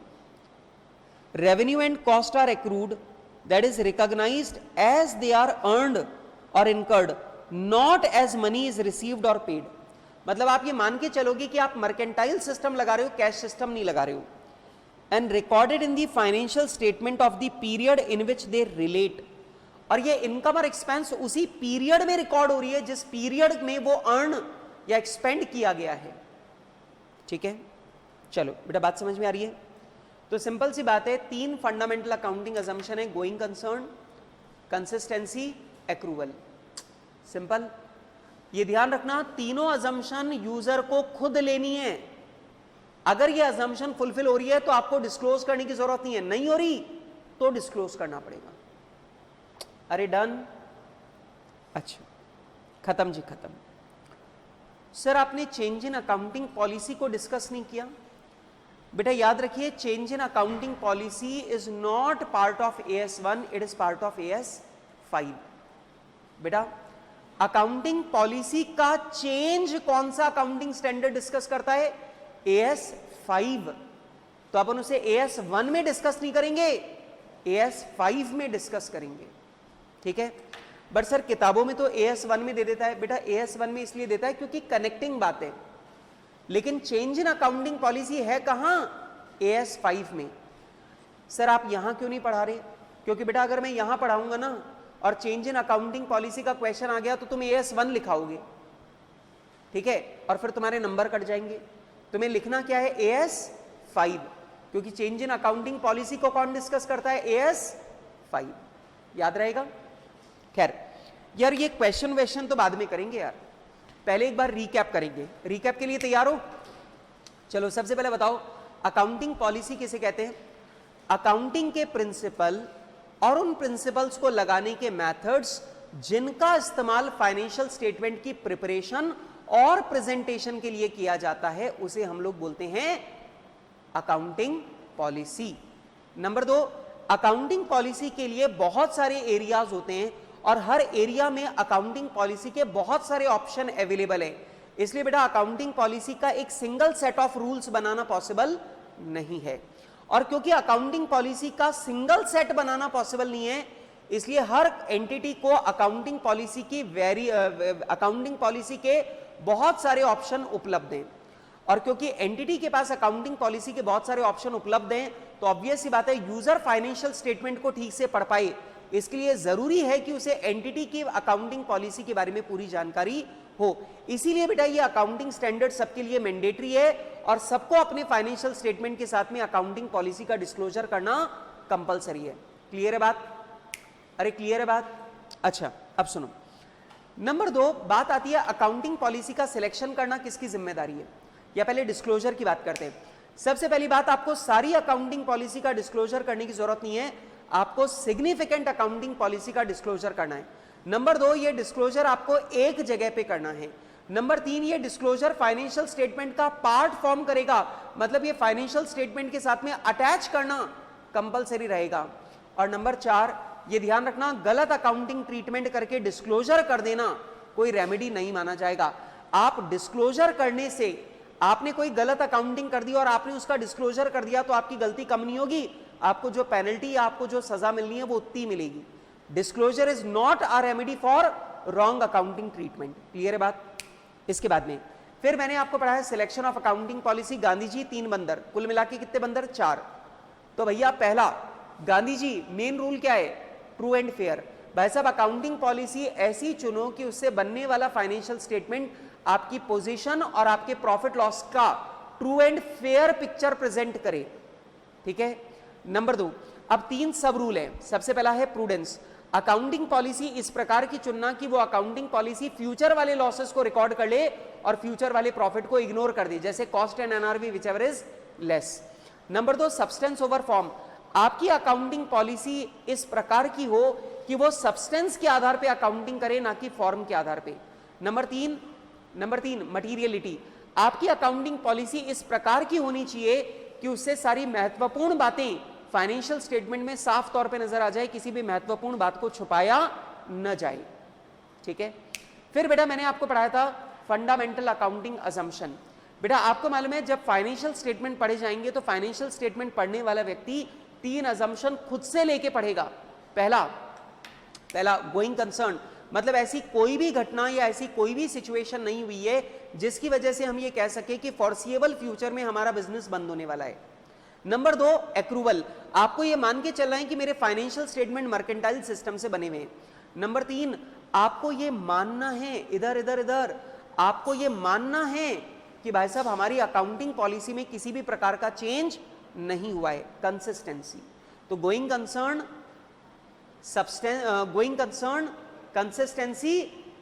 Revenue and cost are accrued, that is recognised as they are earned और incurred, not as money is received और पेड। मतलब आप ये मान के चलोगे कि आप मर्केंटाइल सिस्टम लगा रहे हो, कैश सिस्टम नहीं लगा रहे हो। And recorded in the financial statement of the period in which they relate, और ये इनकम और एक्सपेंस उसी पीरियड में रिकॉर्ड हो रही है जिस पीरियड में वो अर्न या एक्सपेंड किया गया है। ठीक है, चलो बेटा बात समझ में आ रही है? तो सिंपल सी बात है, तीन फंडामेंटल अकाउंटिंग अजम्पशन है, going concern, consistency, accrual. Simple, ये ध्यान रखना तीनों अजम्पशन यूजर को खुद लेनी है। अगर ये अजम्पशन फुलफिल हो रही है तो आपको डिस्क्लोज करने की जरूरत नहीं है, नहीं हो रही तो डिस्क्लोज करना पड़ेगा। अरे डन, अच्छा खत्म जी खत्म। सर आपने चेंज इन अकाउंटिंग पॉलिसी को डिस्कस नहीं किया। बेटा याद रखिए, change in accounting policy is not part of AS1, it is part of AS5। बेटा अकाउंटिंग पॉलिसी का चेंज कौन सा अकाउंटिंग स्टैंडर्ड डिस्कस करता है? AS5। तो अपन उसे AS1 में डिस्कस नहीं करेंगे, AS5 में डिस्कस करेंगे। ठीक है, बट सर किताबों में तो AS1 में दे देता है। बेटा AS1 में इसलिए देता है क्योंकि कनेक्टिंग बात है, लेकिन चेंज इन अकाउंटिंग पॉलिसी है कहां? AS5 में। सर आप यहां क्यों नहीं पढ़ा रहे? क्योंकि बेटा अगर मैं यहां पढ़ाऊंगा ना और चेंज इन अकाउंटिंग पॉलिसी का क्वेश्चन आ गया तो तुम AS1 लिखाओगे, ठीक है, और फिर तुम्हारे नंबर कट जाएंगे। तुम्हें लिखना क्या है? AS5, क्योंकि चेंज इन अकाउंटिंग पॉलिसी को कौन डिस्कस करता है? AS5। याद रहेगा? खैर यार ये क्वेश्चन वेश्चन तो बाद में करेंगे यार, पहले एक बार रिकैप करेंगे। रिकैप के लिए तैयार हो? चलो सबसे पहले बताओ अकाउंटिंग पॉलिसी किसे कहते हैं? अकाउंटिंग के प्रिंसिपल और उन प्रिंसिपल्स को लगाने के मेथड्स जिनका इस्तेमाल फाइनेंशियल स्टेटमेंट की प्रिपरेशन और प्रेजेंटेशन के लिए किया जाता है उसे हम लोग बोलते हैं accounting policy. Number 2, accounting policy के लिए बहुत सारे एरियाज होते हैं और हर एरिया में अकाउंटिंग पॉलिसी के बहुत सारे ऑप्शन अवेलेबल है। इसलिए बेटा अकाउंटिंग पॉलिसी का एक single set of rules banana possible नहीं है। और क्योंकि अकाउंटिंग पॉलिसी का सिंगल सेट बनाना पॉसिबल नहीं है, इसलिए हर एंटिटी को अकाउंटिंग पॉलिसी के बहुत सारे ऑप्शन उपलब्ध हैं। और क्योंकि एंटिटी के पास अकाउंटिंग पॉलिसी के बहुत सारे ऑप्शन उपलब्ध हैं, तो ऑब्वियस सी बात है यूजर फाइनेंशियल स्टेटमेंट को ठीक से पढ़ पाए, इसके लिए जरूरी है कि उसे एंटिटी की अकाउंटिंग पॉलिसी के बारे में पूरी जानकारी हो। इसीलिए बेटा ये अकाउंटिंग स्टैंडर्ड सबके लिए मैंडेटरी है और सबको अपने फाइनेंशियल स्टेटमेंट के साथ में अकाउंटिंग पॉलिसी का डिस्क्लोजर करना कंपलसरी है। क्लियर है बात? अरे क्लियर है बात? अच्छा अब सुनो, नंबर 2 बात आती है अकाउंटिंग पॉलिसी का सिलेक्शन करना किसकी जिम्मेदारी है, या पहले डिस्क्लोजर की बात करते हैं। सबसे पहली बात, आपको सारी अकाउंटिंग पॉलिसी का डिस्क्लोजर करने की जरूरत नहीं है, आपको सिग्निफिकेंट अकाउंटिंग पॉलिसी का डिस्क्लोजर करना है। नंबर 2, ये डिस्क्लोजर आपको एक जगह पे करना है। नंबर 3, ये डिस्क्लोजर फाइनेंशियल स्टेटमेंट का पार्ट फॉर्म करेगा, मतलब ये फाइनेंशियल स्टेटमेंट के साथ में अटैच करना कंपलसरी रहेगा। और नंबर 4, ये ध्यान रखना, गलत अकाउंटिंग ट्रीटमेंट करके डिस्क्लोजर कर देना कोई रेमेडी नहीं माना जाएगा। आप डिस्क्लोजर करने से, आपने कोई गलत अकाउंटिंग कर दी और आपने उसका डिस्क्लोजर कर दिया तो आपकी गलती कम नहीं होगी, आपको जो पेनल्टी, आपको जो सजा मिलनी है वो उतनी मिलेगी। Disclosure is not a remedy for wrong accounting treatment. Clear है बात? इसके बाद में फिर मैंने आपको पढ़ा है selection of accounting policy. Gandhi ji 3 बंदर, कुल मिला के कितने बंदर? 4। तो भैया पहला गांधी जी मेन रूल क्या है? True and fair. भाई साहब अकाउंटिंग पॉलिसी ऐसी चुनो कि उससे बनने वाला फाइनेंशियल स्टेटमेंट आपकी पोजीशन और आपके प्रॉफिट लॉस का true and fair picture present करे। ठीक है। नंबर 2, अब 3 सब रूल है। सबसे पहला है प्रूडेंस। अकाउंटिंग पॉलिसी इस प्रकार की चुनना कि वो अकाउंटिंग पॉलिसी फ्यूचर वाले लॉसेस को रिकॉर्ड कर ले और फ्यूचर वाले प्रॉफिट को इग्नोर कर दे, जैसे cost and NRV whichever is less. Number 2, substance over form. आपकी अकाउंटिंग पॉलिसी इस प्रकार की हो कि वो सब्सटेंस के आधार पे अकाउंटिंग करे, ना कि फॉर्म के आधार पे। Number 3 materiality. आपकी अकाउंटिंग पॉलिसी इस प्रकार की होनी चाहिए कि उससे सारी महत्वपूर्ण बातें फाइनेंशियल स्टेटमेंट में साफ तौर पे नजर आ जाए, किसी भी महत्वपूर्ण बात को छुपाया न जाए। ठीक है। फिर बेटा मैंने आपको पढ़ाया था फंडामेंटल अकाउंटिंग असम्पशन। बेटा आपको मालूम है जब फाइनेंशियल स्टेटमेंट पढ़े जाएंगे तो फाइनेंशियल स्टेटमेंट पढ़ने वाला व्यक्ति 3 असम्पशन खुद से लेके पढ़ेगा। पहला गोइंग कंसर्न, मतलब ऐसी कोई भी घटना या ऐसी कोई भी सिचुएशन नहीं हुई है जिसकी वजह से हम ये कह सके कि फॉरसिएबल फ्यूचर में हमारा बिजनेस बंद होने वाला है। Number 2, accrual. आपको ये मान के चलना है कि मेरे फाइनेंशियल स्टेटमेंट मर्केंटाइल सिस्टम से बने हुए हैं। नंबर 3, आपको ये मानना है, इधर आपको ये मानना है कि भाई साहब हमारी अकाउंटिंग पॉलिसी में किसी भी प्रकार का चेंज नहीं हुआ है, कंसिस्टेंसी। तो गोइंग कंसर्न, कंसिस्टेंसी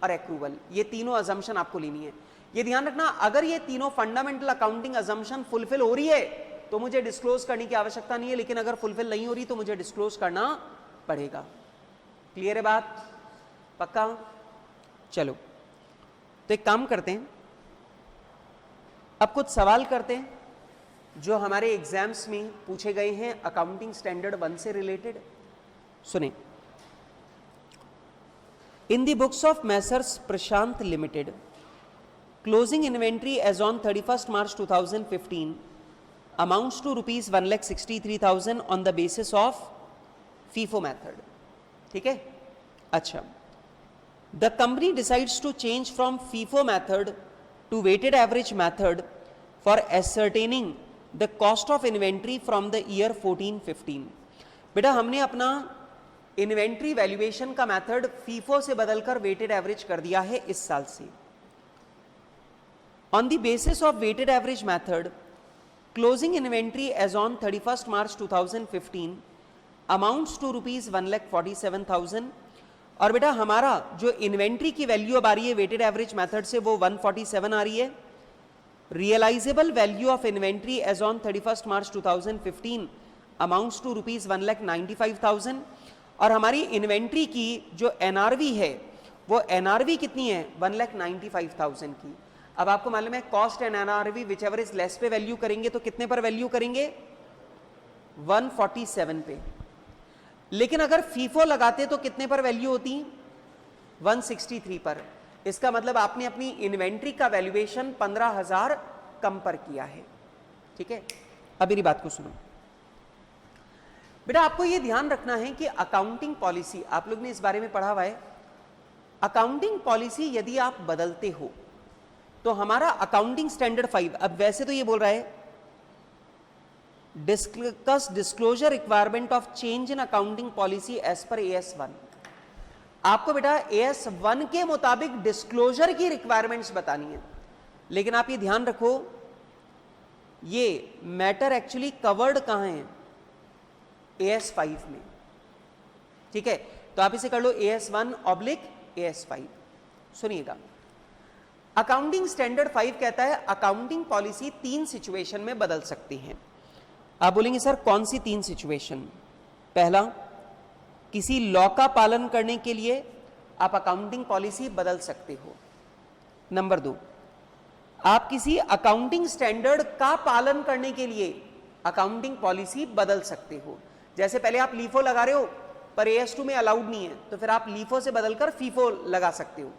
और एक्रूवल, ये तीनों अजम्पशन आपको लेनी है। ये ध्यान रखना, अगर ये तीनों फंडामेंटल अकाउंटिंग अजम्पशन फुलफिल हो रही है तो मुझे डिस्क्लोज करने की आवश्यकता नहीं है, लेकिन अगर फुलफिल नहीं हो रही तो मुझे डिस्क्लोज करना पड़ेगा। क्लियर है बात? पक्का? चलो तो एक काम करते हैं, अब कुछ सवाल करते हैं जो हमारे एग्जाम्स में पूछे गए हैं अकाउंटिंग स्टैंडर्ड 1 से रिलेटेड। सुने, in the books of messrs Prashant limited, closing inventory as on 31 March 2015 amounts to rupees 1,63,000 on the basis of FIFO method. ठीक है। अच्छा, the company decides to change from FIFO method to weighted average method for ascertaining the cost of inventory from the year 14-15. बेटा हमने अपना inventory valuation का method FIFO से बदलकर weighted average कर दिया है इस साल से। On the basis of weighted average method, closing inventory as on 31st March 2015 amounts to rupees 1,47,000 और बेटा हमारा जो इन्वेंट्री की वैल्यू अब आ रही है वेटेड एवरेज मेथड से वो 147 आ रही है। Realisable value of inventory as on 31 March 2015 amounts to ₹1,95,000 और हमारी इन्वेंट्री की जो एनआरवी है वो एनआरवी कितनी है 1,95,000 की। अब आपको मालूम है cost and NRV which ever is less पे वैल्यू करेंगे तो कितने पर वैल्यू करेंगे 147 पे, लेकिन अगर फीफो लगाते तो कितने पर वैल्यू होती 163 पर। इसका मतलब आपने अपनी इन्वेंट्री का वैल्यूएशन 15,000 कम पर किया है। ठीक है, अब मेरी बात को सुनो बेटा, आपको यह ध्यान रखना है कि अकाउंटिंग पॉलिसी, आप लोग ने इस बारे में पढ़ा हुआ है, अकाउंटिंग पॉलिसी यदि आप बदलते हो तो हमारा अकाउंटिंग स्टैंडर्ड 5, अब वैसे तो ये बोल रहा है discuss disclosure requirement of change in accounting policy as per AS1। आपको बेटा AS1 के मुताबिक डिस्क्लोजर की रिक्वायरमेंट्स बतानी है, लेकिन आप ये ध्यान रखो ये मैटर एक्चुअली कवर्ड कहां है AS5 में। ठीक है, तो आप इसे कर लो AS1/AS5। सुनिएगा, अकाउंटिंग स्टैंडर्ड 5 कहता है अकाउंटिंग पॉलिसी 3 सिचुएशन में बदल सकती हैं। आप बोलेंगे सर कौन सी 3 सिचुएशन? पहला, किसी लॉ का पालन करने के लिए आप अकाउंटिंग पॉलिसी बदल सकते हो। नंबर 2, आप किसी अकाउंटिंग स्टैंडर्ड का पालन करने के लिए अकाउंटिंग पॉलिसी बदल सकते हो। जैसे पहले आप लीफो लगा रहे हो पर AS2 में अलाउड नहीं है, तो फिर आप लीफो से बदलकर फीफो लगा सकते हो।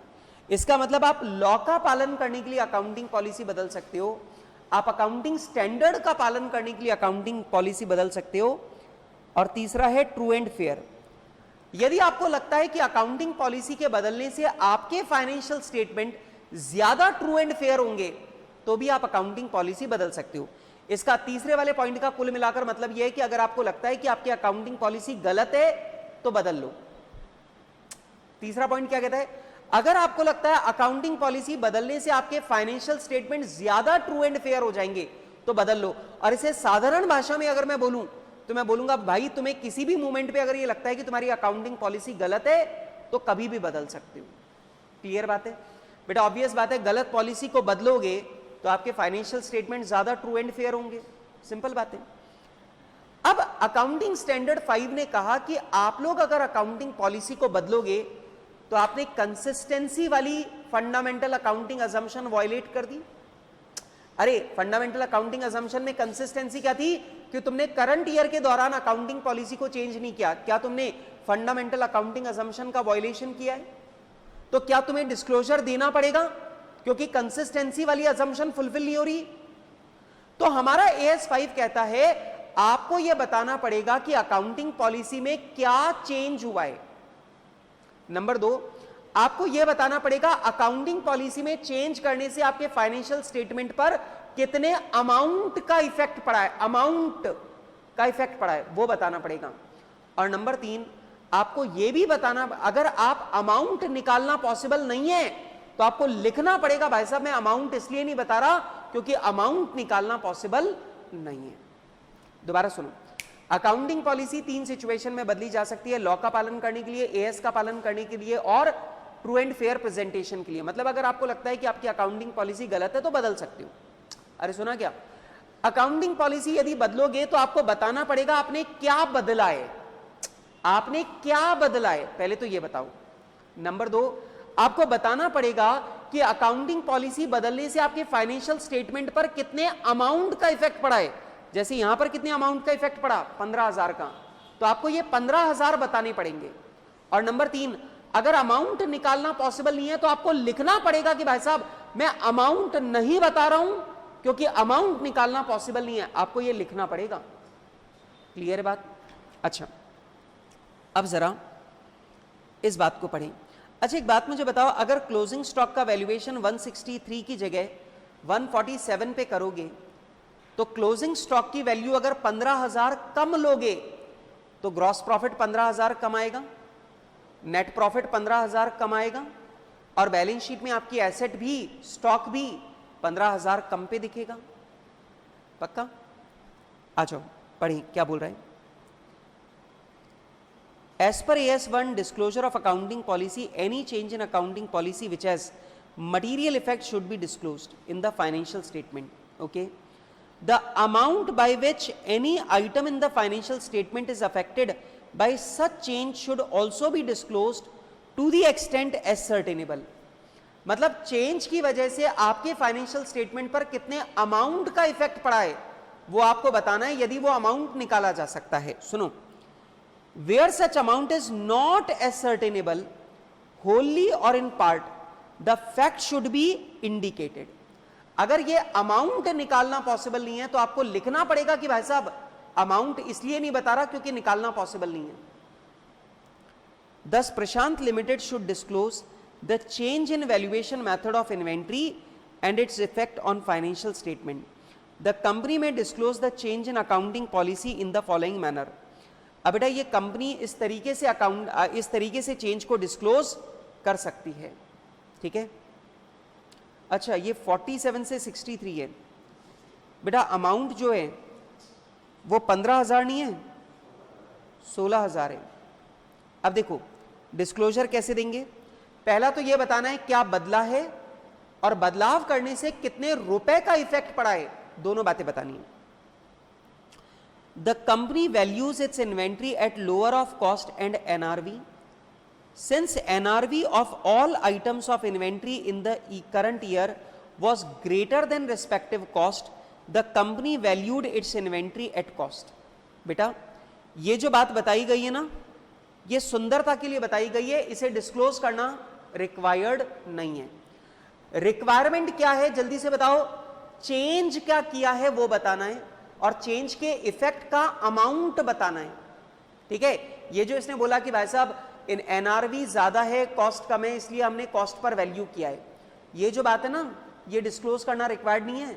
इसका मतलब आप लॉ का पालन करने के लिए अकाउंटिंग पॉलिसी बदल सकते हो, आप अकाउंटिंग स्टैंडर्ड का पालन करने के लिए अकाउंटिंग पॉलिसी बदल सकते हो। और तीसरा है ट्रू एंड फेयर। यदि आपको लगता है कि अकाउंटिंग पॉलिसी के बदलने से आपके फाइनेंशियल स्टेटमेंट ज्यादा ट्रू एंड फेयर होंगे तो भी आप अकाउंटिंग पॉलिसी बदल सकते हो। इसका तीसरे वाले पॉइंट का कुल मिलाकर मतलब यह है कि अगर आपको लगता है कि आपकी अकाउंटिंग पॉलिसी गलत है तो बदल लो। तीसरा पॉइंट क्या कहता है, अगर आपको लगता है अकाउंटिंग पॉलिसी बदलने से आपके फाइनेंशियल स्टेटमेंट ज्यादा ट्रू एंड फेयर हो जाएंगे तो बदल लो। और इसे साधारण भाषा में अगर मैं बोलूं तो मैं बोलूंगा भाई तुम्हें किसी भी मोमेंट पे अगर ये लगता है कि तुम्हारी अकाउंटिंग पॉलिसी गलत है तो कभी भी बदल सकते हो। क्लियर बात है बेटा? ऑब्वियस बात है, गलत पॉलिसी को बदलोगे तो आपके फाइनेंशियल स्टेटमेंट ज्यादा ट्रू एंड फेयर होंगे। सिंपल बात है। अब अकाउंटिंग स्टैंडर्ड 5 ने कहा कि आप लोग अगर अकाउंटिंग पॉलिसी को बदलोगे तो आपने कंसिस्टेंसी वाली फंडामेंटल अकाउंटिंग अजम्पशन वायलेट कर दी। अरे फंडामेंटल अकाउंटिंग अजम्पशन में कंसिस्टेंसी क्या थी कि तुमने करंट ईयर के दौरान अकाउंटिंग पॉलिसी को चेंज नहीं किया। क्या तुमने फंडामेंटल अकाउंटिंग अजम्पशन का वायलेशन किया है? तो क्या तुम्हें डिस्क्लोजर देना पड़ेगा क्योंकि कंसिस्टेंसी वाली अजम्पशन फुलफिल नहीं हो रही? तो हमारा AS5 कहता है आपको यह बताना पड़ेगा कि अकाउंटिंग पॉलिसी में क्या चेंज हुआ है। नंबर 2, आपको यह बताना पड़ेगा अकाउंटिंग पॉलिसी में चेंज करने से आपके फाइनेंशियल स्टेटमेंट पर कितने अमाउंट का इफेक्ट पड़ा है, अमाउंट का इफेक्ट पड़ा है वो बताना पड़ेगा। और नंबर 3, आपको यह भी बताना, अगर आप अमाउंट निकालना पॉसिबल नहीं है तो आपको लिखना पड़ेगा भाई साहब मैं अमाउंट इसलिए नहीं बता रहा क्योंकि अमाउंट निकालना पॉसिबल नहीं है। दोबारा सुनो, अकाउंटिंग पॉलिसी 3 सिचुएशन में बदली जा सकती है, लॉ का पालन करने के लिए, AS का पालन करने के लिए और ट्रू एंड फेयर प्रेजेंटेशन के लिए। मतलब अगर आपको लगता है कि आपकी अकाउंटिंग पॉलिसी गलत है तो बदल सकते हो। अरे सुना क्या, अकाउंटिंग पॉलिसी यदि बदलोगे तो आपको बताना पड़ेगा आपने क्या बदला है, आपने क्या बदला है पहले तो ये बताओ। नंबर 2, आपको बताना पड़ेगा कि अकाउंटिंग पॉलिसी बदलने से आपके फाइनेंशियल स्टेटमेंट पर कितने अमाउंट का इफेक्ट पड़ा है। जैसे यहां पर कितने अमाउंट का इफेक्ट पड़ा 15,000 का, तो आपको ये 15,000 बताने पड़ेंगे। और नंबर 3, अगर अमाउंट निकालना पॉसिबल नहीं है तो आपको लिखना पड़ेगा कि भाई साहब मैं अमाउंट नहीं बता रहा हूं क्योंकि अमाउंट निकालना पॉसिबल नहीं है, आपको यह लिखना पड़ेगा। क्लियर बात? अच्छा, अब जरा इस बात को पढ़ें। अच्छा एक बात मुझे बताओ, अगर क्लोजिंग स्टॉक का वैल्यूएशन 163 की जगह 147 पे करोगे तो क्लोजिंग स्टॉक की वैल्यू अगर 15,000 कम लोगे तो ग्रॉस प्रॉफिट 15,000 कम आएगा, नेट प्रॉफिट 15,000 कम आएगा और बैलेंस शीट में आपकी एसेट भी, स्टॉक भी 15,000 कम पे दिखेगा। पक्का? आ जाओ पढ़ें क्या बोल रहे हैं। As per AS1 disclosure of accounting policy, any change in accounting policy which has material effect should be disclosed in the financial statement. Okay, the amount by which any item in the financial statement is affected by such change should also be disclosed to the extent ascertainable. मतलब change की वजह से आपके financial statement पर कितने amount का effect पड़ा है वो आपको बताना है, यदि वो अमाउंट निकाला जा सकता है. सुनो, where such amount is not ascertainable wholly or in part, the fact should be indicated. अगर ये अमाउंट निकालना पॉसिबल नहीं है तो आपको लिखना पड़ेगा कि भाई साहब अमाउंट इसलिए नहीं बता रहा क्योंकि निकालना पॉसिबल नहीं है. Thus Prashant Limited should disclose the change in valuation method of inventory and its effect on financial statement. The company may disclose the change in accounting policy in the following manner. अब बेटा ये company इस तरीके से change को disclose कर सकती है. ठीक है, अच्छा ये 47 से 63 है बेटा. अमाउंट जो है वो 15,000 नहीं है, 16,000 है. अब देखो डिस्क्लोजर कैसे देंगे. पहला तो ये बताना है क्या बदला है और बदलाव करने से कितने रुपए का इफेक्ट पड़ा है, दोनों बातें बतानी है. The company values its inventory at lower of cost and NRV. Since NRV of all items of inventory in the current year was greater than respective cost, the company valued its inventory at cost. बेटा ये जो बात बताई गई है ना, ये सुंदरता के लिए बताई गई है, इसे डिस्क्लोज करना रिक्वायर्ड नहीं है. रिक्वायरमेंट क्या है जल्दी से बताओ. चेंज क्या किया है वो बताना है और चेंज के इफेक्ट का अमाउंट बताना है. ठीक है, ये जो इसने बोला कि भाई साहब इन एनआरवी ज्यादा है कॉस्ट कम है इसलिए हमने कॉस्ट पर वैल्यू किया है, ये जो बात है ना ये डिस्क्लोज करना रिक्वायर्ड नहीं है.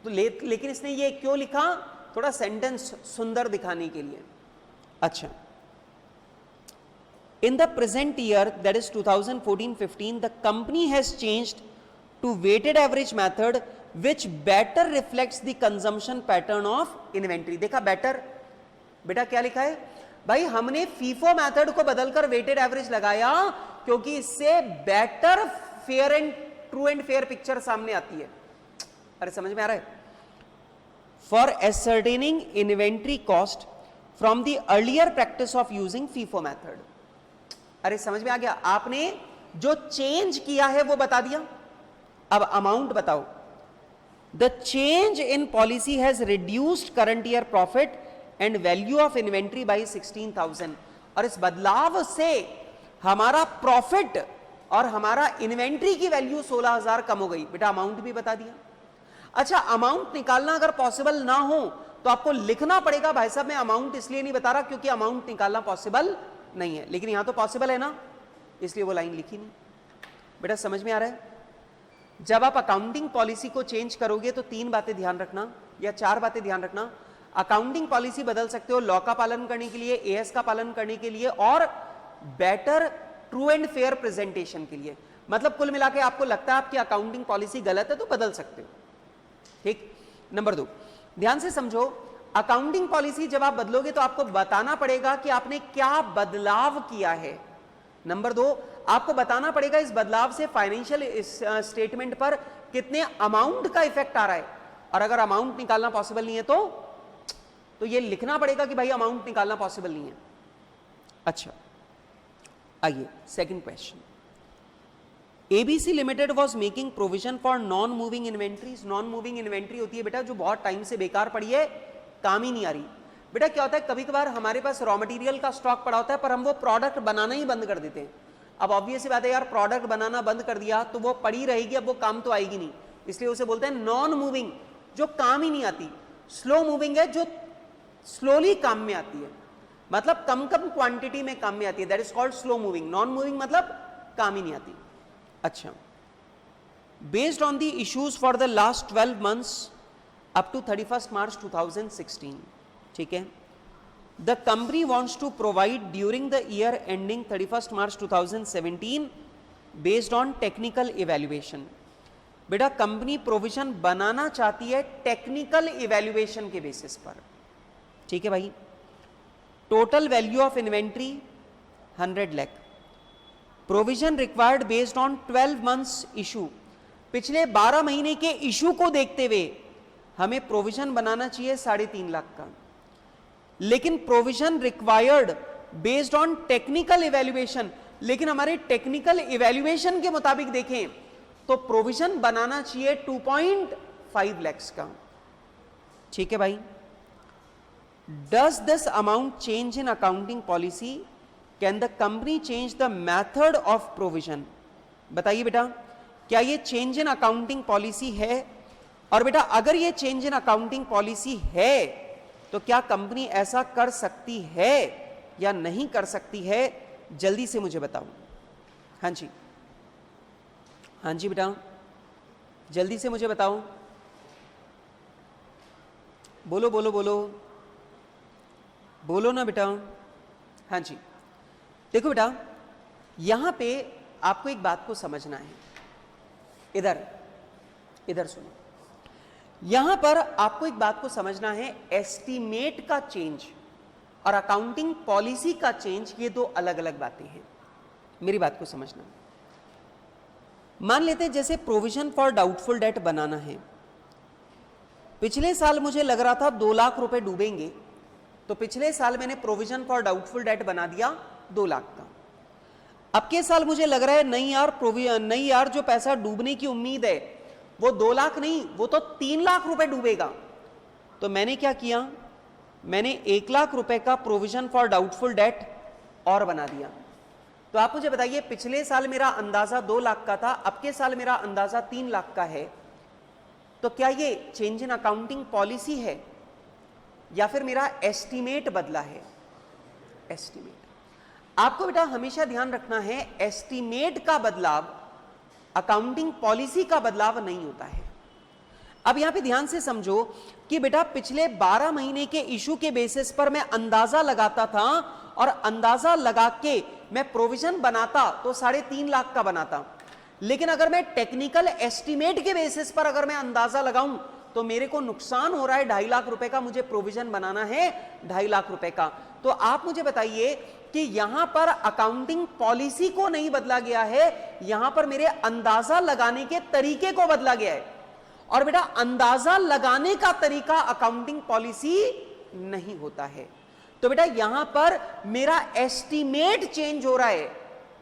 तो लेकिन इसने ये क्यों लिखा, थोड़ा सेंटेंस सुंदर दिखाने के लिए. अच्छा, in the present year, that is 2014-15, the company has changed to weighted average method which better reflects the consumption pattern of inventory. देखा बेटर, बेटा क्या लिखा है भाई, हमने फीफो मेथड को बदलकर वेटेड एवरेज लगाया क्योंकि इससे better fair and true and fair picture सामने आती है. अरे समझ में आ रहा है. For ascertaining inventory cost from the earlier practice of using FIFO method. अरे समझ में आ गया. आपने जो चेंज किया है वो बता दिया, अब अमाउंट बताओ. The change in policy has reduced current year profit and value of inventory by 16,000. और इस बदलाव से हमारा प्रॉफिट और हमारा इन्वेंट्री की वैल्यू 16,000 कम हो गई. बेटा अमाउंट भी बता दिया. अच्छा, अमाउंट निकालना अगर पॉसिबल ना हो तो आपको लिखना पड़ेगा भाई साहब मैं अमाउंट इसलिए नहीं बता रहा क्योंकि अमाउंट निकालना पॉसिबल नहीं है. लेकिन यहां तो पॉसिबल है ना, इसलिए वो लाइन लिखी नहीं. बेटा समझ में आ रहा है. जब आप अकाउंटिंग पॉलिसी को चेंज करोगे तो 3 बातें ध्यान रखना या 4 बातें ध्यान रखना. अकाउंटिंग पॉलिसी बदल सकते हो लॉ का पालन करने के लिए, एएस का पालन करने के लिए और better true and fair presentation के लिए. मतलब कुल मिला के आपको लगता है आपकी अकाउंटिंग पॉलिसी गलत है तो बदल सकते हो. ठीक. नंबर 2, ध्यान से समझो, अकाउंटिंग पॉलिसी जब आप बदलोगे तो आपको बताना पड़ेगा कि आपने क्या बदलाव किया है. नंबर 2, आपको बताना पड़ेगा इस बदलाव से फाइनेंशियल स्टेटमेंट पर कितने अमाउंट का इफेक्ट आ रहा है. और अगर अमाउंट निकालना पॉसिबल नहीं है तो ये लिखना पड़ेगा कि भाई अमाउंट निकालना पॉसिबल नहीं है. अच्छा, आइए second question. ABC limited was making provision for non moving inventories. Non moving inventory होती है बेटा जो बहुत टाइम से बेकार पड़ी है, काम ही नहीं आ रही. बेटा क्या होता है, कभी कभार हमारे पास रॉ मटेरियल का स्टॉक पड़ा होता है पर हम वो प्रोडक्ट बनाना ही बंद कर देते हैं. अब ऑब्वियस सी बात है यार, प्रोडक्ट बनाना बंद कर दिया तो वो पड़ी रहेगी, अब वो काम तो आएगी नहीं, इसलिए उसे बोलते हैं नॉन मूविंग, जो काम ही नहीं आती. स्लो मूविंग है जो स्लोली काम में आती है, मतलब कम कम क्वांटिटी में काम में आती है, that is called slow moving. Non moving मतलब काम ही नहीं आती. अच्छा, based on the issues for the last 12 months up to 31 March 2016, ठीक है, the company wants to provide during the year ending 31 March 2017 based on technical evaluation. बेटा company provision बनाना चाहती है टेक्निकल इवैल्यूएशन के बेसिस पर. ठीक है भाई. Total value of inventory 100 lakh. Provision required based on 12 months issue, पिछले 12 महीने के इशू को देखते हुए हमें प्रोविजन बनाना चाहिए 3.5 लाख का। लेकिन provision required based on technical evaluation, लेकिन हमारे टेक्निकल इवैल्यूएशन के मुताबिक देखें तो प्रोविजन बनाना चाहिए 2.5 लाख का। ठीक है भाई। Does this amount change in accounting policy? Can the company change the method of provision? बताइए बेटा, क्या ये चेंज इन अकाउंटिंग पॉलिसी है? और बेटा अगर ये चेंज इन अकाउंटिंग पॉलिसी है तो क्या कंपनी ऐसा कर सकती है या नहीं कर सकती है? जल्दी से मुझे बताओ। हाँ जी, हाँ जी बेटा, जल्दी से मुझे बताओ। बोलो बोलो बोलो, बोलो ना बेटा। हाँ जी, देखो बेटा, यहां पे आपको एक बात को समझना है। इधर इधर सुनो, यहां पर आपको एक बात को समझना है। एस्टीमेट का चेंज और अकाउंटिंग पॉलिसी का चेंज, ये दो अलग अलग बातें हैं। मेरी बात को समझना। मान लेते हैं जैसे प्रोविजन फॉर डाउटफुल डेट बनाना है। पिछले साल मुझे लग रहा था 2 लाख रुपए डूबेंगे, तो पिछले साल मैंने प्रोविजन फॉर डाउटफुल डेट बना दिया 2 लाख का। अब के साल मुझे लग रहा है नहीं यार, जो पैसा डूबने की उम्मीद है वो 2 लाख नहीं, वो तो 3 लाख रुपए डूबेगा। तो मैंने क्या किया, मैंने 1 लाख रुपए का प्रोविजन फॉर डाउटफुल डेट और बना दिया। तो आप मुझे बताइए, पिछले साल मेरा अंदाजा 2 लाख का था, अब के साल मेरा अंदाजा 3 लाख का है, तो क्या ये चेंज इन अकाउंटिंग पॉलिसी है या फिर मेरा एस्टीमेट बदला है? एस्टीमेट। आपको बेटा हमेशा ध्यान रखना है, एस्टीमेट का बदलाव अकाउंटिंग पॉलिसी का बदलाव नहीं होता है। अब यहां पे ध्यान से समझो कि बेटा पिछले 12 महीने के इशू के बेसिस पर मैं अंदाजा लगाता था और अंदाजा लगा के मैं प्रोविजन बनाता तो 3.5 लाख का बनाता। लेकिन अगर मैं टेक्निकल एस्टीमेट के बेसिस पर अगर मैं अंदाजा लगाऊं तो मेरे को नुकसान हो रहा है 2.5 लाख रुपए का, मुझे प्रोविजन बनाना है 2.5 लाख रुपए का। तो आप मुझे बताइए कि यहां पर अकाउंटिंग पॉलिसी को नहीं बदला गया है, यहां पर मेरे अंदाजा लगाने के तरीके को बदला गया है। और बेटा अंदाजा लगाने का तरीका अकाउंटिंग पॉलिसी नहीं होता है। तो बेटा यहां पर मेरा एस्टीमेट चेंज हो रहा है,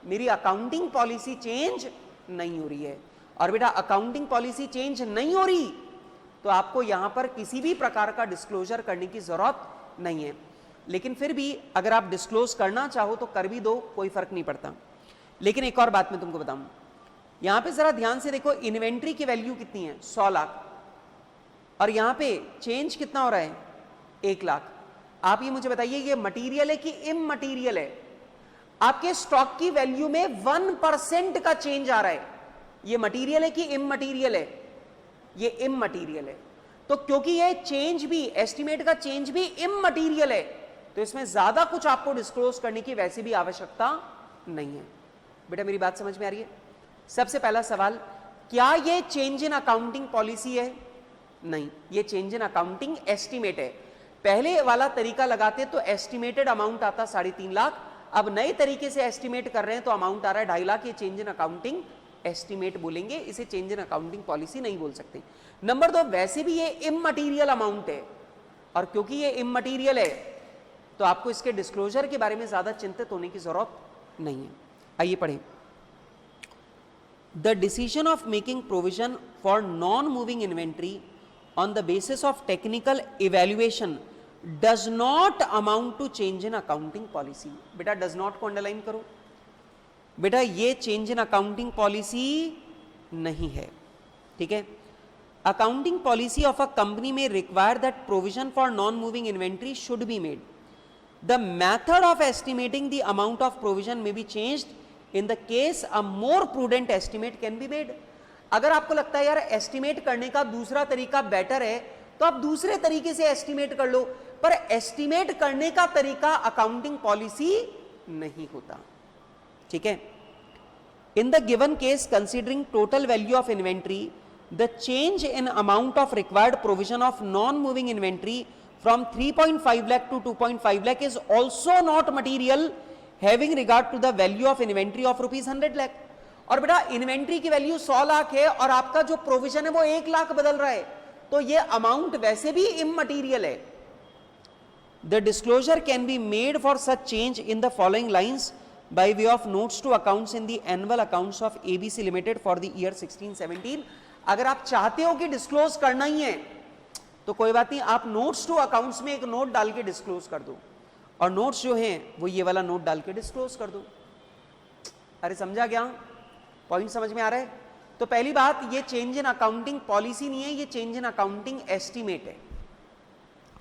मेरी अकाउंटिंग पॉलिसी चेंज नहीं हो रही है। और बेटा अकाउंटिंग पॉलिसी चेंज नहीं हो रही तो आपको यहां पर किसी भी प्रकार का डिस्क्लोजर करने की जरूरत नहीं है। लेकिन फिर भी अगर आप डिस्क्लोज करना चाहो तो कर भी दो, कोई फर्क नहीं पड़ता। लेकिन एक और बात मैं तुमको बताऊं, यहां पे जरा ध्यान से देखो, इन्वेंट्री की वैल्यू कितनी है? 100 लाख, और यहां पे चेंज कितना हो रहा है? 1 लाख। आप ये मुझे बताइए, ये मटीरियल है कि इममटीरियल है? आपके स्टॉक की वैल्यू में 1% का चेंज आ रहा है। ये मटीरियल है कि इममटीरियल है? ये इममटीरियल है। तो क्योंकि ये चेंज भी, एस्टीमेट का चेंज भी इममटीरियल है, तो इसमें ज्यादा कुछ आपको डिस्क्लोज करने की वैसे भी आवश्यकता नहीं है। बेटा मेरी बात समझ में आ रही है? सबसे पहला सवाल, क्या ये चेंज इन अकाउंटिंग पॉलिसी है? नहीं, ये चेंज इन अकाउंटिंग एस्टीमेट है। पहले वाला तरीका लगाते तो एस्टीमेटेड अमाउंट आता 3.5 लाख, अब नए तरीके से एस्टीमेट कर रहे हैं तो अमाउंट आ रहा है 2.5 लाख। ये चेंज इन अकाउंटिंग एस्टीमेट बोलेंगे, इसे चेंज इन अकाउंटिंग पॉलिसी नहीं बोल सकते। नंबर 2, वैसे भी ये इममटीरियल अमाउंट है, और क्योंकि ये इममटीरियल है तो आपको इसके डिस्क्लोजर के बारे में ज्यादा चिंतित होने की जरूरत नहीं है। आइए पढ़ें। The decision of making provision for non moving inventory on the basis of technical evaluation does not amount to change in accounting policy. बेटा डज नॉट को अंडरलाइन करो। बेटा ये चेंज इन अकाउंटिंग पॉलिसी नहीं है, ठीक है। Accounting policy of a company में require that provision for non moving inventory should be made. The method of estimating the amount of provision में be changed. In the case a more prudent estimate can be made. अगर आपको लगता है यार estimate करने का दूसरा तरीका बेटर है तो आप दूसरे तरीके से एस्टिमेट कर लो, पर एस्टिमेट करने का तरीका अकाउंटिंग पॉलिसी नहीं होता, ठीक है। In the given case considering total value of inventory, the change in amount of required provision of non moving inventory from 3.5 lakh to 2.5 lakh is also not material, having regard to the value of inventory of ₹100 lakh. और बेटा inventory की value 100 lakh है और आपका जो provision है वो 1 लाख बदल रहा है, तो ये अमाउंट वैसे भी इममटीरियल है। The disclosure can be made for such change in the following lines by way of notes to accounts in the annual accounts of ABC limited for the year 16-17। अगर आप चाहते हो कि डिस्क्लोज करना ही है तो कोई बात नहीं, आप नोट्स टू अकाउंट्स में एक नोट डाल के डिस्क्लोज कर दो, और नोट्स जो हैं वो ये वाला नोट डाल के डिस्क्लोज कर दो। अरे समझा क्या? पॉइंट समझ में आ रहा है? तो पहली बात, ये चेंज इन अकाउंटिंग पॉलिसी नहीं है, ये चेंज इन अकाउंटिंग एस्टीमेट है।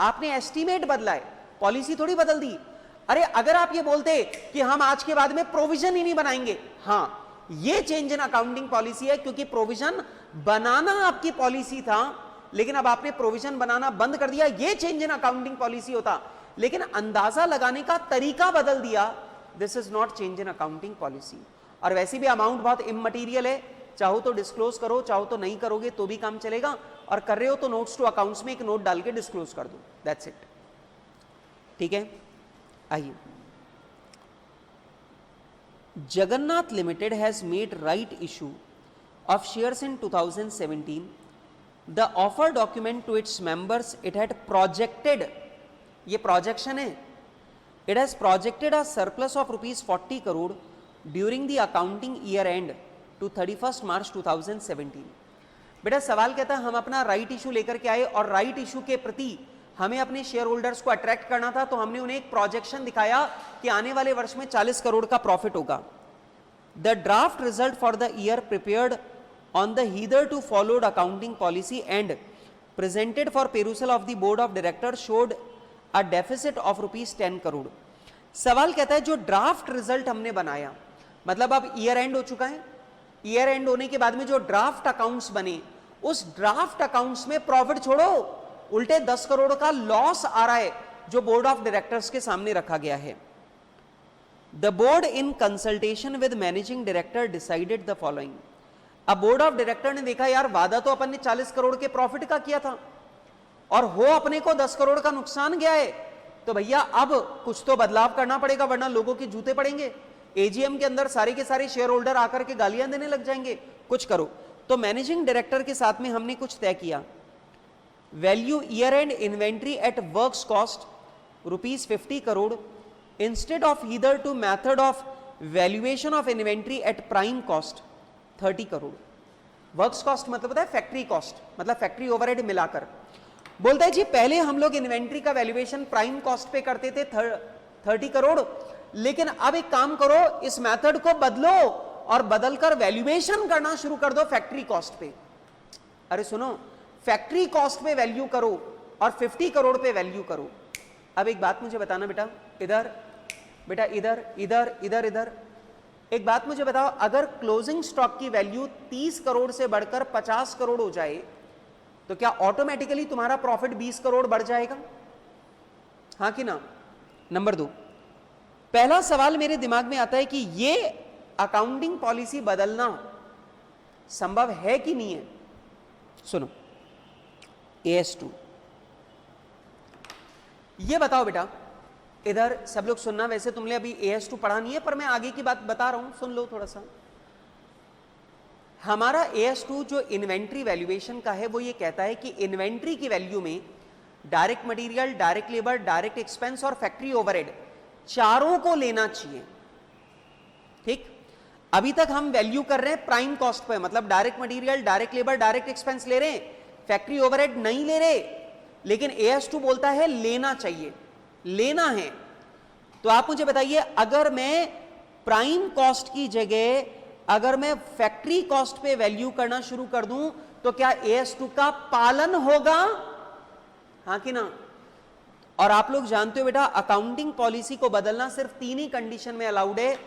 आपने एस्टीमेट बदला है, पॉलिसी थोड़ी बदल दी। अरे अगर आप ये बोलते कि हम आज के बाद में प्रोविजन ही नहीं बनाएंगे, हाँ ये चेंज इन अकाउंटिंग पॉलिसी है, क्योंकि प्रोविजन बनाना आपकी पॉलिसी था लेकिन अब आपने प्रोविजन बनाना बंद कर दिया, ये चेंज इन अकाउंटिंग पॉलिसी होता। लेकिन अंदाजा लगाने का तरीका बदल दिया, this is not change in accounting policy. और वैसे भी अमाउंट बहुत इममटीरियल है, चाहो तो डिस्क्लोज करो, चाहो तो नहीं करोगे तो भी काम चलेगा, और कर रहे हो तो नोट्स टू अकाउंट्स में एक नोट डाल के डिस्क्लोज कर दो, दैट्स इट। ठीक है, आइए। Jagannath limited has made right issue of shares in 2017। The offer document to its members it had projected, ये प्रोजेक्शन है, it has projected a surplus of ₹40 crore during the accounting year end to 31 March 2017। बेटा सवाल कहता है हम अपना right issue लेकर के आए और राइट इशू के प्रति हमें अपने शेयर होल्डर्स को अट्रैक्ट करना था, तो हमने उन्हें एक प्रोजेक्शन दिखाया कि आने वाले वर्ष में 40 करोड़ का प्रॉफिट होगा। The draft result for the year prepared on the hitherto followed accounting policy and presented for perusal of the board of directors showed a deficit of ₹10 crore. सवाल कहता है जो ड्राफ्ट रिजल्ट हमने बनाया, मतलब अब ईयर एंड हो चुका है, ईयर एंड होने के बाद में जो ड्राफ्ट अकाउंट्स बने, उस ड्राफ्ट अकाउंट्स में प्रॉफिट छोड़ो, उल्टे 10 करोड़ का लॉस आ रहा है जो बोर्ड ऑफ डायरेक्टर्स के सामने रखा गया है। The board in consultation with managing director decided the following. अब बोर्ड ऑफ डायरेक्टर ने देखा यार वादा तो अपन ने 40 करोड़ के प्रॉफिट का किया था और हो अपने को 10 करोड़ का नुकसान गया है, तो भैया अब कुछ तो बदलाव करना पड़ेगा वरना लोगों के जूते पड़ेंगे। एजीएम के अंदर सारे के सारे शेयर होल्डर आकर के गालियां देने लग जाएंगे, कुछ करो। तो मैनेजिंग डायरेक्टर के साथ में हमने कुछ तय किया। Value year end inventory at works cost ₹50 crore instead of either to method of valuation of inventory at prime cost 30 crore. Works cost मतलब होता है फैक्ट्री कॉस्ट, मतलब फैक्ट्री ओवरहेड मिलाकर। बोलता है जी पहले हम लोग इन्वेंट्री का वैल्यूएशन प्राइम कॉस्ट पे करते थे 30 करोड़, लेकिन अब एक काम करो, इस मेथड को बदलो और बदलकर वैल्यूएशन करना शुरू कर दो फैक्ट्री कॉस्ट पे। अरे सुनो, फैक्ट्री कॉस्ट पे वैल्यू करो और 50 करोड़ पे वैल्यू करो। अब एक बात मुझे बताना बेटा, इधर बेटा, इधर इधर इधर इधर एक बात मुझे बताओ, अगर क्लोजिंग स्टॉक की वैल्यू 30 करोड़ से बढ़कर 50 करोड़ हो जाए तो क्या ऑटोमेटिकली तुम्हारा प्रॉफिट 20 करोड़ बढ़ जाएगा? हाँ कि ना? नंबर 2, पहला सवाल मेरे दिमाग में आता है कि ये अकाउंटिंग पॉलिसी बदलना संभव है कि नहीं है? सुनो, AS2 ये बताओ बेटा, इधर सब लोग सुनना। वैसे तुमने अभी AS2 पढ़ा नहीं है पर मैं आगे की बात बता रहा हूं, सुन लो थोड़ा सा। हमारा AS2 जो इन्वेंट्री वैल्यूएशन का है वो ये कहता है कि इन्वेंट्री की वैल्यू में direct material, direct labour, direct expense और फैक्ट्री ओवरहेड चारों को लेना चाहिए। ठीक, अभी तक हम वैल्यू कर रहे हैं प्राइम कॉस्ट पे, मतलब direct material, direct labour, direct expense ले रहे हैं, फैक्ट्री ओवरहेड नहीं ले रहे, लेकिन AS2 बोलता है लेना चाहिए, लेना है। तो आप मुझे बताइए, अगर मैं प्राइम कॉस्ट की जगह अगर मैं फैक्ट्री कॉस्ट पे वैल्यू करना शुरू कर दूं तो क्या AS2 का पालन होगा? हाँ कि ना? और आप लोग जानते हो बेटा, अकाउंटिंग पॉलिसी को बदलना सिर्फ 3 ही कंडीशन में अलाउड है,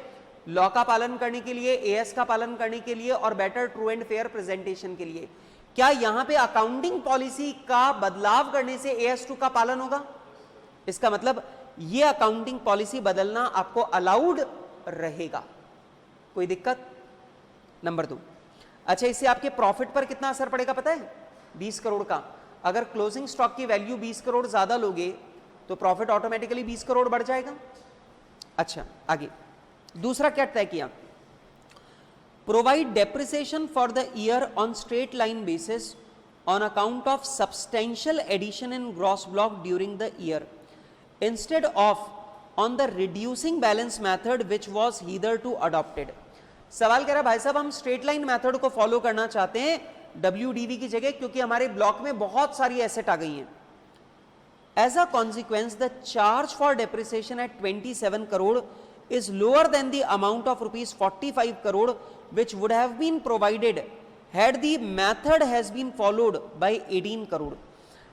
लॉ का पालन करने के लिए, AS का पालन करने के लिए और better true and fair presentation के लिए। क्या यहां पे अकाउंटिंग पॉलिसी का बदलाव करने से AS2 का पालन होगा? इसका मतलब ये अकाउंटिंग पॉलिसी बदलना आपको अलाउड रहेगा, कोई दिक्कत? नंबर 2, अच्छा इससे आपके प्रॉफिट पर कितना असर पड़ेगा पता है? 20 करोड़ का। अगर क्लोजिंग स्टॉक की वैल्यू 20 करोड़ ज्यादा लोगे तो प्रॉफिट ऑटोमेटिकली 20 करोड़ बढ़ जाएगा। अच्छा आगे, दूसरा क्या तय किया, provide depreciation for the year on straight line basis on account of substantial addition in gross block during the year instead of on the reducing balance method which was hitherto adopted. सवाल कह रहा है भाई साहब हम straight line method को follow करना चाहते हैं WDV की जगह, क्योंकि हमारे ब्लॉक में बहुत सारी एसेट आ गई हैं। As a consequence the charge for depreciation at 27 crore is lower than the amount of rupees 45 crore which would have been provided had the method has been followed by 18 crore.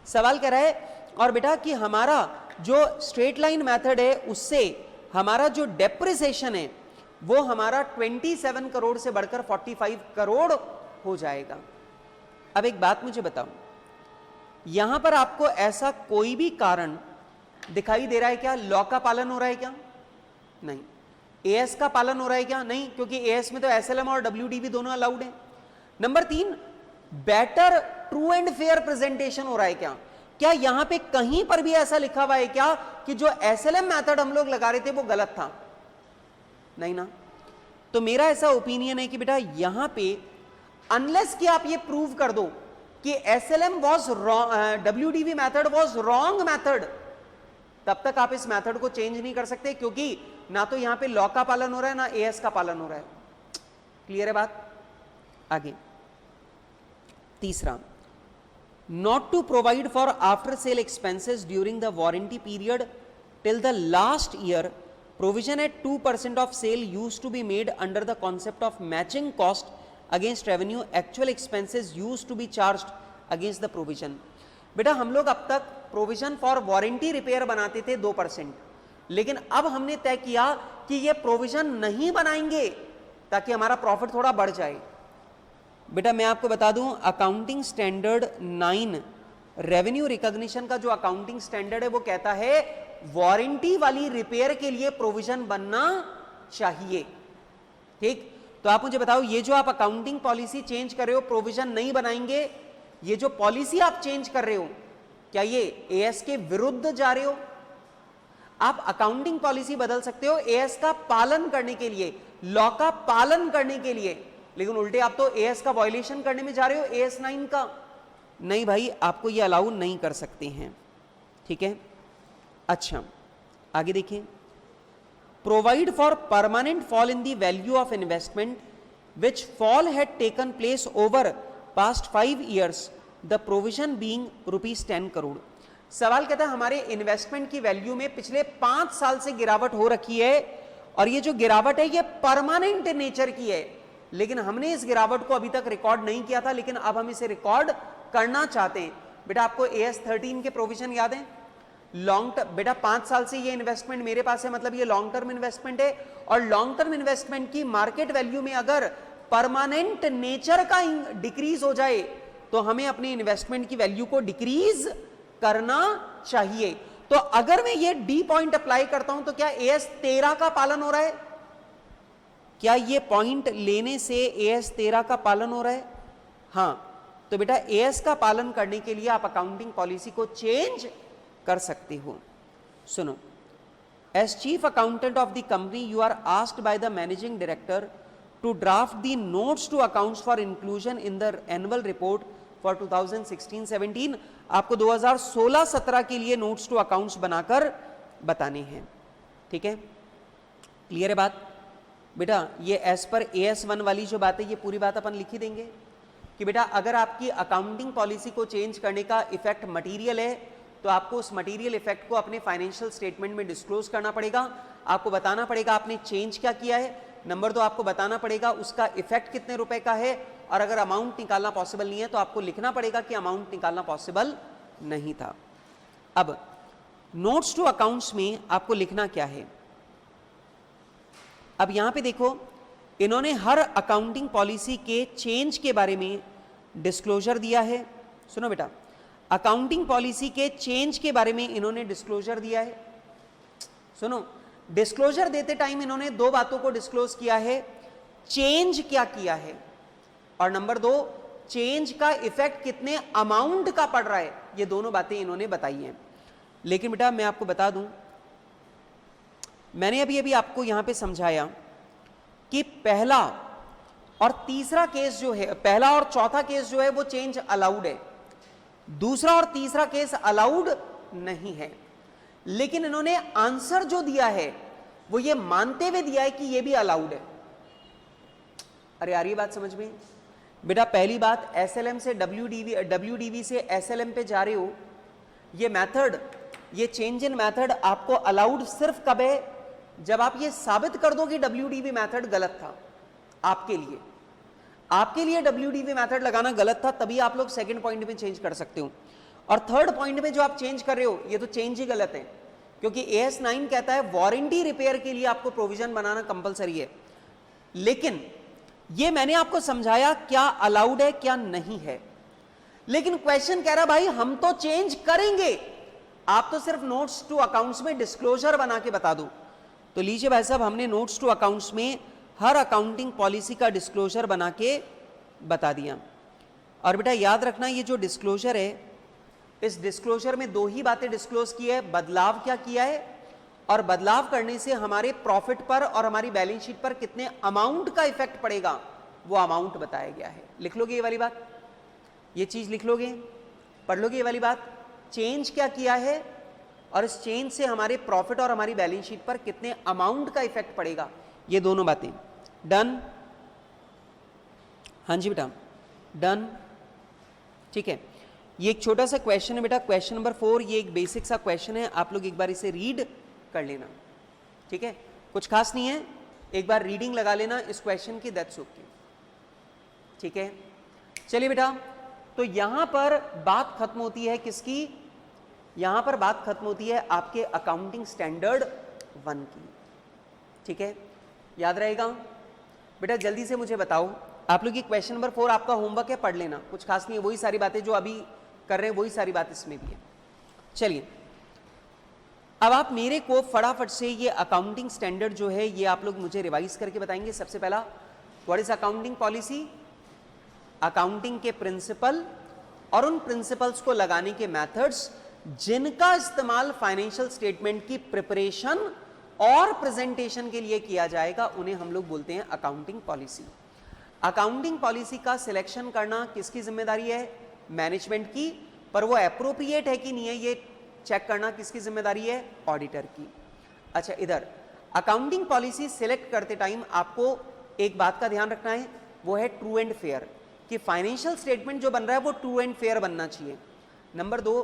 सवाल कह रहा है और बेटा कि हमारा जो स्ट्रेट लाइन मेथड है उससे हमारा जो डेप्रिसिएशन है वो हमारा 27 करोड़ से बढ़कर 45 करोड़ हो जाएगा। अब एक बात मुझे बताओ, यहां पर आपको ऐसा कोई भी कारण दिखाई दे रहा है क्या? लॉ का पालन हो रहा है क्या? नहीं। एएस का पालन हो रहा है क्या? नहीं, क्योंकि एएस में तो एसएलएम और WDV दोनों अलाउड है। Number 3, better true and fair presentation हो रहा है क्या? क्या यहां पे कहीं पर भी ऐसा लिखा हुआ है क्या कि जो एसएलएम मेथड हम लोग लगा रहे थे वो गलत था? नहीं ना। तो मेरा ऐसा ओपिनियन है कि बेटा यहां पे अनलेस कि आप ये प्रूव कर दो कि SLM was wrong, WDV method was wrong method, तब तक आप इस मेथड को चेंज नहीं कर सकते, क्योंकि ना तो यहां पे लॉ का पालन हो रहा है ना एएस का पालन हो रहा है। क्लियर है बात? आगे तीसरा, not to provide for after sale expenses during the warranty period till the last year provision at 2% of sale use to be made under the concept of matching cost against revenue actual expenses use to be charged against the provision. बेटा हम लोग अब तक provision for warranty repair बनाते थे 2%, लेकिन अब हमने तय किया कि ये प्रोविजन नहीं बनाएंगे ताकि हमारा प्रॉफिट थोड़ा बढ़ जाए। बेटा मैं आपको बता दूं, अकाउंटिंग स्टैंडर्ड 9 रेवेन्यू रिकॉग्निशन का जो अकाउंटिंग स्टैंडर्ड है वो कहता है वारंटी वाली रिपेयर के लिए प्रोविजन बनना चाहिए। ठीक, तो आप मुझे बताओ, ये जो आप अकाउंटिंग पॉलिसी चेंज कर रहे हो, प्रोविजन नहीं बनाएंगे, ये जो पॉलिसी आप चेंज कर रहे हो क्या ये एएस के विरुद्ध जा रहे हो? आप अकाउंटिंग पॉलिसी बदल सकते हो एएस का पालन करने के लिए, लॉ का पालन करने के लिए, लेकिन उल्टे आप तो एएस का वायलेशन करने में जा रहे हो, एएस 9 का। नहीं भाई, आपको ये अलाउ नहीं कर सकते हैं। ठीक है, अच्छा आगे देखिए, provide for permanent fall in the value of investment which fall had taken place over past 5 years the provision being ₹10 crore. सवाल कहता है हमारे इन्वेस्टमेंट की वैल्यू में पिछले 5 साल से गिरावट हो रखी है, और ये जो गिरावट है ये परमानेंट नेचर की है, लेकिन हमने इस गिरावट को अभी तक रिकॉर्ड नहीं किया था, लेकिन अब हम इसे रिकॉर्ड करना चाहते हैं। बेटा आपको AS 13 के प्रोविजन याद है? लॉन्ग टर्म, बेटा 5 साल से ये इन्वेस्टमेंट मेरे पास है, मतलब ये लॉन्ग टर्म इन्वेस्टमेंट है, और लॉन्ग टर्म इन्वेस्टमेंट की मार्केट वैल्यू में अगर परमानेंट नेचर का डिक्रीज हो जाए तो हमें अपने इन्वेस्टमेंट की वैल्यू को डिक्रीज करना चाहिए। तो अगर मैं ये डी पॉइंट अप्लाई करता हूं तो क्या AS 13 का पालन हो रहा है? क्या ये पॉइंट लेने से AS 13 का पालन हो रहा है? हां, तो बेटा AS का पालन करने के लिए आप अकाउंटिंग पॉलिसी को चेंज कर सकते हो। सुनो, as chief accountant of the company you are asked by the managing director to draft the notes to accounts for inclusion in the annual report for 2016-17। आपको 2016-17 के लिए नोट्स टू अकाउंट्स बनाकर बताने हैं। ठीक है, क्लियर है बात? बेटा ये एज पर AS 1 वाली जो बात है ये पूरी बात अपन लिख ही देंगे कि बेटा अगर आपकी अकाउंटिंग पॉलिसी को चेंज करने का इफेक्ट मटीरियल है तो आपको उस मटीरियल इफेक्ट को अपने फाइनेंशियल स्टेटमेंट में डिस्क्लोज करना पड़ेगा। आपको बताना पड़ेगा आपने चेंज क्या किया है। नंबर 2, आपको बताना पड़ेगा उसका इफेक्ट कितने रुपए का है, और अगर अमाउंट निकालना पॉसिबल नहीं है तो आपको लिखना पड़ेगा कि अमाउंट निकालना पॉसिबल नहीं था। अब नोट्स टू अकाउंट्स में आपको लिखना क्या है? अब यहां पे देखो, इन्होंने हर अकाउंटिंग पॉलिसी के चेंज के बारे में डिस्क्लोजर दिया है। सुनो बेटा, अकाउंटिंग पॉलिसी के चेंज के बारे में इन्होंने डिस्क्लोजर दिया है। सुनो, डिस्क्लोजर देते टाइम इन्होंने 2 बातों को डिस्क्लोज किया है, चेंज क्या किया है, और नंबर 2 चेंज का इफेक्ट कितने अमाउंट का पड़ रहा है। ये दोनों बातें इन्होंने बताई हैं। लेकिन बेटा मैं आपको बता दूं, मैंने अभी आपको यहां पे समझाया कि पहला और तीसरा केस जो है, पहला और चौथा केस जो है वो चेंज अलाउड है, दूसरा और तीसरा केस अलाउड नहीं है। लेकिन इन्होंने आंसर जो दिया है वो ये मानते हुए दिया है कि ये भी अलाउड है। अरे यार ये बात समझ में बेटा, पहली बात एसएलएम से डब्ल्यूडीवी से एसएलएम पे जा रहे हो, ये मेथड, ये चेंज इन मेथड आपको अलाउड सिर्फ कब है, जब आप ये साबित कर दो कि डब्ल्यूडीवी मेथड गलत था। आपके लिए डब्ल्यूडीवी मेथड लगाना गलत था, तभी आप लोग सेकंड पॉइंट में चेंज कर सकते हो। और थर्ड पॉइंट में जो आप चेंज कर रहे हो ये तो चेंज ही गलत है, क्योंकि AS 9 कहता है वारंटी रिपेयर के लिए आपको प्रोविजन बनाना कंपलसरी है। लेकिन ये मैंने आपको समझाया क्या अलाउड है क्या नहीं है। लेकिन क्वेश्चन कह रहा भाई हम तो चेंज करेंगे, आप तो सिर्फ नोट्स टू अकाउंट्स में डिस्क्लोजर बना के बता दो। तो लीजिए भाई साहब, हमने नोट्स टू अकाउंट्स में हर अकाउंटिंग पॉलिसी का डिस्क्लोजर बना के बता दिया। और बेटा याद रखना, ये जो डिस्क्लोजर है, इस डिस्क्लोजर में दो ही बातें डिस्क्लोज की है, बदलाव क्या किया है और बदलाव करने से हमारे प्रॉफिट पर और हमारी बैलेंस शीट पर कितने अमाउंट का इफेक्ट पड़ेगा, वो अमाउंट बताया गया है। लिख लोगे ये वाली बात, ये चीज लिख लोगे, पढ़ लोगे ये वाली बात, चेंज क्या किया है और इस चेंज से हमारे प्रॉफिट और हमारी बैलेंस शीट पर कितने अमाउंट का इफेक्ट पड़ेगा, ये दोनों बातें। डन? हाँ जी बेटा, डन, ठीक है। ये एक छोटा सा क्वेश्चन है बेटा, क्वेश्चन नंबर 4, ये एक बेसिक सा क्वेश्चन है, आप लोग एक बार इसे रीड कर लेना, ठीक है, कुछ खास नहीं है, एक बार रीडिंग लगा लेना इस क्वेश्चन की, दैट्स ओके, ठीक है। चलिए बेटा, तो यहां पर बात खत्म होती है किसकी, यहां पर बात खत्म होती है आपके अकाउंटिंग स्टैंडर्ड 1 की, ठीक है, याद रहेगा बेटा। जल्दी से मुझे बताओ, आप लोग ये क्वेश्चन नंबर 4 आपका होमवर्क है, पढ़ लेना, कुछ खास नहीं है, वही सारी बातें जो अभी कर रहे हैं वही सारी बात इसमें भी है। चलिए अब आप मेरे को फटाफट से ये अकाउंटिंग स्टैंडर्ड जो है ये आप लोग मुझे रिवाइज करके बताएंगे। सबसे पहला, what is accounting policy, accounting के प्रिंसिपल और उन प्रिंसिपल्स को लगाने के मेथड्स जिनका इस्तेमाल फाइनेंशियल स्टेटमेंट की प्रिपरेशन और प्रेजेंटेशन के लिए किया जाएगा, उन्हें हम लोग बोलते हैं अकाउंटिंग पॉलिसी। अकाउंटिंग पॉलिसी का सिलेक्शन करना किसकी जिम्मेदारी है, मैनेजमेंट की, पर वो एप्रोप्रिएट है कि नहीं है ये चेक करना किसकी जिम्मेदारी है, ऑडिटर की। अच्छा, इधर अकाउंटिंग पॉलिसी सिलेक्ट करते टाइम आपको एक बात का ध्यान रखना है, वो है ट्रू एंड फेयर, कि फाइनेंशियल स्टेटमेंट जो बन रहा है वो ट्रू एंड फेयर बनना चाहिए। नंबर 2,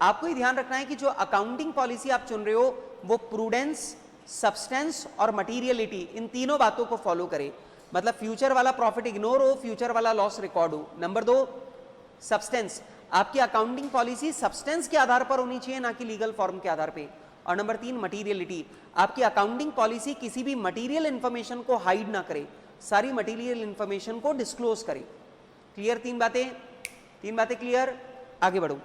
आपको ये ध्यान रखना है कि जो अकाउंटिंग पॉलिसी आप चुन रहे हो वो प्रूडेंस, सब्सटेंस और मटीरियलिटी, इन तीनों बातों को फॉलो करे, मतलब फ्यूचर वाला प्रॉफिट इग्नोर हो, फ्यूचर वाला लॉस रिकॉर्ड हो। नंबर 2, सब्सटेंस, आपकी अकाउंटिंग पॉलिसी सब्सटेंस के आधार पर होनी चाहिए, ना कि लीगल फॉर्म के आधार पे। और नंबर 3, मटीरियलिटी, आपकी अकाउंटिंग पॉलिसी किसी भी मटीरियल इंफॉर्मेशन को हाइड ना करे, सारी मटीरियल इंफॉर्मेशन को डिस्क्लोज करे। क्लियर? तीन बातें क्लियर? आगे बढ़ो।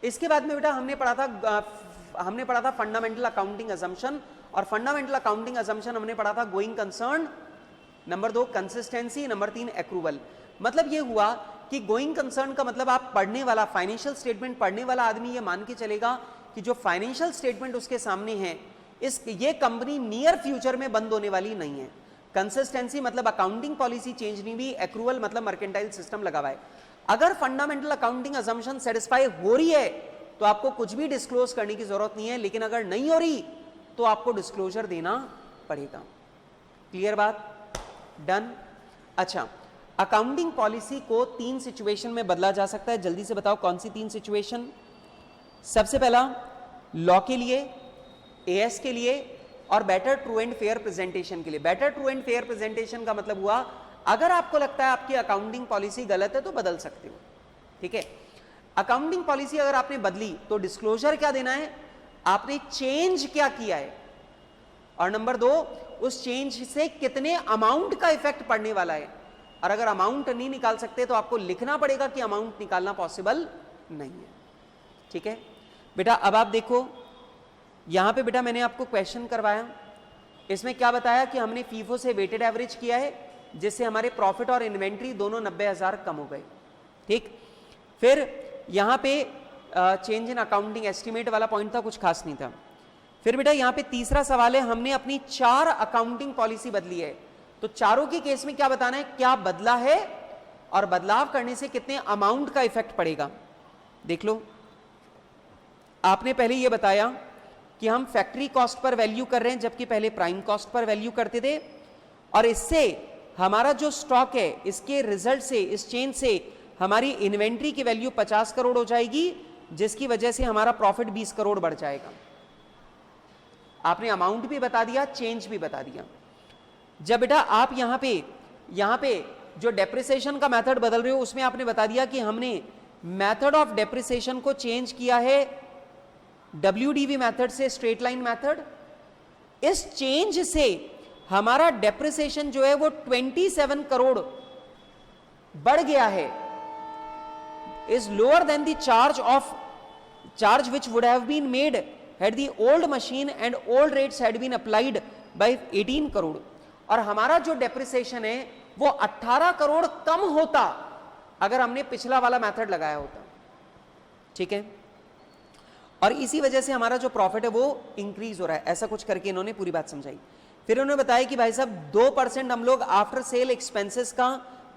इसके बाद में बेटा हमने पढ़ा था फंडामेंटल अकाउंटिंग असम्पशन, और फंडामेंटल अकाउंटिंग असम्पशन हमने पढ़ा था going concern, number 2 consistency, number 3 accrual. मतलब ये हुआ कि गोइंग कंसर्न का मतलब आप पढ़ने वाला, फाइनेंशियल स्टेटमेंट पढ़ने वाला आदमी ये मान के चलेगा कि जो फाइनेंशियल स्टेटमेंट उसके सामने है ये कंपनी नियर फ्यूचर में बंद होने वाली नहीं है। कंसिस्टेंसी मतलब अकाउंटिंग पॉलिसी चेंज नहीं हुई, एक्रूवल मतलब मर्केंटाइल सिस्टम लगा हुआ है। अगर फंडामेंटल अकाउंटिंग असम्पशन सेटिस्फाई हो रही है तो आपको कुछ भी डिस्क्लोज करने की जरूरत नहीं है, लेकिन अगर नहीं हो रही तो आपको डिस्क्लोजर देना पड़ेगा। क्लियर बात? डन? अच्छा, अकाउंटिंग पॉलिसी को 3 सिचुएशन में बदला जा सकता है, जल्दी से बताओ कौन सी 3 सिचुएशन। सबसे पहला, लॉ के लिए, एएस के लिए और better true and fair presentation के लिए। Better true and fair presentation का मतलब हुआ अगर आपको लगता है आपकी अकाउंटिंग पॉलिसी गलत है तो बदल सकते हो, ठीक है। अकाउंटिंग पॉलिसी अगर आपने बदली तो डिस्क्लोजर क्या देना है, आपने चेंज क्या किया है, और नंबर 2 उस चेंज से कितने अमाउंट का इफेक्ट पड़ने वाला है। और अगर अमाउंट नहीं निकाल सकते तो आपको लिखना पड़ेगा कि अमाउंट निकालना पॉसिबल नहीं है, ठीक है बेटा। अब आप देखो यहां पे बेटा मैंने आपको क्वेश्चन करवाया, इसमें क्या बताया कि हमने फीफो से वेटेड एवरेज किया है जिससे हमारे प्रॉफिट और इन्वेंट्री दोनों 90,000 कम हो गए, ठीक। फिर यहां पे चेंज इन अकाउंटिंग एस्टिमेट वाला पॉइंट था, कुछ खास नहीं था। फिर बेटा यहां पे तीसरा सवाल है, हमने अपनी 4 अकाउंटिंग पॉलिसी बदली है, तो चारों के केस में क्या बताना है, क्या बदला है और बदलाव करने से कितने अमाउंट का इफेक्ट पड़ेगा। देख लो, आपने पहले यह बताया कि हम फैक्ट्री कॉस्ट पर वैल्यू कर रहे हैं जबकि पहले प्राइम कॉस्ट पर वैल्यू करते थे, और इससे हमारा जो स्टॉक है, इसके रिजल्ट से, इस चेंज से हमारी इन्वेंट्री की वैल्यू 50 करोड़ हो जाएगी, जिसकी वजह से हमारा प्रॉफिट 20 करोड़ बढ़ जाएगा। आपने अमाउंट भी बता दिया, चेंज भी बता दिया। जब बेटा आप यहां पे जो डेप्रिसिएशन का मेथड बदल रहे हो, उसमें आपने बता दिया कि हमने मेथड ऑफ डेप्रिसिएशन को चेंज किया है WDV मेथड से स्ट्रेट लाइन मेथड। इस चेंज से हमारा डेप्रिसिएशन जो है वो 27 करोड़ बढ़ गया है, is lower than the charge which would have been made had the old machine and old rates had been applied by 18 crore. और हमारा जो डेप्रिसिएशन है वो 18 करोड़ कम होता अगर हमने पिछला वाला मेथड लगाया होता। ठीक है, और इसी वजह से हमारा जो प्रॉफिट है वो इंक्रीज हो रहा है। ऐसा कुछ करके इन्होंने पूरी बात समझाई। फिर उन्होंने बताया कि भाई साहब 2% हम लोग आफ्टर सेल एक्सपेंसेस का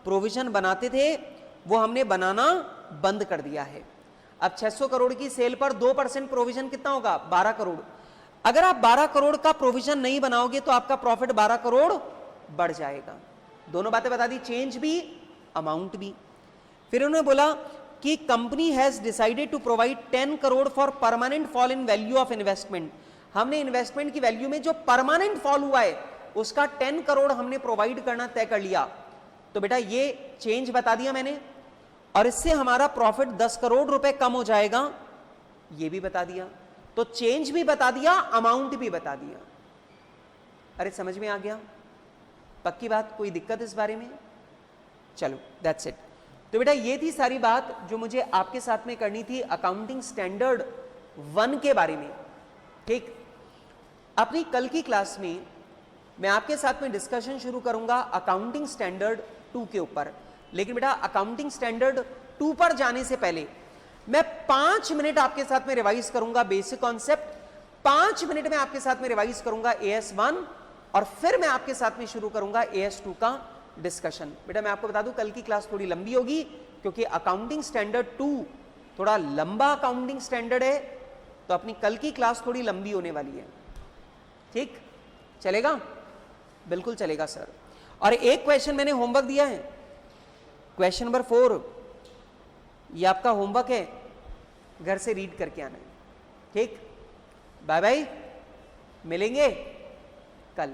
प्रोविजन बनाते थे, वो हमने बनाना बंद कर दिया है। अब 600 करोड़ की सेल पर 2% प्रोविजन कितना होगा, 12 करोड़। अगर आप 12 करोड़ का प्रोविजन नहीं बनाओगे तो आपका प्रॉफिट 12 करोड़ बढ़ जाएगा। दोनों बातें बता दी, चेंज भी, अमाउंट भी। फिर उन्होंने बोला कि company has decided to provide 10 crore for permanent fall in value of investment. हमने इन्वेस्टमेंट की वैल्यू में जो परमानेंट फॉल हुआ है उसका 10 करोड़ हमने प्रोवाइड करना तय कर लिया। तो बेटा ये चेंज बता दिया मैंने, और इससे हमारा प्रॉफिट 10 करोड़ रुपए कम हो जाएगा, ये भी बता दिया। तो चेंज भी बता दिया, अमाउंट भी बता दिया। अरे समझ में आ गया? पक्की बात, कोई दिक्कत इस बारे में? चलो दैट्स इट। तो बेटा ये थी सारी बात जो मुझे आपके साथ में करनी थी अकाउंटिंग स्टैंडर्ड 1 के बारे में। ठीक, अपनी कल की क्लास में मैं आपके साथ में डिस्कशन शुरू करूंगा अकाउंटिंग स्टैंडर्ड 2 के ऊपर। लेकिन बेटा अकाउंटिंग स्टैंडर्ड 2 पर जाने से पहले मैं 5 मिनट आपके साथ में रिवाइज करूंगा बेसिक कॉन्सेप्ट, 5 मिनट में आपके साथ में रिवाइज करूंगा AS1, और फिर मैं आपके साथ में शुरू करूंगा AS2 का डिस्कशन। बेटा मैं आपको बता दूं कल की क्लास थोड़ी लंबी होगी क्योंकि अकाउंटिंग स्टैंडर्ड 2 थोड़ा लंबा अकाउंटिंग स्टैंडर्ड है, तो अपनी कल की क्लास थोड़ी लंबी होने वाली है। ठीक चलेगा? बिल्कुल चलेगा सर। और एक क्वेश्चन मैंने होमवर्क दिया है, क्वेश्चन नंबर 4, ये आपका होमवर्क है, घर से रीड करके आना है। ठीक, बाय बाय, मिलेंगे कल।